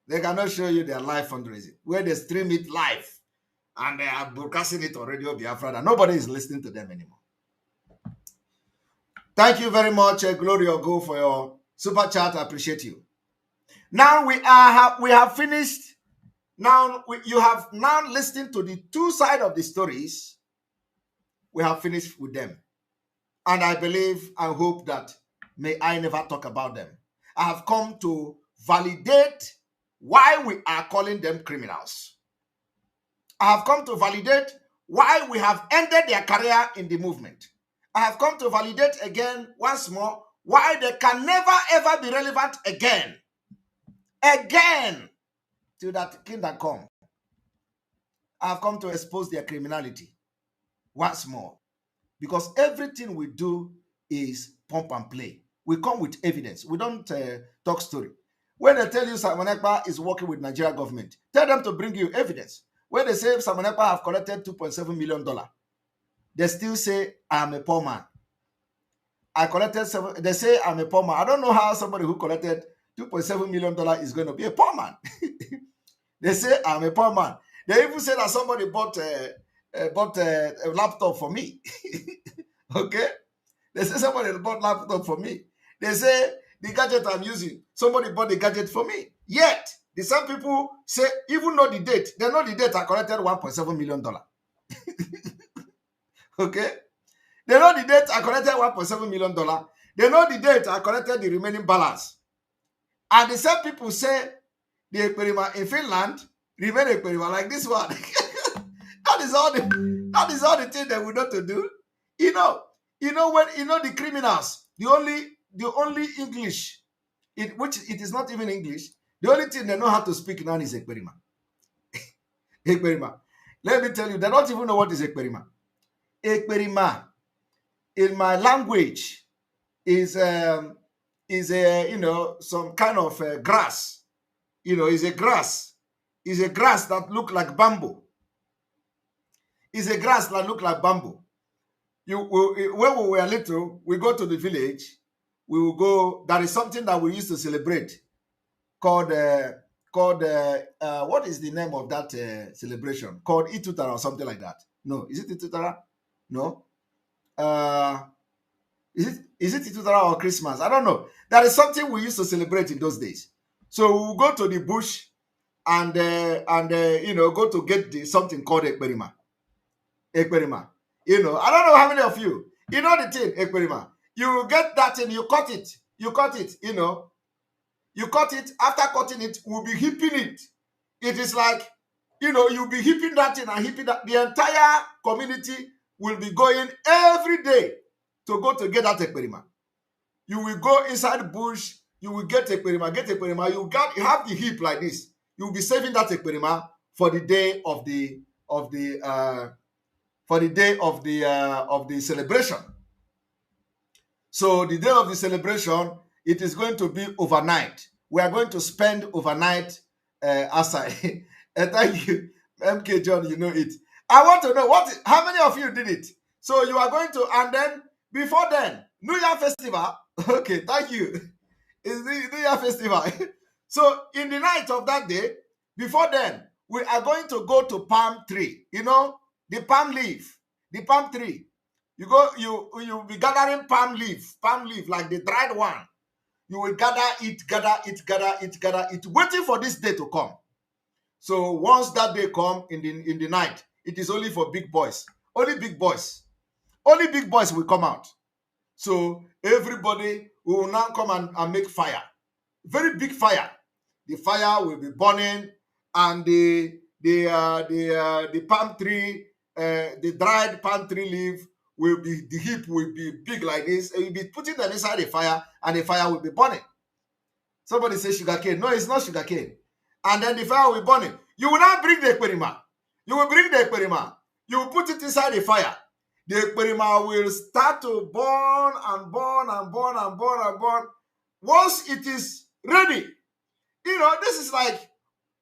They cannot show you their live fundraising, where they stream it live and they are broadcasting it on Radio Biafra, and nobody is listening to them anymore. Thank you very much, Gloria Go, for your super chat. I appreciate you. Now we have finished. Now you have now listened to the two sides of the stories. We have finished with them. And I believe and hope that may I never talk about them. I have come to validate why we are calling them criminals. I have come to validate why we have ended their career in the movement. I have come to validate again, once more, why they can never ever be relevant again till that kingdom come. I have come to expose their criminality once more, because everything we do is pump and play. We come with evidence. We don't talk story. When they tell you Simon Ekpa is working with Nigeria government, tell them to bring you evidence. When they say Simon Ekpa have collected $2.7 million, they still say I'm a poor man. They say I'm a poor man. I don't know how somebody who collected $2.7 million is going to be a poor man. They say I'm a poor man. They even say that somebody bought a laptop for me. Okay? They say somebody bought a laptop for me. They say the gadget I'm using, somebody bought the gadget for me. Yet, the same people say, even know the date. They know the date I collected $1.7 million. Okay? They know the date I collected $1.7 million. They know the date I collected the remaining balance. And the same people say the experiment in Finland remain experiment like this one. That is all the thing that we know to do. You know the criminals, the only English, which it is not even English, the only thing they know how to speak now is experiment. Experiment. Let me tell you, they don't even know what is experiment. Experiment, in my language, is a some kind of grass. Is a grass. Is a grass that look like bamboo. Is a grass that look like bamboo. When we were little, we go to the village. We will go. There is something that we used to celebrate called what is the name of that celebration? Called Itutara or something like that. No, is it Itutara? No. Is it Itutara or Christmas? I don't know. There is something we used to celebrate in those days. So we will go to the bush and go to get something called ekperima. Ekperima. I don't know how many of you know the thing ekperima. You get that thing, you cut it. You cut it. You cut it. After cutting it, we'll be heaping it. It is like, you'll be heaping that thing and heaping that. The entire community will be going every day to go to get that ekperima. You will go inside the bush. You will get ekperima. Get ekperima. You have the heap like this. You will be saving that ekperima for the day of the celebration. So the day of the celebration, it is going to be overnight. We are going to spend overnight outside. Thank you, MK John. You know it. I want to know how many of you did it. So you are going to, and then before then, New Year festival. Okay, thank you. It's the New Year festival. So in the night of that day, before then, we are going to go to palm tree. The palm leaf, the palm tree. You be gathering palm leaf like the dried one. You will gather it, waiting for this day to come. So once that day come in the night, it is only for big boys. Only big boys will come out. So everybody will now come and make fire. Very big fire. The fire will be burning, and the palm tree, the dried palm tree leaf the heap will be big like this. And you'll be putting them inside the fire, and the fire will be burning. Somebody says sugarcane. No, it's not sugarcane. And then the fire will be burning. You will not bring the ekperima. You will bring the ekperima. You will put it inside the fire. The ekperima will start to burn and burn and burn and burn and burn. Once it is ready, this is like,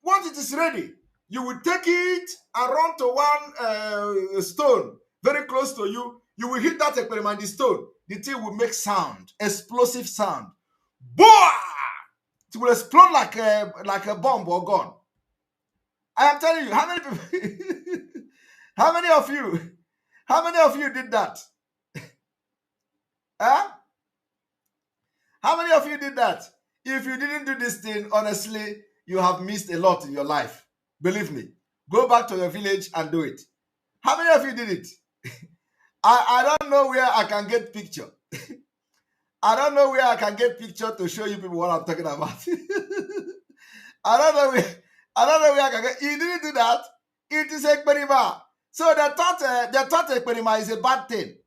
once it is ready, you will take it and run to one stone very close to you. You will hit that ekperima in the stone. The thing will make sound, explosive sound. Boah! it will explode like a bomb or gun. I am telling you, how many people, how many of you did that? Huh? How many of you did that? If you didn't do this thing, honestly, you have missed a lot in your life. Believe me. Go back to your village and do it. How many of you did it? I don't know where I can get picture. I don't know where I can get picture to show you people what I'm talking about. I don't know where I can get. You didn't do that. It is Ekperima. So they thought Ekperima is a bad thing.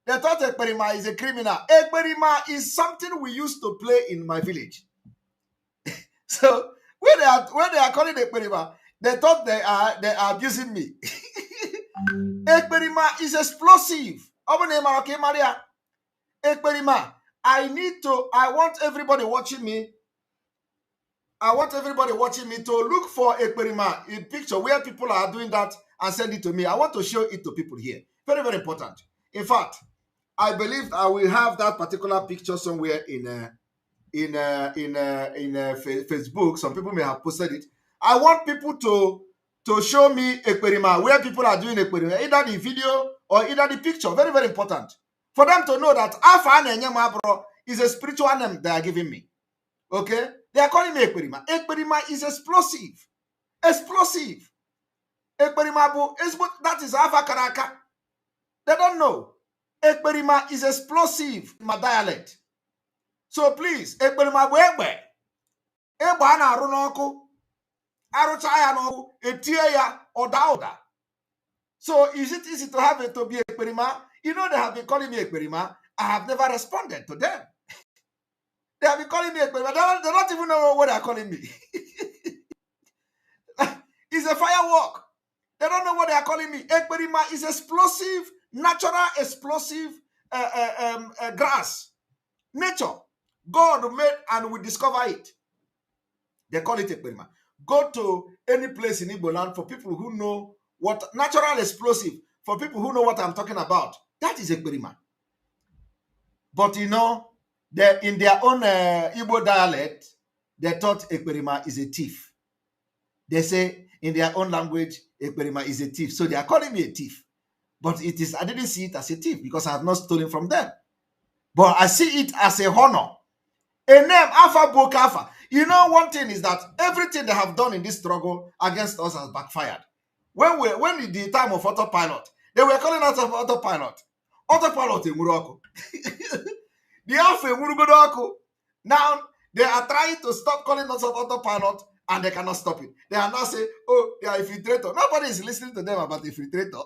They thought Ekperima is a criminal. Ekperima is something we used to play in my village. So when they are calling Ekperima, they thought they are abusing me. Ekperima is explosive. Ekperima, I want everybody watching me. I want everybody watching me to look for Ekperima in picture where people are doing that and send it to me. I want to show it to people here. Very, very important. In fact, I believe I will have that particular picture somewhere in Facebook. Some people may have posted it. I want people to show me Ekperima where people are doing Ekperima, either the video or either the picture. Very, very important for them to know that Afa is a spiritual name they are giving me. Okay, they are calling me Ekperima. Ekperima is explosive. Explosive. Ekperima that is Afa Karaka. They don't know. Ekperima is explosive in my dialect. So please, Ekperima bu egbe. Egbe a na-arụ n'ọkụ. Arụcha ya n'ọkụ, etie ya oda. So is it easy to have it to be Ekperima? You know they have been calling me Ekperima. I have never responded to them. They have been calling me Ekperima. They don't even know what they are calling me. It's a firework. They don't know what they are calling me. Ekperima is explosive, natural explosive grass. Nature. God made and we discover it. They call it Ekperima. Go to any place in Igbo land for people who know what natural explosive, for people who know what I'm talking about. That is Ekperima. But you know, in their own Igbo dialect, they thought Ekperima is a thief. They say in their own language, Ekperima is a thief. So they are calling me a thief. But it is, I didn't see it as a thief because I have not stolen from them. But I see it as a honor. A name, Alpha Book Alpha. You know, one thing is that everything they have done in this struggle against us has backfired. When in the time of autopilot, they were calling us of autopilot. Autopilot in Muroko. The Alpha Murugodoku. Now they are trying to stop calling us of autopilot and they cannot stop it. They are now saying, oh, they are infiltrator. Nobody is listening to them about infiltrator.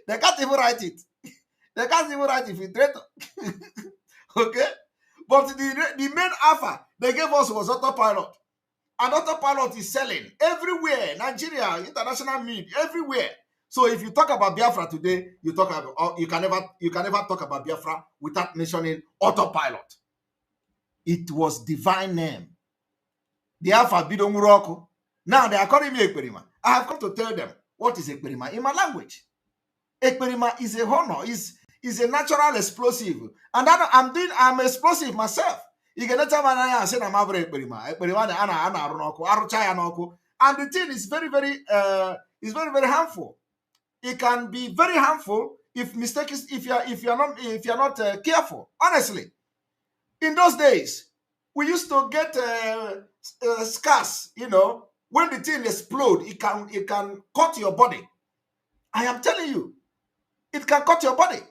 They can't even write it. They can't even write infiltrator. Okay? But the main alpha they gave us was autopilot. And autopilot is selling everywhere. Nigeria, international media, everywhere. So if you talk about Biafra today, you can never talk about Biafra without mentioning autopilot. It was divine name. The alpha Bidonguroko. Now they are calling me Ekperima. I have come to tell them what is Ekperima in my language. Ekperima is a honor, is a natural explosive. And I'm explosive myself. You can tell me I say I'm Ekperima. And the thing is very, very harmful. It can be very harmful if you're not careful. Honestly, in those days, we used to get scars. You know, when the thing explodes, it can cut your body. I am telling you, it can cut your body.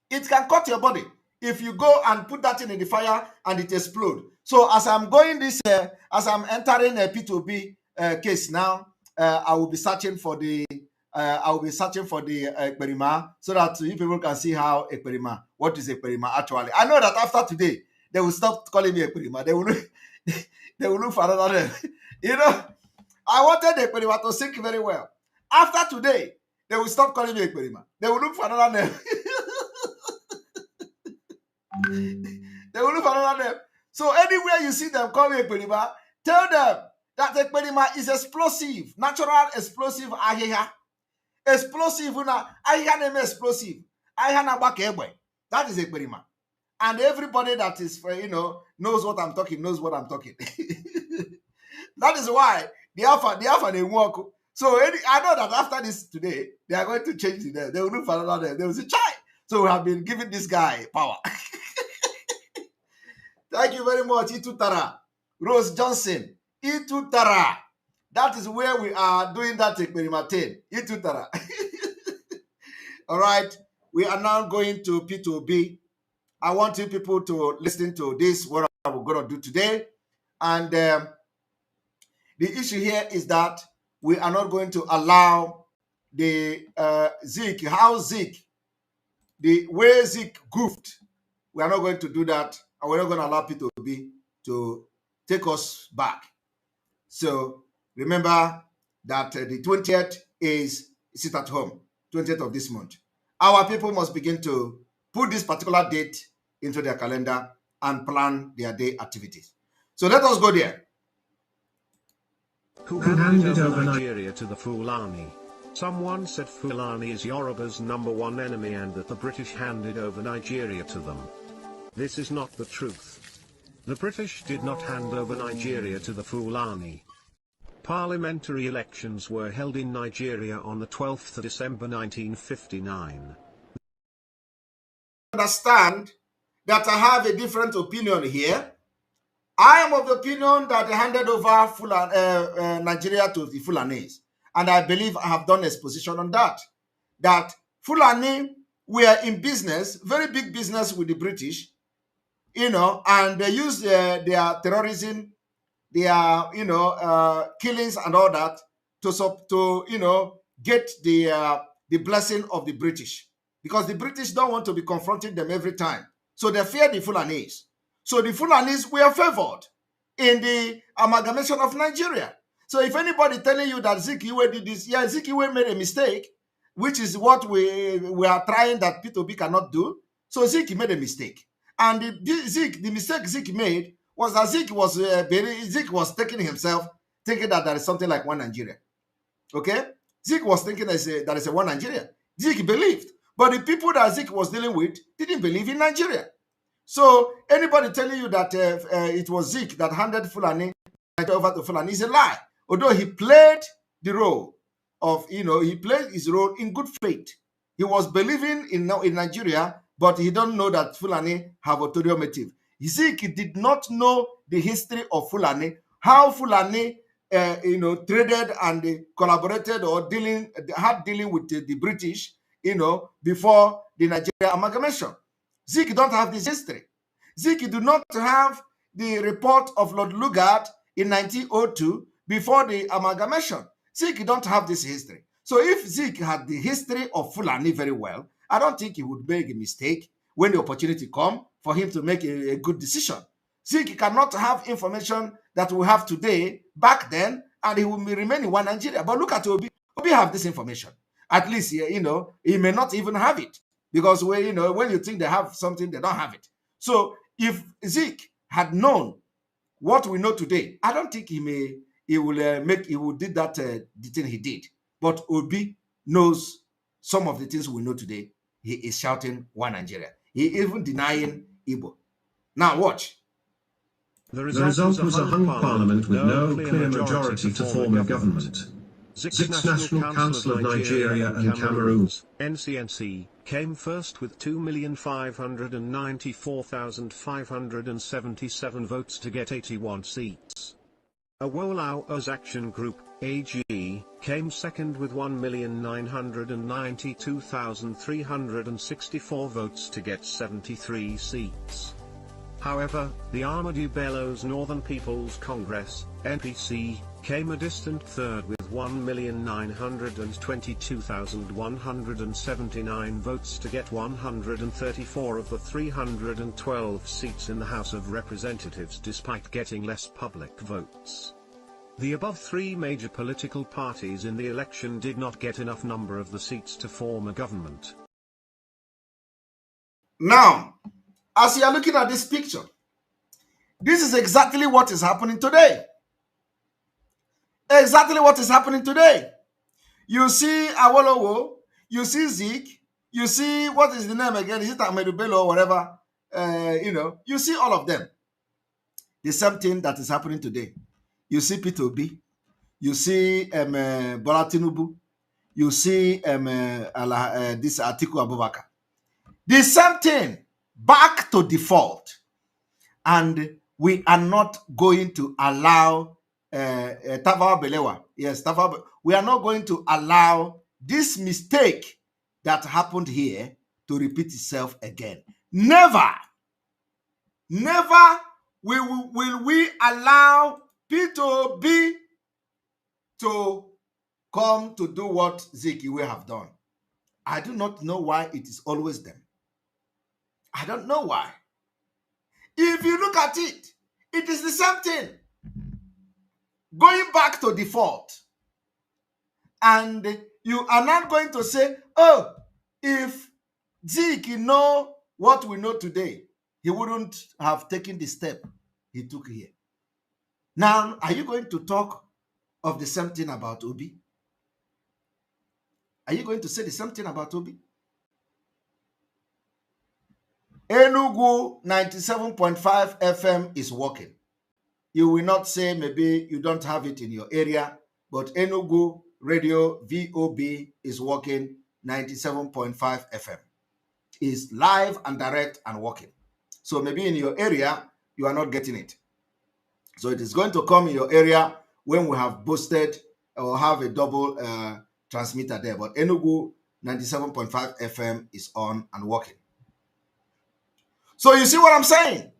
It can cut your body if you go and put that thing in the fire and it explodes. So as I'm going as I'm entering a P2B case now, I will be searching for the Ekperima so that you people can see how Ekperima, what is Ekperima actually. I know that after today they will stop calling me Ekperima. They will look for another name. You know, I wanted Ekperima to sink very well. After today, they will stop calling me Ekperima. They will look for another name. They will look for another name. So anywhere you see them call me Ekperima, tell them that Ekperima is explosive, natural explosive ahiha. Explosive na ahiha name explosive. Ahiha na baka egbe. That is Ekperima. And everybody that is, knows what I'm talking, knows what I'm talking. That is why the Alpha they work. So I know that after this today, they are going to change the name. They will look for another name. They will say, Chai. So we have been giving this guy power. Thank you very much, Itutara. Rose Johnson, Itutara. That is where we are doing that experiment. Itutara. All right. We are now going to P2B. I want you people to listen to this, what I'm going to do today. And the issue here is that we are not going to allow the Zeke, how Zeke, the way Zeke goofed, we are not going to do that. And we're not going to allow P2B to take us back. So remember that the 20th is sit at home, 20th of this month. Our people must begin to put this particular date into their calendar and plan their day activities. So let us go there. Who handed over Nigeria to the Fulani? Someone said Fulani is Yoruba's #1 enemy and that the British handed over Nigeria to them. This is not the truth. The British did not hand over Nigeria to the Fulani. Parliamentary elections were held in Nigeria on the 12th of December 1959. Understand that I have a different opinion here. I am of the opinion that they handed over Nigeria to the Fulanis. And I believe I have done exposition on that. That Fulani were in business, very big business with the British, and they used their terrorism, their, killings and all that to get the blessing of the British. Because the British don't want to be confronting them every time. So they fear the Fulanis. So the Fulanis were favored in the amalgamation of Nigeria. So if anybody telling you that Zikiwe did this, yeah, Zikiwe made a mistake, which is what we are trying that P2B cannot do. So Zik made a mistake. And the mistake Zik made was that Zik was taking himself, thinking that there is something like one Nigeria. Okay? Zik was thinking there is a one Nigeria. Zik believed. But the people that Zik was dealing with didn't believe in Nigeria. So anybody telling you that it was Zik that handed Fulani over to Fulani is a lie. Although he played the role of, he played his role in good faith. He was believing in Nigeria, but he don't know that Fulani have ulterior motive. Zik did not know the history of Fulani, how Fulani, traded and collaborated or dealing with the British, before the Nigeria amalgamation. Zik don't have this history. Zik do not have the report of Lord Lugard in 1902 before the amalgamation. Zik don't have this history. So if Zik had the history of Fulani very well, I don't think he would make a mistake when the opportunity comes for him to make a good decision. Zik cannot have information that we have today back then, and he will remain in one Nigeria. But look at Obi. Obi have this information. At least, he may not even have it. Because when you think they have something, they don't have it. So if Zik had known what we know today, I don't think he will do that the thing he did. But Obi knows some of the things we know today. He is shouting one Nigeria. He even denying Igbo. Now watch. The result was a hung parliament with no clear majority to form a government. Zik's National Council of Nigeria and Cameroons, NCNC, came first with 2,594,577 votes to get 81 seats. Awolaw's Action Group, AG, came second with 1,992,364 votes to get 73 seats. However, the Ahmadu Bello's Northern People's Congress, NPC, came a distant third with 1,922,179 votes to get 134 of the 312 seats in the House of Representatives despite getting less public votes. The above three major political parties in the election did not get enough number of the seats to form a government. Now, as you are looking at this picture, this is exactly what is happening today. Exactly what is happening today. You see Awolowo, you see Zik, you see, what is the name again? Is it Ahmedu Bello or whatever? you see all of them. The same thing that is happening today. You see Peter Obi, you see Bola Tinubu, you see this Atiku Abubakar. The same thing, back to default. And we are not going to allow Tafawa Balewa. Yes, we are not going to allow this mistake that happened here to repeat itself again. Never will we allow P2B to come to do what Zikiwe have done. I do not know why it is always them. I don't know why. If you look at it, it is the same thing. Going back to default. And you are not going to say, oh, if Zeke know what we know today, he wouldn't have taken the step he took here. Now, are you going to talk of the same thing about Obi? Are you going to say the same thing about Obi? Enugu 97.5 FM is working. You will not say maybe you don't have it in your area, but Enugu Radio VOB is working 97.5 FM. Is live and direct and working. So maybe in your area, you are not getting it. So it is going to come in your area when we have boosted or have a double transmitter there. But Enugu 97.5 FM is on and working. So you see what I'm saying?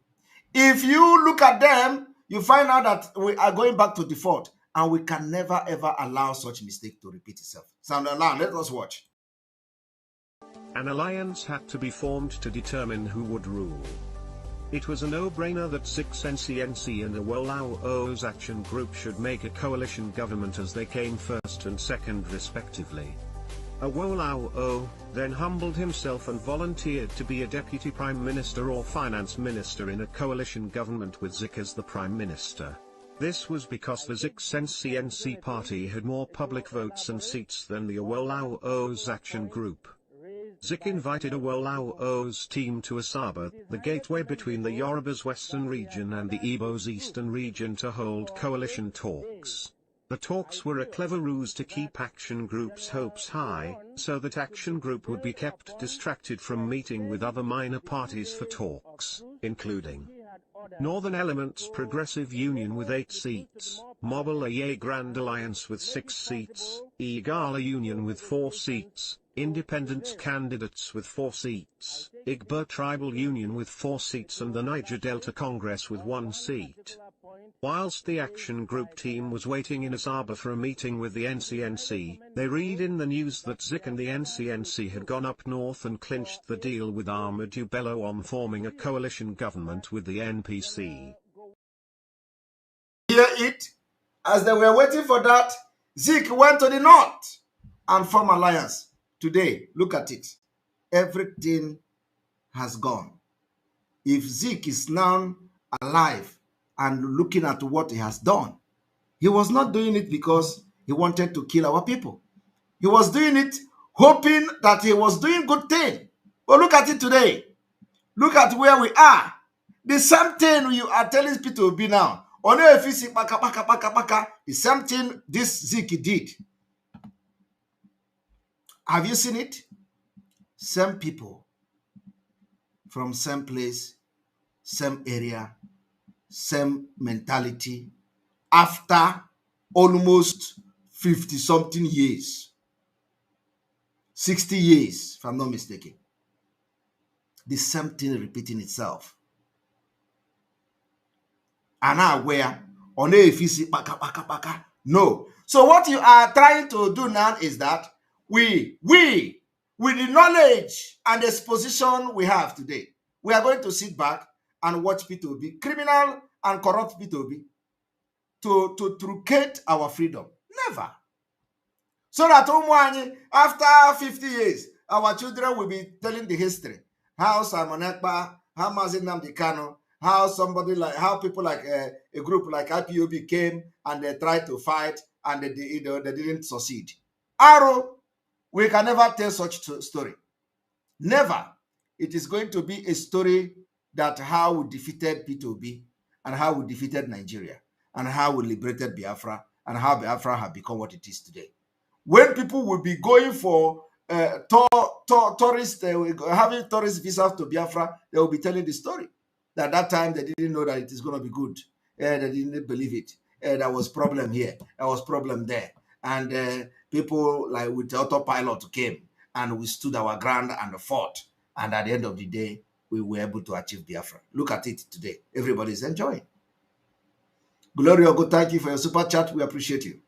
If you look at them, you find out that we are going back to default, and we can never ever allow such mistake to repeat itself. So now let us watch. An alliance had to be formed to determine who would rule. It was a no-brainer that 6 NCNC and a Awolowo's Action Group should make a coalition government as they came first and second respectively. Awolowo then humbled himself and volunteered to be a deputy prime minister or finance minister in a coalition government with Zik as the prime minister. This was because the Zik's NCNC party had more public votes and seats than the Awolowo's Action Group. Zik invited Awolowo's team to Asaba, the gateway between the Yoruba's western region and the Igbo's eastern region, to hold coalition talks. The talks were a clever ruse to keep Action Group's hopes high, so that Action Group would be kept distracted from meeting with other minor parties for talks, including Northern Elements Progressive Union with 8 seats, Mobile Aye Grand Alliance with 6 seats, Igala Union with 4 seats, Independent Candidates with 4 seats, Igbo Tribal Union with 4 seats, and the Niger Delta Congress with 1 seat. Whilst the Action Group team was waiting in Asaba for a meeting with the NCNC, they read in the news that Zik and the NCNC had gone up north and clinched the deal with Ahmadu Bello on forming a coalition government with the NPC. Hear it? As they were waiting for that, Zik went to the north and formed alliance. Today, look at it. Everything has gone. If Zik is now alive and looking at what he has done, he was not doing it because he wanted to kill our people. He was doing it hoping that he was doing good thing. But look at it today. Look at where we are. The same thing you are telling people to be now. The same thing this Zik did. Have you seen it? Same people from same place, same area, same mentality, after almost 50-something years, 60 years, if I'm not mistaken. The same thing repeating itself. And now where? No. So what you are trying to do now is that we, with the knowledge and the exposition we have today, we are going to sit back and watch P2B, criminal and corrupt P2B, to truncate our freedom. Never. So that after 50 years, our children will be telling the history. How Simon Ekpa, how Mazi Nnamdi Kanu, how people like a group like IPOB came and they tried to fight and they didn't succeed. Arrow, we can never tell such story. Never. It is going to be a story that how we defeated P2B and how we defeated Nigeria and how we liberated Biafra and how Biafra have become what it is today. When people will be going for tourist, having tourist visas to Biafra, they will be telling the story. That time they didn't know that it is going to be good. They didn't believe it. There was problem here. There was problem there. And people like with the autopilot came and we stood our ground and fought. And at the end of the day, we were able to achieve Biafra. Look at it today. Everybody is enjoying. Glory Ogo, thank you for your super chat. We appreciate you.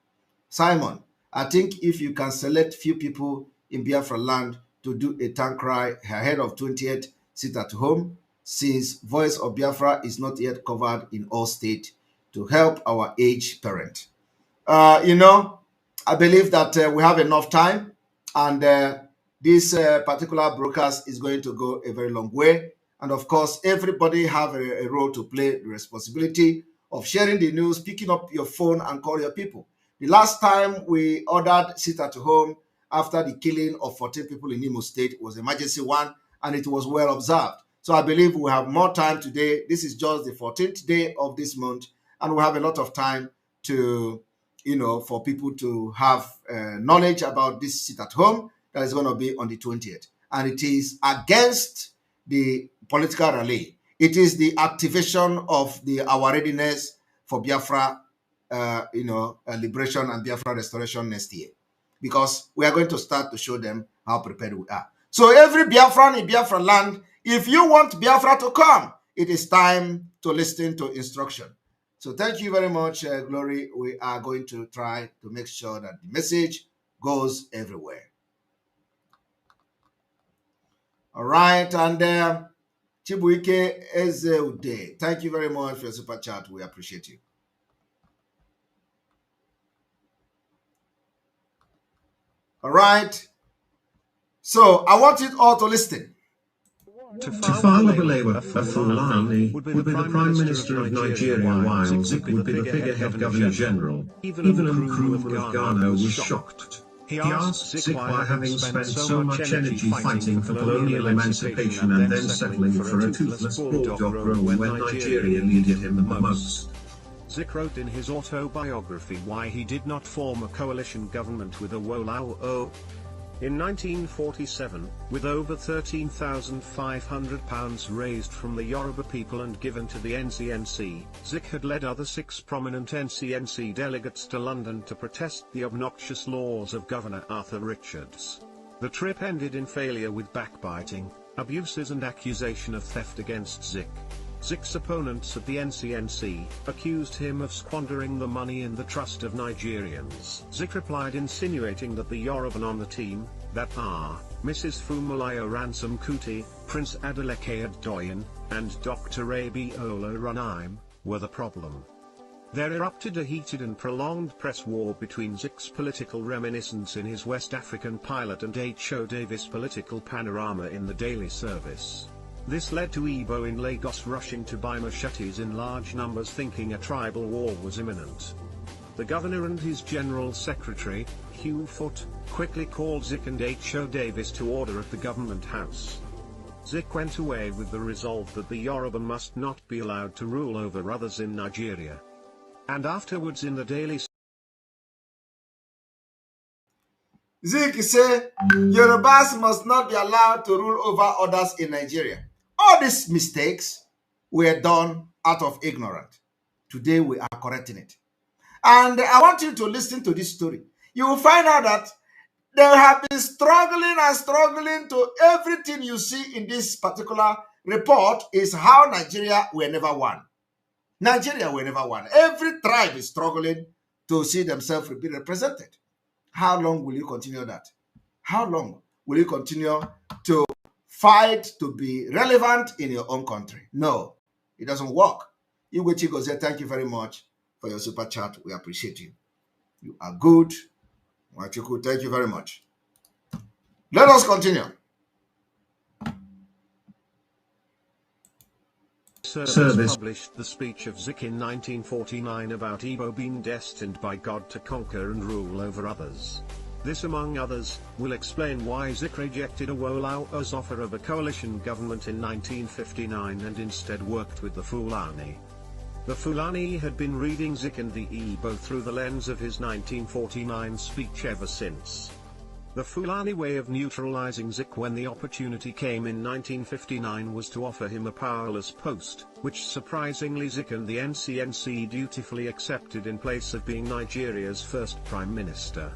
Simon, I think if you can select few people in Biafra land to do a tank cry ahead of 20th, sit at home, since Voice of Biafra is not yet covered in all states, to help our aged parent. I believe that we have enough time, and this particular broadcast is going to go a very long way. And of course, everybody have a role to play, the responsibility of sharing the news, picking up your phone and call your people. The last time we ordered sit at home after the killing of 14 people in Imo State was emergency one, and it was well observed. So I believe we have more time today. This is just the 14th day of this month, and we have a lot of time to, for people to have knowledge about this sit at home that is going to be on the 20th. And it is against the political rally. It is the activation of our readiness for Biafra, liberation and Biafra restoration next year. Because we are going to start to show them how prepared we are. So every Biafran in Biafra land, if you want Biafra to come, it is time to listen to instruction. So thank you very much, Glory. We are going to try to make sure that the message goes everywhere. All right, and Chibuike Ezeude, thank you very much for your super chat. We appreciate you. All right. So I want you all to listen. Tafawa Balewa Fulani would be the Prime Minister of Nigeria while Zik would be the figurehead Governor General. Even Nkrumah of Ghana was shocked. He asked Zik why, having spent so much energy fighting for colonial emancipation and then settling for a toothless bulldog role when Nigeria needed him the most. Zik wrote in his autobiography why he did not form a coalition government with Awolowo. In 1947, with over £13,500 raised from the Yoruba people and given to the NCNC, Zik had led other 6 prominent NCNC delegates to London to protest the obnoxious laws of Governor Arthur Richards. The trip ended in failure with backbiting, abuses and accusation of theft against Zik. Zik's opponents at the NCNC accused him of squandering the money in the trust of Nigerians. Zik replied insinuating that the Yoruban on the team, that are, Mrs. Funmilayo Ransom Kuti, Prince Adeleke Adedoyin, and Dr. Abiola Runaim, were the problem. There erupted a heated and prolonged press war between Zik's political reminiscence in his West African pilot and H.O. Davis' political panorama in the daily service. This led to Igbo in Lagos rushing to buy machetes in large numbers thinking a tribal war was imminent. The governor and his general secretary, Hugh Foote, quickly called Zik and H.O. Davis to order at the government house. Zik went away with the resolve that the Yoruba must not be allowed to rule over others in Nigeria. And afterwards in the daily Zik said, Yorubas must not be allowed to rule over others in Nigeria. All these mistakes were done out of ignorance. Today we are correcting it. And I want you to listen to this story. You will find out that they have been struggling and struggling to everything you see in this particular report is how Nigeria will never won. Nigeria will never won. Every tribe is struggling to see themselves be represented. How long will you continue that? How long will you continue to fight to be relevant in your own country? No, it doesn't work. Igwe Chigozie, thank you very much for your super chat. We appreciate you. You are good. Wachuku, thank you very much. Let us continue. Service published the speech of Zik in 1949 about Igbo being destined by God to conquer and rule over others. This, among others, will explain why Zik rejected Awolowo's offer of a coalition government in 1959 and instead worked with the Fulani. The Fulani had been reading Zik and the Igbo through the lens of his 1949 speech ever since. The Fulani way of neutralizing Zik when the opportunity came in 1959 was to offer him a powerless post, which surprisingly Zik and the NCNC dutifully accepted in place of being Nigeria's first prime minister.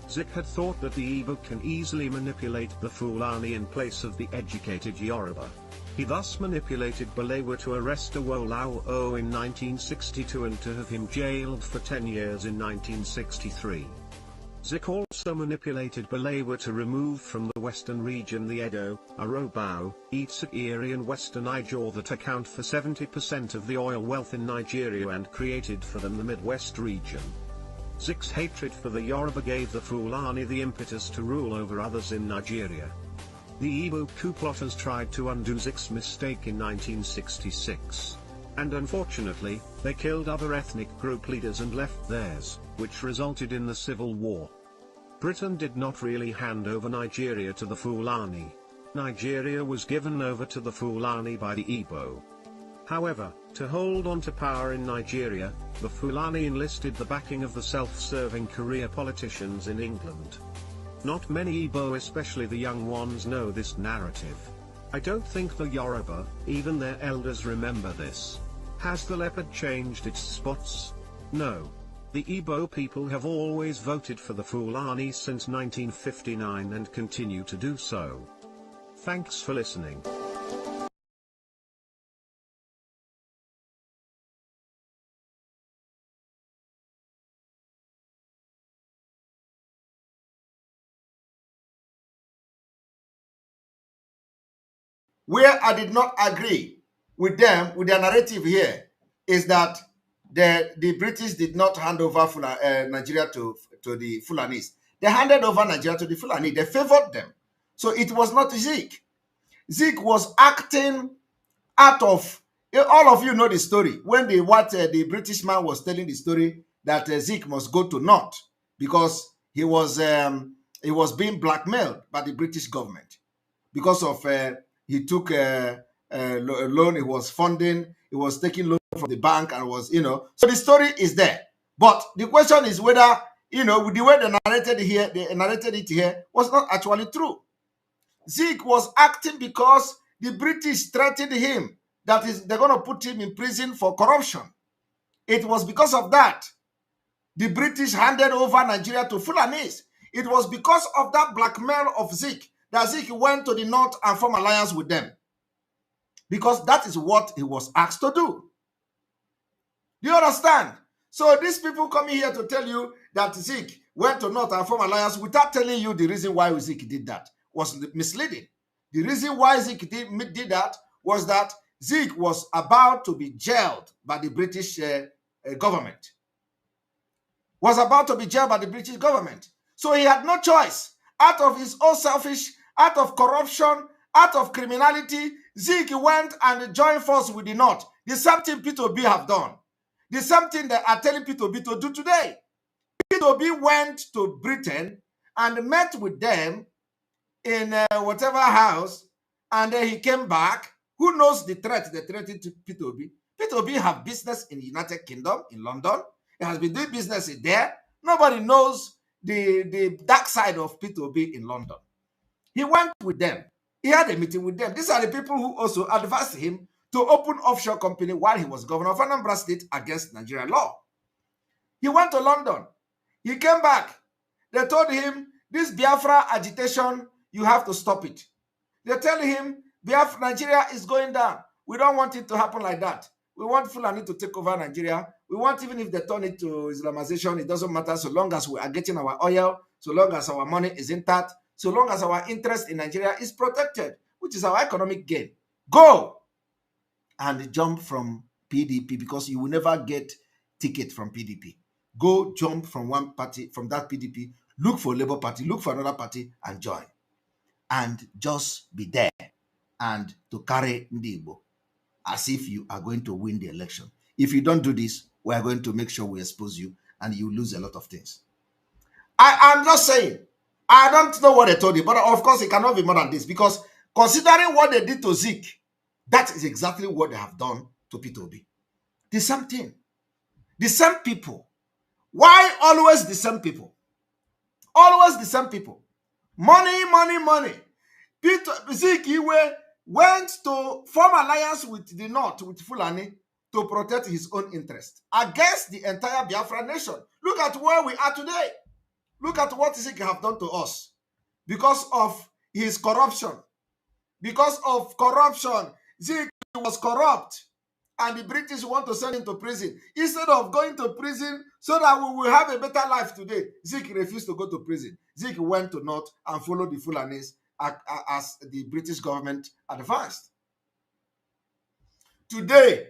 Zik had thought that the Igbo can easily manipulate the Fulani in place of the educated Yoruba. He thus manipulated Balewa to arrest Awolowo in 1962 and to have him jailed for 10 years in 1963. Zik also manipulated Balewa to remove from the western region the Edo, Arobao, Itsekiri and Western Ijaw that account for 70% of the oil wealth in Nigeria and created for them the Midwest region. Zik's hatred for the Yoruba gave the Fulani the impetus to rule over others in Nigeria. The Igbo coup plotters tried to undo Zik's mistake in 1966. And unfortunately, they killed other ethnic group leaders and left theirs, which resulted in the Civil War. Britain did not really hand over Nigeria to the Fulani. Nigeria was given over to the Fulani by the Igbo. However, to hold on to power in Nigeria, the Fulani enlisted the backing of the self-serving career politicians in England. Not many Igbo, especially the young ones, know this narrative. I don't think the Yoruba, even their elders, remember this. Has the leopard changed its spots? No. The Igbo people have always voted for the Fulani since 1959 and continue to do so. Thanks for listening. Where I did not agree with them, with their narrative here, is that the British did not hand over Nigeria to the Fulanis. They handed over Nigeria to the Fulani. They favored them. So it was not Zik. Zik was acting out of, all of you know the story. When the British man was telling the story that Zik must go to North because he was being blackmailed by the British government because of he took a loan, he was funding, he was taking loan from the bank and was, so the story is there. But the question is whether, with the way they narrated it here was not actually true. Zik was acting because the British threatened him that they're going to put him in prison for corruption. It was because of that the British handed over Nigeria to Fulanis. It was because of that blackmail of Zik that Zik went to the North and formed alliance with them. Because that is what he was asked to do. Do you understand? So these people coming here to tell you that Zik went to North and formed alliance without telling you the reason why Zik did that was misleading. The reason why Zik did that was that Zik was about to be jailed by the British government. Was about to be jailed by the British government. So he had no choice. Out of his own selfish, out of corruption, out of criminality, Zik went and joined forces with the North. The same thing P2B have done. The same thing they are telling P2B to do today. P2B went to Britain and met with them in whatever house, and then he came back. Who knows the threat they threatened to P2B? P2B have business in the United Kingdom, in London. He has been doing business in there. Nobody knows the dark side of P2B in London. He went with them. He had a meeting with them. These are the people who also advised him to open offshore company while he was governor of Anambra State against Nigerian law. He went to London. He came back. They told him, this Biafra agitation, you have to stop it. They tell him, Biafra, Nigeria is going down. We don't want it to happen like that. We want Fulani to take over Nigeria. We want, even if they turn it to Islamization, it doesn't matter, so long as we are getting our oil, so long as our money is intact, so long as our interest in Nigeria is protected, which is our economic gain. Go and jump from PDP, because you will never get ticket from PDP. Go jump from one party, from that PDP, look for Labour Party, look for another party and join. And just be there and to carry Ndibo as if you are going to win the election. If you don't do this, we are going to make sure we expose you and you lose a lot of things. I'm just saying, I don't know what they told you, but of course it cannot be more than this, because considering what they did to Zeke, that is exactly what they have done to Peter Obi. The same thing. The same people. Why always the same people? Always the same people. Money, money, money. Zeke Iwe went to form alliance with the North, with Fulani, to protect his own interest against the entire Biafra nation. Look at where we are today. Look at what Zeke have done to us because of his corruption. Because of corruption, Zeke was corrupt, and the British want to send him to prison. Instead of going to prison so that we will have a better life today, Zeke refused to go to prison. Zeke went to North and followed the Fulanis as the British government advanced. Today,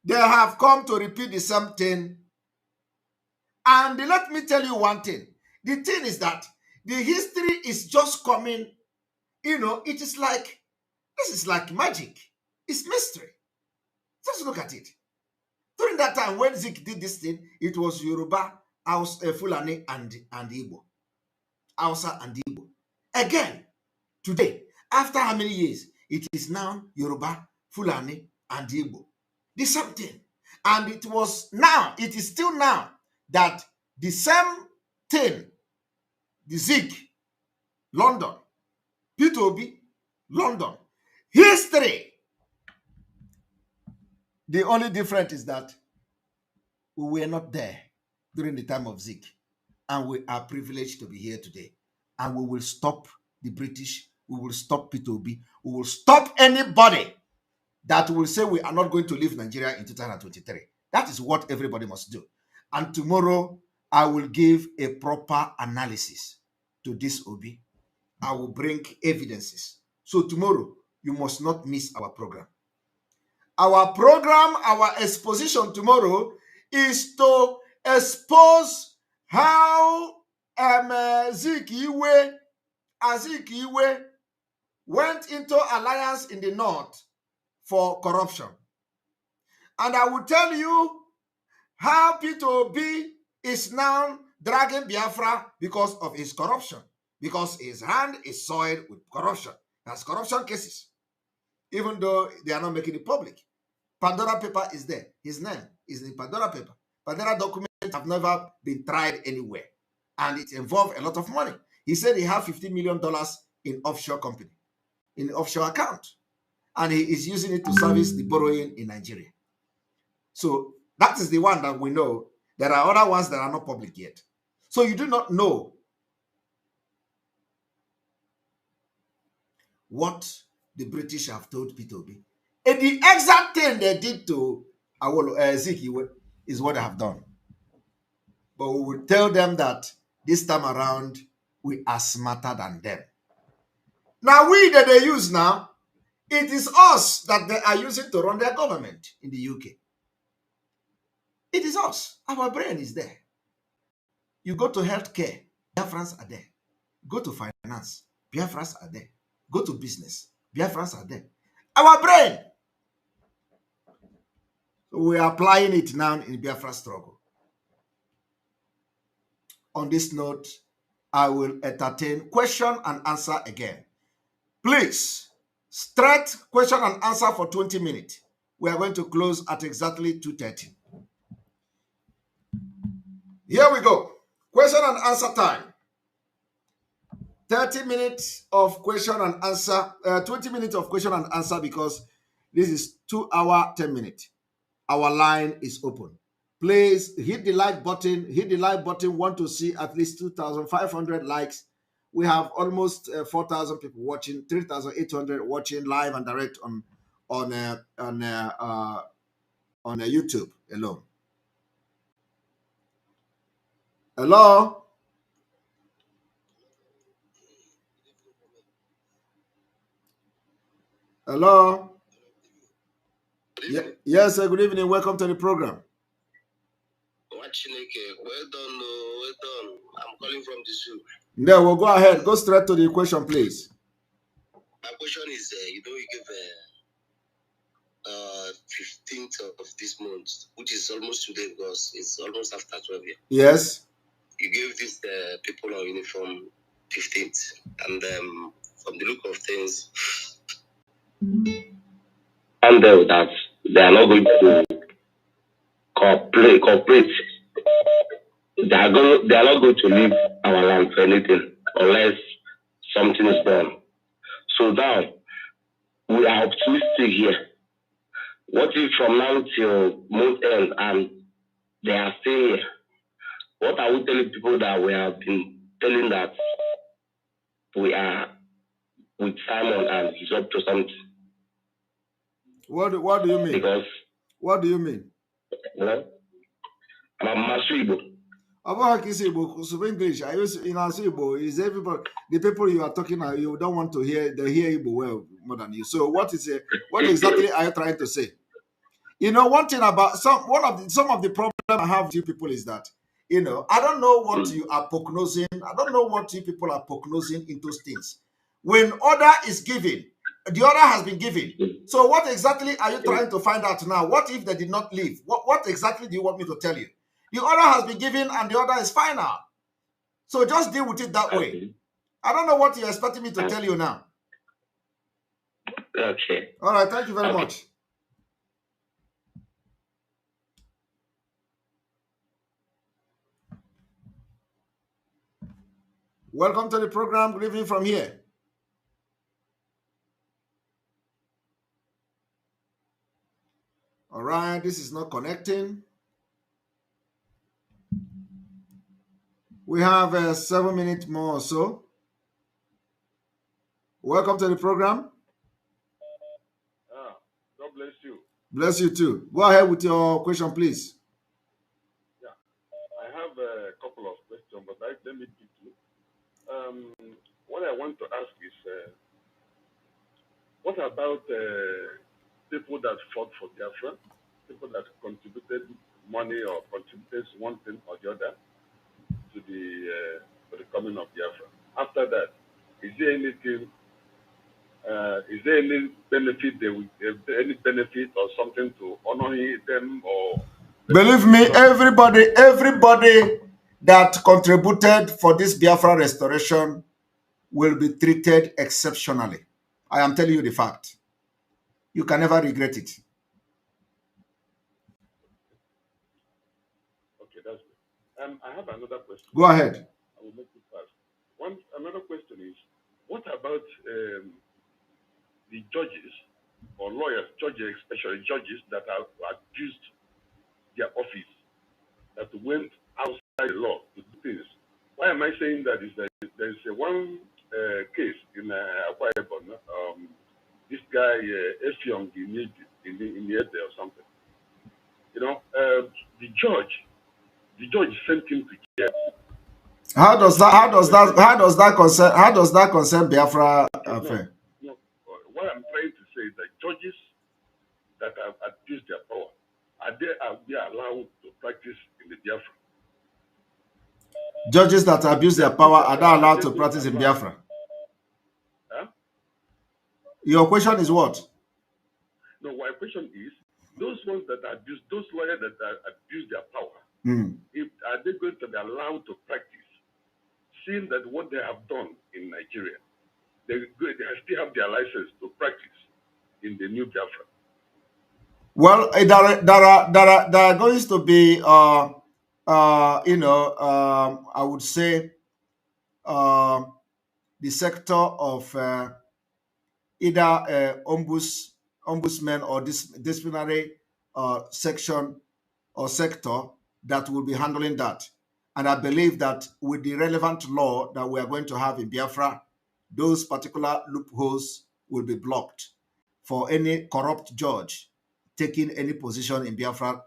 they have come to repeat the same thing. And let me tell you one thing. The thing is that the history is just coming, it is like, this is like magic. It's mystery. Just look at it. During that time when Zeke did this thing, it was Yoruba, Fulani, and Igbo. Hausa and Igbo. Again, today, after how many years, it is now Yoruba, Fulani, and Igbo. The same thing. And it is still now that the same thing, the Zeke, London, Peter Obi, London, history. The only difference is that we were not there during the time of Zeke, and we are privileged to be here today. And we will stop the British, we will stop Peter Obi, we will stop anybody that will say we are not going to leave Nigeria in 2023. That is what everybody must do. And tomorrow, I will give a proper analysis to this Obi. I will bring evidences. So tomorrow, you must not miss our program. Our program, our exposition tomorrow is to expose how Zeke Iwe went into alliance in the North for corruption. And I will tell you how Peter Obi is now dragging Biafra because of his corruption, because his hand is soiled with corruption. That's corruption cases, even though they are not making it public. Pandora paper is there. His name is in Pandora paper. Pandora documents have never been tried anywhere, and it involved a lot of money. He said he had $50 million in offshore company, in offshore account, and he is using it to service the borrowing in Nigeria. So that is the one that we know. There are other ones that are not public yet. So you do not know what the British have told Peter Obi. And the exact thing they did to Zeke is what they have done. But we will tell them that this time around, we are smarter than them. Now, we that they use now, it is us that they are using to run their government in the UK. It is us. Our brain is there. You go to healthcare, Biafrans are there. Go to finance, Biafrans are there. Go to business, Biafrans are there. Our brain. We are applying it now in Biafra struggle. On this note, I will entertain question and answer again. Please, straight question and answer for 20 minutes. We are going to close at exactly 2:30. Here we go. Question and answer time. 30 minutes of question and answer, 20 minutes of question and answer, because this is 2 hours, 10 minutes. Our line is open. Please hit the like button. Hit the like button. Want to see at least 2,500 likes. We have almost 4,000 people watching, 3,800 watching live and direct on YouTube alone. Hello. Hello. Yes, good evening. Welcome to the program. Well done, well done. I'm calling from the zoo. Yeah, well, go ahead. Go straight to the question, please. My question is, you give 15th of this month, which is almost today because it's almost after 12 years. Yes. you gave these people on uniform 15th, and from the look of things, and that they are not going to cooperate. They are not going to leave our land for anything unless something is done. So now we are optimistic here. What if from now till month end and they are still here? What are we telling people that we have been telling that we are with Simon and he's up to something? What do you mean? Because what do you mean? I'm Igbo. About English, I use in Igbo is everybody the people you are talking about, you don't want to hear they hear Igbo well more than you. So what exactly are you trying to say? You know, one thing about some of the problem I have with you people is that, you know, I don't know what you are prognosing. I don't know what you people are prognosing into things. When order is given, the order has been given. So what exactly are you trying to find out now? What if they did not leave? What exactly do you want me to tell you? The order has been given and the order is final. So just deal with it that way. I don't know what you're expecting me to tell you now. Okay. All right. Thank you very much. Welcome to the program. Good evening from here. All right. This is not connecting. We have 7 minutes more or so. Welcome to the program. God bless you. Bless you too. Go ahead with your question, please. Yeah, I have a couple of questions, but let me pick two. What I want to ask is, what about people that fought for Biafra, people that contributed money or contributed one thing or the other to the coming of Biafra? After that, is there anything? Is there any benefit any benefit or something to honor them or? Believe me, everybody that contributed for this Biafra restoration will be treated exceptionally. I am telling you the fact. You can never regret it. Okay, that's good. I have another question. Go ahead. I will make it fast. Another question is, what about the judges or lawyers, judges, especially judges that have abused their office, that went outside the law to do things? Why am I saying that? Is that there's one case in Akwa Ibom, this guy Effiong in the or something. You know, the judge sent him to jail. How does that concern Biafra affair? No. What I'm trying to say is that judges that have abused their power, are they allowed to practice in the Biafra? Judges that abuse their power are not allowed to practice in Biafra. Huh? Your question is what? No, my question is, those ones that abuse, those lawyers that abuse their power, are they going to be allowed to practice? Seeing that what they have done in Nigeria, they still have their license to practice in the new Biafra. Well, there are going to be, I would say, the sector of either ombudsman or disciplinary section or sector that will be handling that. And I believe that with the relevant law that we are going to have in Biafra, those particular loopholes will be blocked for any corrupt judge taking any position in Biafra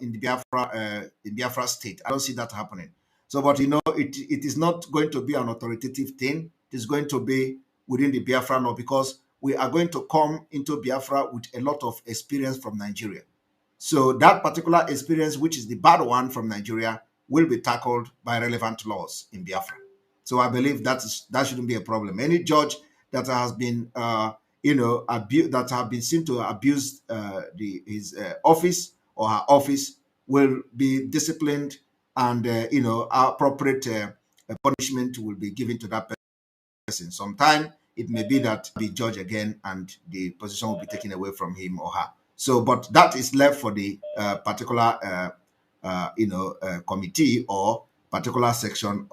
state. I don't see that happening. So, but you know, it is not going to be an authoritative thing. It is going to be within the Biafra law, because we are going to come into Biafra with a lot of experience from Nigeria. So that particular experience, which is the bad one from Nigeria, will be tackled by relevant laws in Biafra. So I believe that shouldn't be a problem. Any judge that has been, that have been seen to abuse his office or her office will be disciplined and appropriate punishment will be given to that person. Sometime it may be that be judged again, and the position will be taken away from him or her. So, but that is left for the particular committee or particular section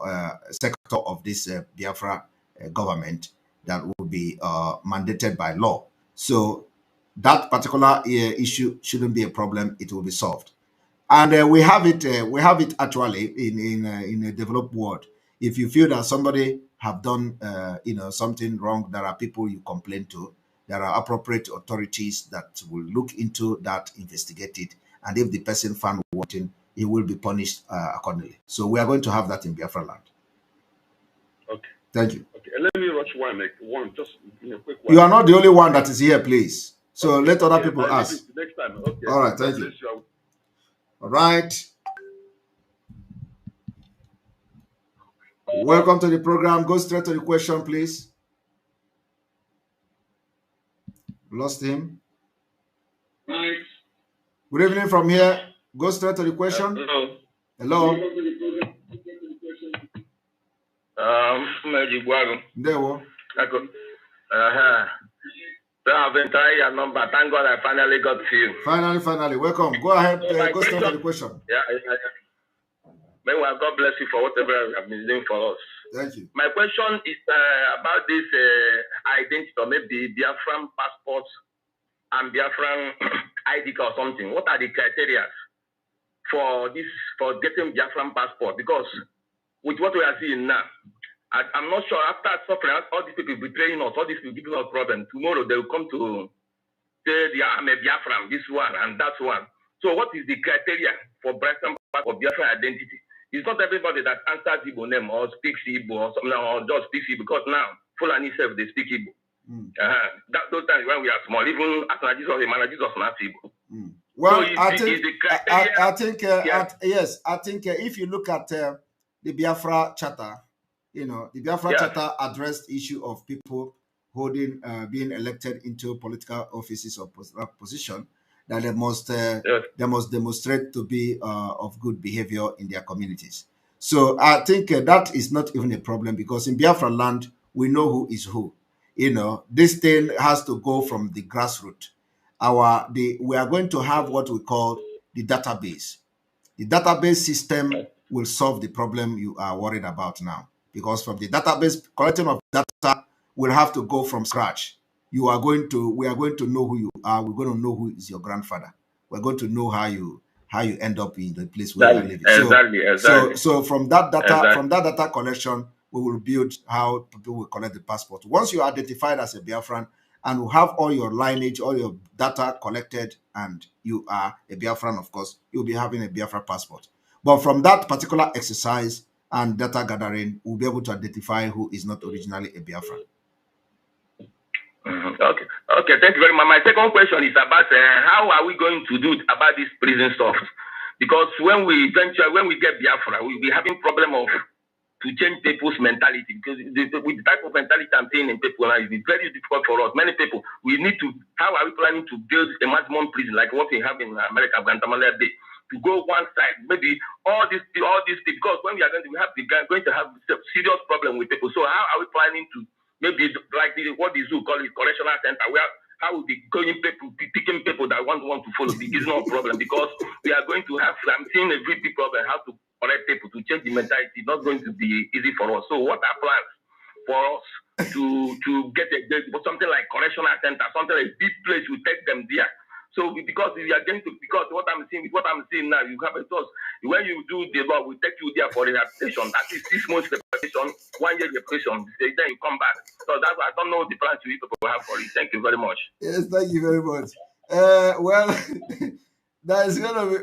sector of this Biafra government that will be mandated by law. So that particular issue shouldn't be a problem. It will be solved, and we have it. We have it actually in a developed world. If you feel that somebody have done something wrong, there are people you complain to. There are appropriate authorities that will look into that, investigate it, and if the person found wanting, he will be punished accordingly. So we are going to have that in Biafra land. Okay. Thank you. Okay, and let me rush one, just quick one. You are not the only one that is here, please. So okay, let other people ask. Next time. Okay. All right, thank you. All right. Welcome to the program. Go straight to the question, please. Lost him. Right. Good evening from here. Go straight to the question. Hello. Hello. There we I've been trying your number. Thank God I finally got to you. Finally. Welcome. Go ahead. Go straight to the question. Yeah. Meanwhile, God bless you for whatever you have been doing for us. Thank you. My question is about this identity, or maybe Biafran passports and Biafran ID card or something. What are the criteria for getting Biafran passport? Because with what we are seeing now, I'm not sure after suffering, all these people betraying us, all these people giving us problems, tomorrow they will come to say I'm a Biafran, this one and that one. So what is the criteria for Biafran passport, Biafran identity? It's not everybody that answers Igbo name or speaks Igbo or something, or just speaks Igbo, because now Fulani self they speak Igbo. Those times when we are small, even after Jesus, not Igbo. Well, so I think if you look at the Biafra Charter, the Biafra Charter addressed the issue of people holding, being elected into political offices or position, that they must demonstrate to be of good behavior in their communities. So I think that is not even a problem, because in Biafra land, we know who is who. This thing has to go from the grassroots. We are going to have what we call the database. The database system will solve the problem you are worried about now, because from the database, collecting of data will have to go from scratch. We are going to know who you are. We're going to know who is your grandfather. We're going to know how you end up in the place where you are living. Exactly. So from that data collection, we will build how people will collect the passport. Once you are identified as a Biafran and you have all your lineage, all your data collected, and you are a Biafran, of course, you'll be having a Biafra passport. But from that particular exercise and data gathering, we'll be able to identify who is not originally a Biafran. Okay, thank you very much. My second question is about how are we going to do about this prison stuff? Because when we get Biafra, we'll be having problem of to change people's mentality, because with the type of mentality I'm seeing in people now, it's very difficult for us. Many people, how are we planning to build a maximum prison like what we have in America, Guantanamo Bay, to go one side, maybe all these people, because when we are going to have serious problem with people. So how are we planning to maybe like what the zoo call it, correctional center, where how will be picking people that want to follow? It's not a problem, because we are going to have, I'm seeing a very big problem, how to correct people, to change the mentality. It's not going to be easy for us. So what are plans for us to get something like correctional center, something like this place, we take them there? So because what I'm seeing now, you have a thought. When you do the law, we take you there for rehabilitation. That is 6 months rehabilitation, 1 year rehabilitation. Then you come back. So that's why I don't know the plans you people have for it. Thank you very much. Yes, thank you very much. Well, that is gonna be.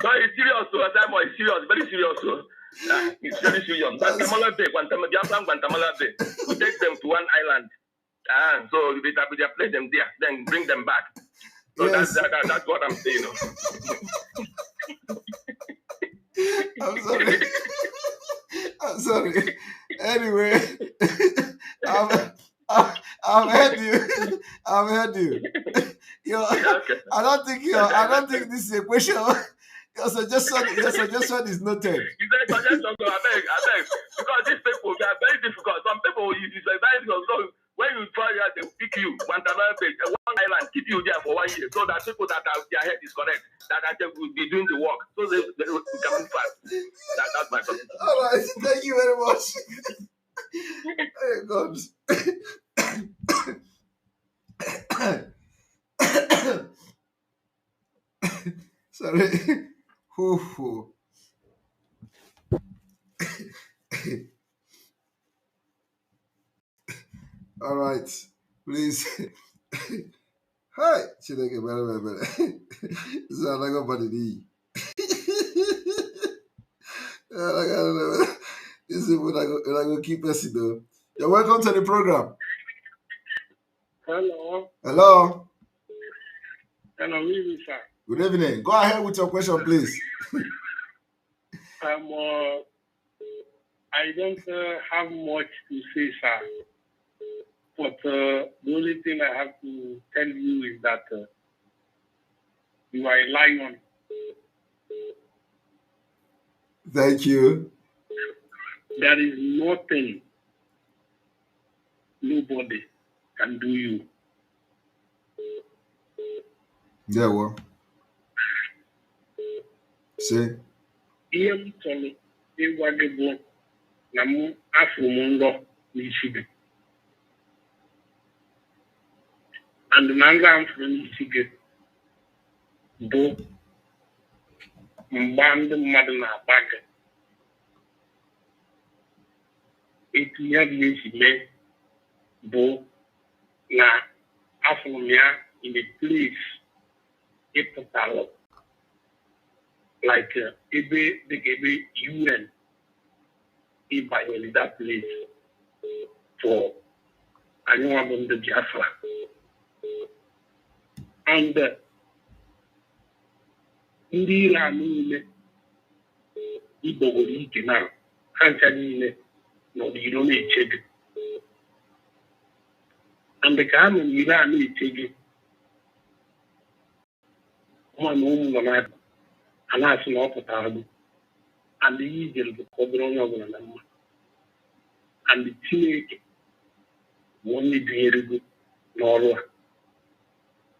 No, it's serious. So it's serious, very serious. It's very serious. Guantanamo Bay. We take them to one island. So we place them there, then bring them back. So yes. That's what I'm saying. I'm sorry. Anyway, I've heard you. I've heard you. I don't think this is a question. Your suggestion is noted. You say suggestion, I beg. Because these people, they are very difficult. Some people, it's very difficult. When you try that, they pick you one island, keep you there for 1 year, so that people that are, their head is correct, that will be doing the work, so they can move fast. That's my suggestion. All right, thank you very much. Oh God. Sorry. All right, please. Hi, Chineke, better. This is like nobody. This is what I go keep us though. You're welcome to the program. Hello. Hello. Hello, evening, sir. Good evening. Go ahead with your question, please. I don't have much to say, sir. But the only thing I have to tell you is that you are a lion. Thank you. There is nothing, nobody can do you. Yeah, well. See? And nanga am from Michigan. Bo mband madna bag. It me bo na afumia in a place it total like the UN in that place for anyone on the Biafra. And ndị Iran niile igbogoro ike na ha ncha niile n'ọdịnihu na-eche gị. And ka ha nọ n'Iran na-eche gị, ụmụ na ụmụ nọ na a na-asị na ọ pụtara gị. And ihe ijere bụ ka ọ bụrụ onye ọbụla na mma. And Chineke bụ onye dunyere gị n'ọrụ a.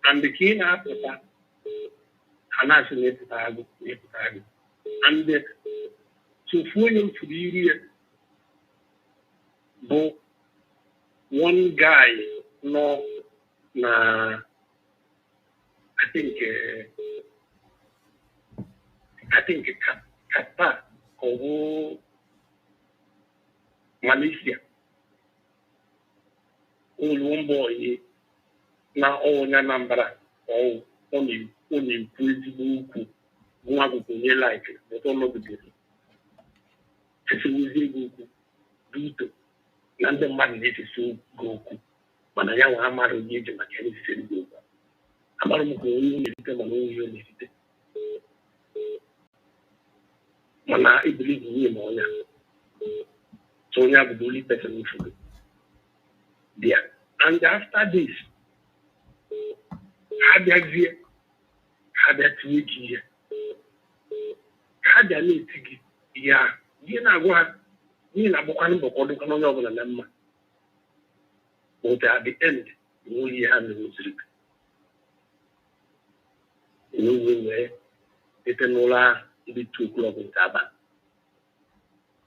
And ka ị na-apụta Hanas neputago. And so for you to be here, but one guy, no, I think Qatar or Malaysia. All one boy, now all Nanambra, all only principle one like but all of the people. It's a easy go none the man is so go. But I am a man who needs a mechanic go. About going to the man Mana, I believe in him. So you have the only person for there. And after this, had that week here. Had a meeting, yeah, you know what? You know, one book or the number. But at the end, you only have the music. You will it's an ola, it 2 o'clock in Taba.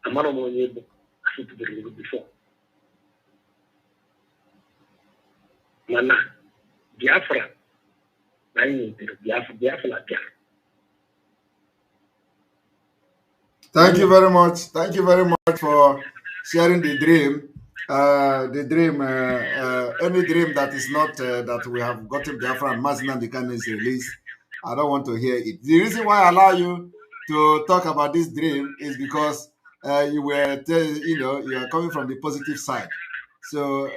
A man of my neighbor, I should be able before. Mana, Biafra. Thank you very much. Thank you very much for sharing the dream. Any dream that is not that we have gotten Biafra and Mazina Bikan is released. I don't want to hear it. The reason why I allow you to talk about this dream is because you are coming from the positive side. So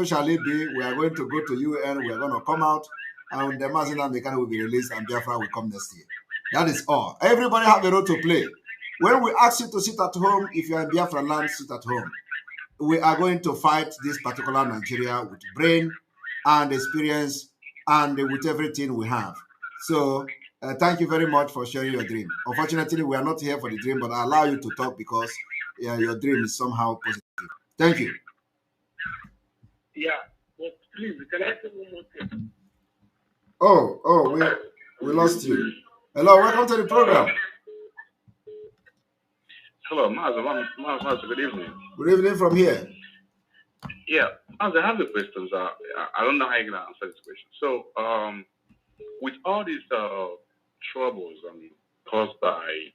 shall it be. We are going to go to UN. We are going to come out. And the Mazina Bikan will be released and Biafra will come next year. That is all. Everybody have a role to play. When we ask you to sit at home, if you are in Biafra land, sit at home. we are going to fight this particular Nigeria with brain and experience and with everything we have. So thank you very much for sharing your dream. Unfortunately, we are not here for the dream, but I allow you to talk because your dream is somehow positive. Thank you. Yeah, but please, can I say one more thing? We lost you. Hello, welcome to the program. Hello, Maz, good evening. Good evening from here. Yeah, Maz, I have a question. I don't know how you're going to answer this question. So, with all these troubles caused by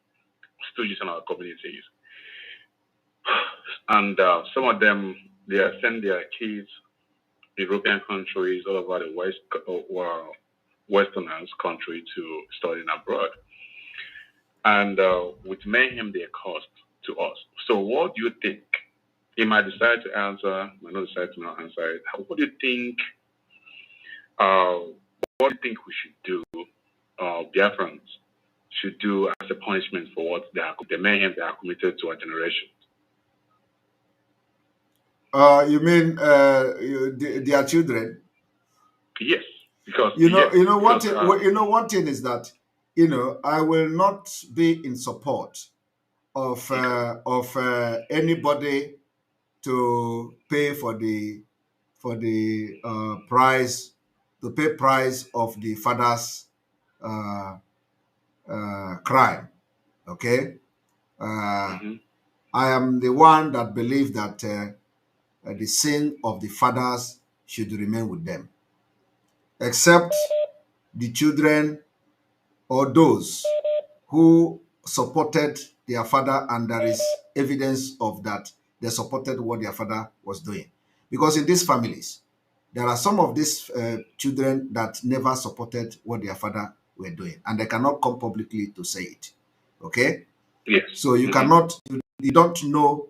stooges in our communities, and some of them, they are sending their kids to European countries all over the Westerners country to study abroad. And with mayhem they caused to us. So what do you think? He might decide to answer, might not decide to not answer it. What do you think we should do, Biafrans should do as a punishment for what the mayhem they are committed to our generation? You mean their children? Yes, because one thing is that I will not be in support of anybody to pay for the price, to pay price of the father's crime. Okay, I am the one that believes that the sin of the fathers should remain with them, except the children or those who supported their father and there is evidence of that they supported what their father was doing. Because in these families, there are some of these children that never supported what their father were doing, and they cannot come publicly to say it. Okay? Yes. So you cannot, you don't know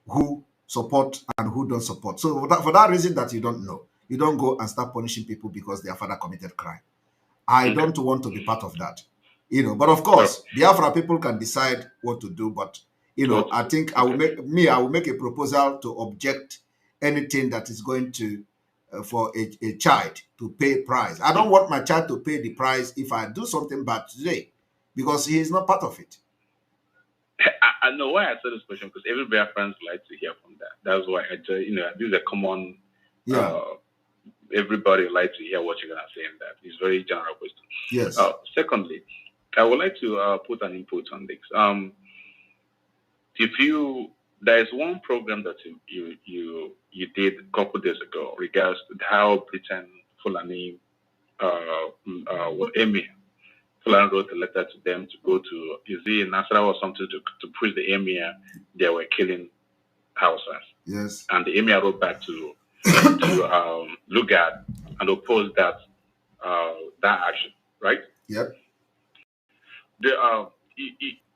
who support and who don't support. So for that reason that you don't know, you don't go and start punishing people because their father committed crime. I don't want to be part of that. But of course, Biafra people can decide what to do. But I think I will make a proposal to object anything that is going to for a child to pay price. I don't want my child to pay the price if I do something bad today, because he is not part of it. I know why I said this question, because every Biafrans like to hear from that. That's why I just, this is a common. Everybody likes to hear what you're gonna say in that. It's very general question. Yes. Secondly, I would like to put an input on this. There is one program that you did a couple days ago regards to how Britain Fulani Emir Fulani wrote a letter to them to go to Nasarawa or something to push the Emir they were killing Hausas. Yes. And the Emir wrote back to Lugard and opposed that action, right? Yep.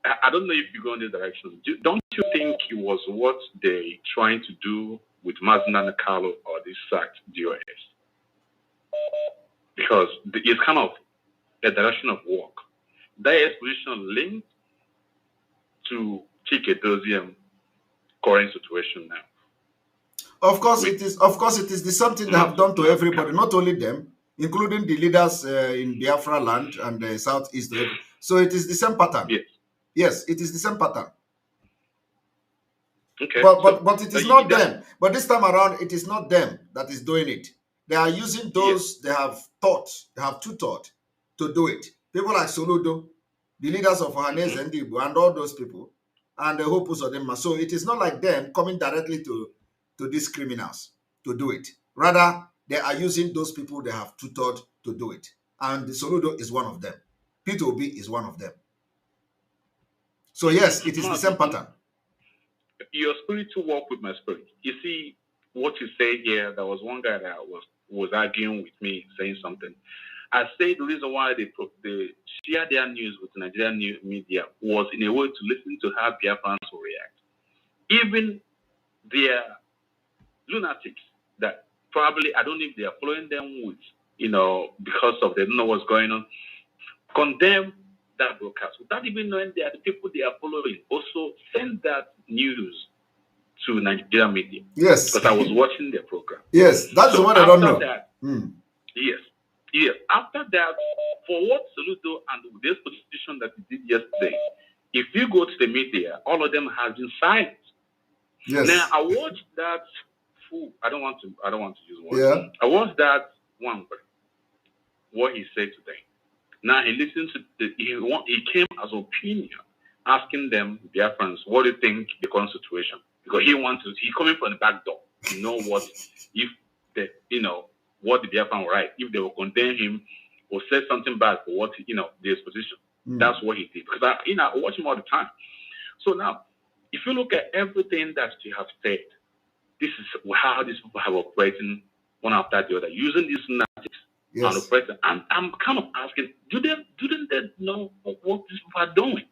I don't know if you go in this direction. Don't you think it was what they trying to do with Mazina Nakalo or this sacked DOS? Because it's kind of a direction of work. That exposition linked to Chike current situation now. Of course, it is the same thing they have done to everybody, not only them, including the leaders in Biafra land and the southeast. So it is the same pattern. Yes, it is the same pattern. Okay. But it is not them. But this time around, it is not them that is doing it. They are using those they have tutored to do it. People like Soludo, the leaders of Ohanese and Igbo, and all those people, and the Hopus of them. So it is not like them coming directly to these criminals to do it. Rather, they are using those people they have tutored to do it. And the Soludo is one of them. P2B is one of them. So yes, it is the same pattern. Your spirit to work with my spirit. You see, what you say here, there was one guy that was arguing with me, saying something. I said the reason why they share their news with Nigerian media was in a way to listen to how Biafrans will react. Even their lunatics that probably, I don't know if they are following them with, because of they don't know what's going on, condemn that broadcast without even knowing they are the people they are following. Also send that news to Nigerian media. Yes. Because I was watching their program. Yes, that's what I don't know. That, yes. After that, for what Soludo and this position that he did yesterday, if you go to the media, all of them have been silent. Yes. Now I watched that. I don't want to use words. Yeah. I watched that one. What he said today. Now he listened to he came as opinion, asking them, Biafrans, what do you think the current situation? Because he coming from the back door to know what if the what the Biafran will write, if they will condemn him or say something bad for what their position. That's what he did. Because I watch him all the time. So now, if you look at everything that you have said, this is how these people have operating one after the other, using these narratives. Yes. And I'm kind of asking, didn't they know what these people are doing?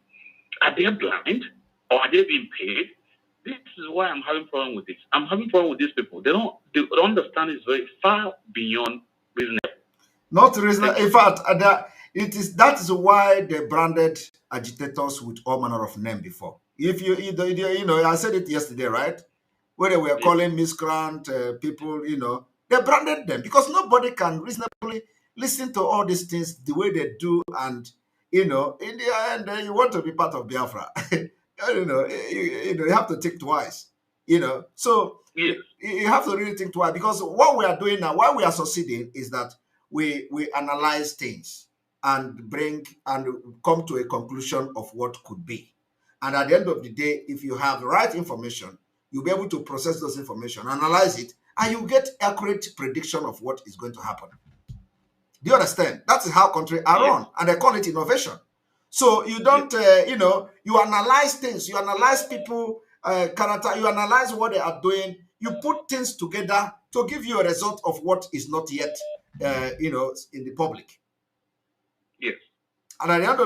Are they blind or are they being paid? This is why I'm having problem with this. I'm having problem with these people. They don't understand it's very far beyond reasonable. Not reasonable. In fact, that is why they branded agitators with all manner of name before. If you I said it yesterday, right? Where they were calling miscreant people, they branded them because nobody can reasonably listen to all these things the way they do, and in the end, you want to be part of Biafra. You have to think twice. So you have to really think twice, because what we are doing now, why we are succeeding, is that we analyze things and come to a conclusion of what could be. And at the end of the day, if you have the right information, you'll be able to process those information, analyze it, and you get accurate prediction of what is going to happen. Do you understand? That is how countries are run, and they call it innovation. So you don't, you analyze things, you analyze people, character, you analyze what they are doing, you put things together to give you a result of what is not yet, in the public. Yes. And at the end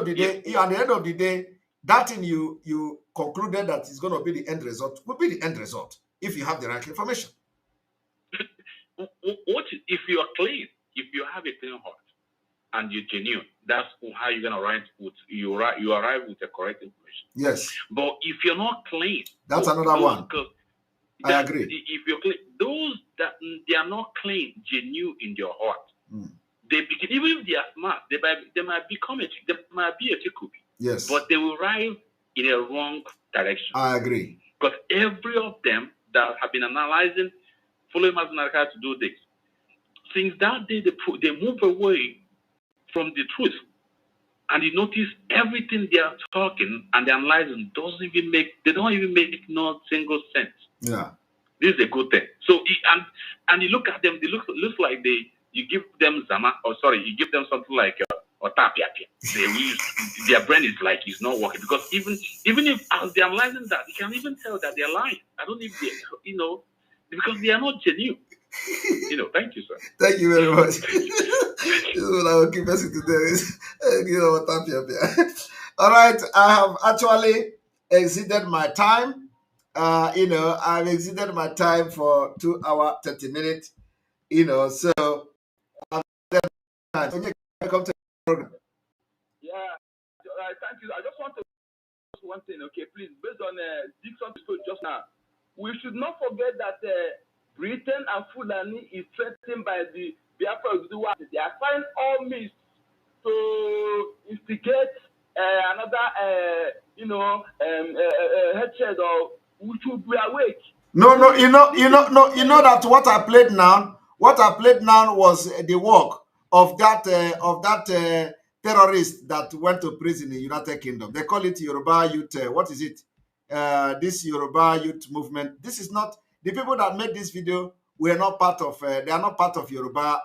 of the day, that thing you concluded that is going to be the end result will be the end result if you have the right information. If you are clean, if you have a clean heart and you're genuine, that's how you're gonna arrive with you arrive with the correct information. Yes. But if you're not clean, that's another one. I agree. If you're clean, those that they are not clean, genuine in their heart, they begin, even if they are smart, they might become they might be a Chikubi. Yes. But they will arrive in a wrong direction. I agree. Because every of them that have been analyzing, following Mazinaka to do this, since that day they move away from the truth. And you notice everything they are talking and they're analyzing don't even make no single sense. Yeah. This is a good thing. So and you look at them, they looks like you give them you give them something like or tapiapia. Their brain is like it's not working, because even if as they're analyzing that, you can even tell that they're lying. I don't know if they because they are not genuine. Thank you, sir. Thank you very much. This is what I will keep us today. All right, I have actually exceeded my time. I've exceeded my time for 2 hours 30 minutes. So welcome to the program. Yeah, thank you. I just want to ask one thing, okay, please, based on Dixon spoke just now, we should not forget that Britain and Fulani is threatened by the Biafra. They are trying all means to instigate another, headset, or we should be awake. No, you know that what I played now was the work of that terrorist that went to prison in the United Kingdom. They call it Yoruba Youth. What is it? This Yoruba Youth movement. This is not the people that made this video. We are not part of. They are not part of Yoruba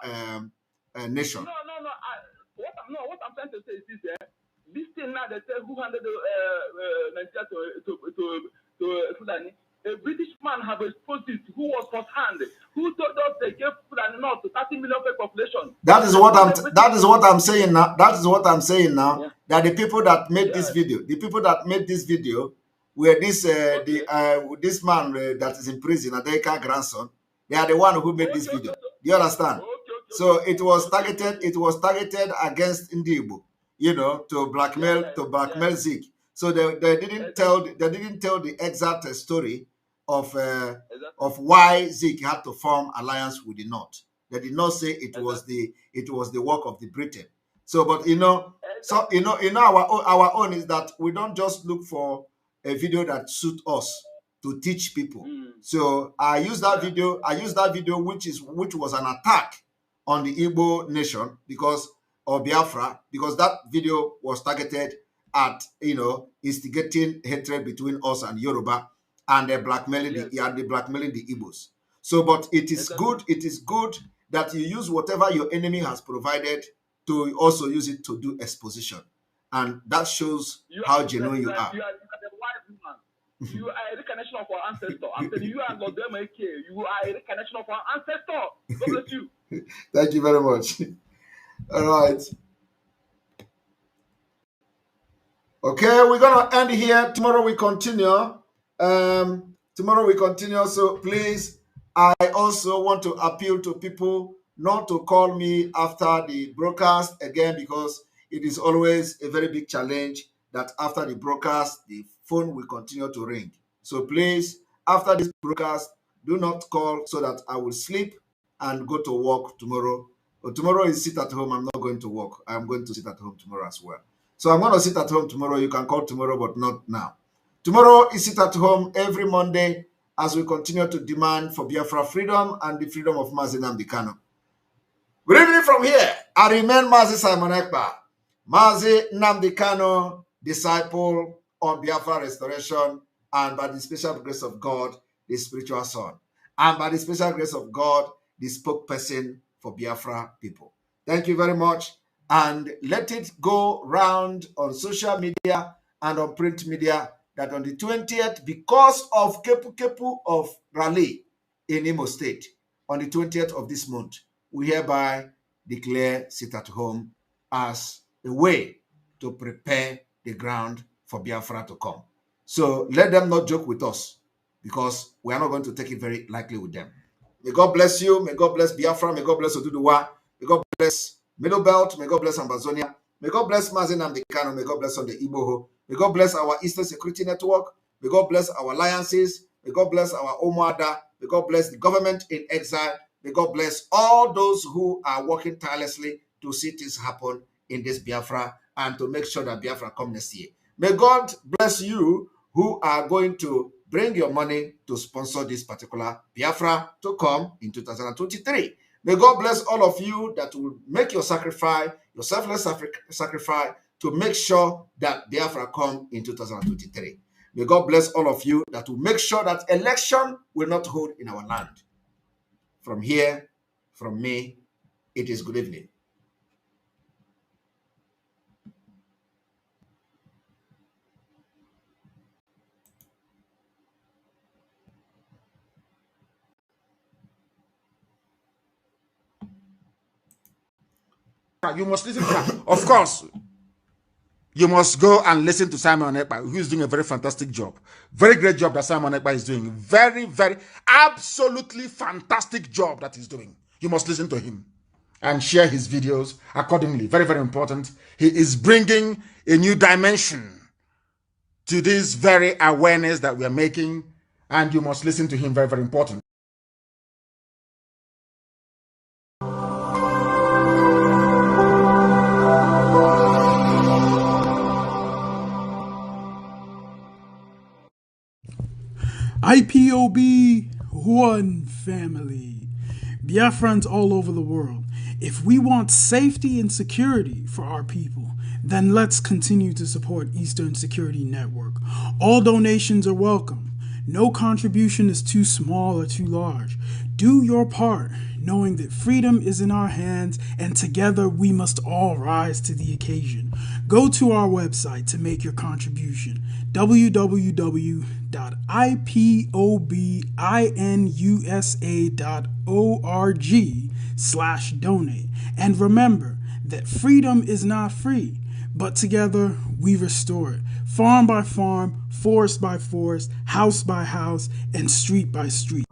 nation. No. What I'm trying to say is this: this thing now, they say who handed Nigeria to Fulani. A British man have exposed it, who was first hand, who told us they gave Fulani not to 30 million population. That is what I'm saying now. That is what I'm saying now. Yeah. That the people that made this video, were this this man that is in prison, Adeka grandson. They are the one who made this video. Do you understand? So it was targeted against Ndibu, to blackmail Zeke. So they didn't tell the exact story of why Zik had to form alliance with the North. They did not say it was the work of the Britain. So, but our own is that we don't just look for a video that suits us to teach people. So I use that video. Which was an attack on the Igbo nation of Biafra, because that video was targeted at instigating hatred between us and Yoruba, and blackmailing the Igbos. So, but it is good that you use whatever your enemy has provided to also use it to do exposition, and that shows how genuine you are. You are the wise man. You are a reconnection of our ancestor. I'm telling you, and Lord MK, you are a reconnection of our ancestor. God bless you. Thank you very much. All right. Okay, we're gonna end here. Tomorrow we continue. So please, I also want to appeal to people not to call me after the broadcast again, because it is always a very big challenge that after the broadcast, the phone will continue to ring. So please, after this broadcast, do not call so that I will sleep and go to work tomorrow. But tomorrow is sit at home. I'm not going to work. I'm going to sit at home tomorrow as well. So I'm going to sit at home tomorrow. You can call tomorrow, but not now. Tomorrow is sit at home every Monday as we continue to demand for Biafra freedom and the freedom of Mazi Nnamdi Kanu. Good evening from here. I remain Mazi Simon Ekpa, Mazi Nnamdi Kanu, disciple on Biafra restoration, and by the special grace of God, the spiritual son, and by the special grace of God, the spokesperson for Biafra people. Thank you very much. And let it go round on social media and on print media that on the 20th, because of Kepu of Raleigh in Imo State, on the 20th of this month, we hereby declare sit at home as a way to prepare the ground for Biafra to come. So let them not joke with us, because we are not going to take it very lightly with them. May God bless you. May God bless Biafra. May God bless Oduduwa. May God bless Middle Belt. May God bless Ambazonia. May God bless Mazi Nnamdi Kanu. May God bless on the Igboho. May God bless our Eastern Security Network. May God bless our alliances. May God bless our Omoada. May God bless the government in exile. May God bless all those who are working tirelessly to see things happen in this Biafra and to make sure that Biafra comes next year. May God bless you who are going to bring your money to sponsor this particular Biafra to come in 2023. May God bless all of you that will make your sacrifice, your selfless sacrifice, to make sure that Biafra come in 2023. May God bless all of you that will make sure that election will not hold in our land. From here, from me, it is good evening. You must listen to that. Of course, you must go and listen to Simon Ekpa, who is doing a very fantastic job. Very great job that Simon Ekpa is doing. Very, very, absolutely fantastic job that he's doing. You must listen to him and share his videos accordingly. Very, very important. He is bringing a new dimension to this very awareness that we are making, and you must listen to him. Very, very important. IPOB, one family. Biafrans all over the world. If we want safety and security for our people, then let's continue to support Eastern Security Network. All donations are welcome. No contribution is too small or too large. Do your part, knowing that freedom is in our hands and together we must all rise to the occasion. Go to our website to make your contribution, www.ipobinUSA.org/donate. And remember that freedom is not free, but together we restore it. Farm by farm, forest by forest, house by house, and street by street.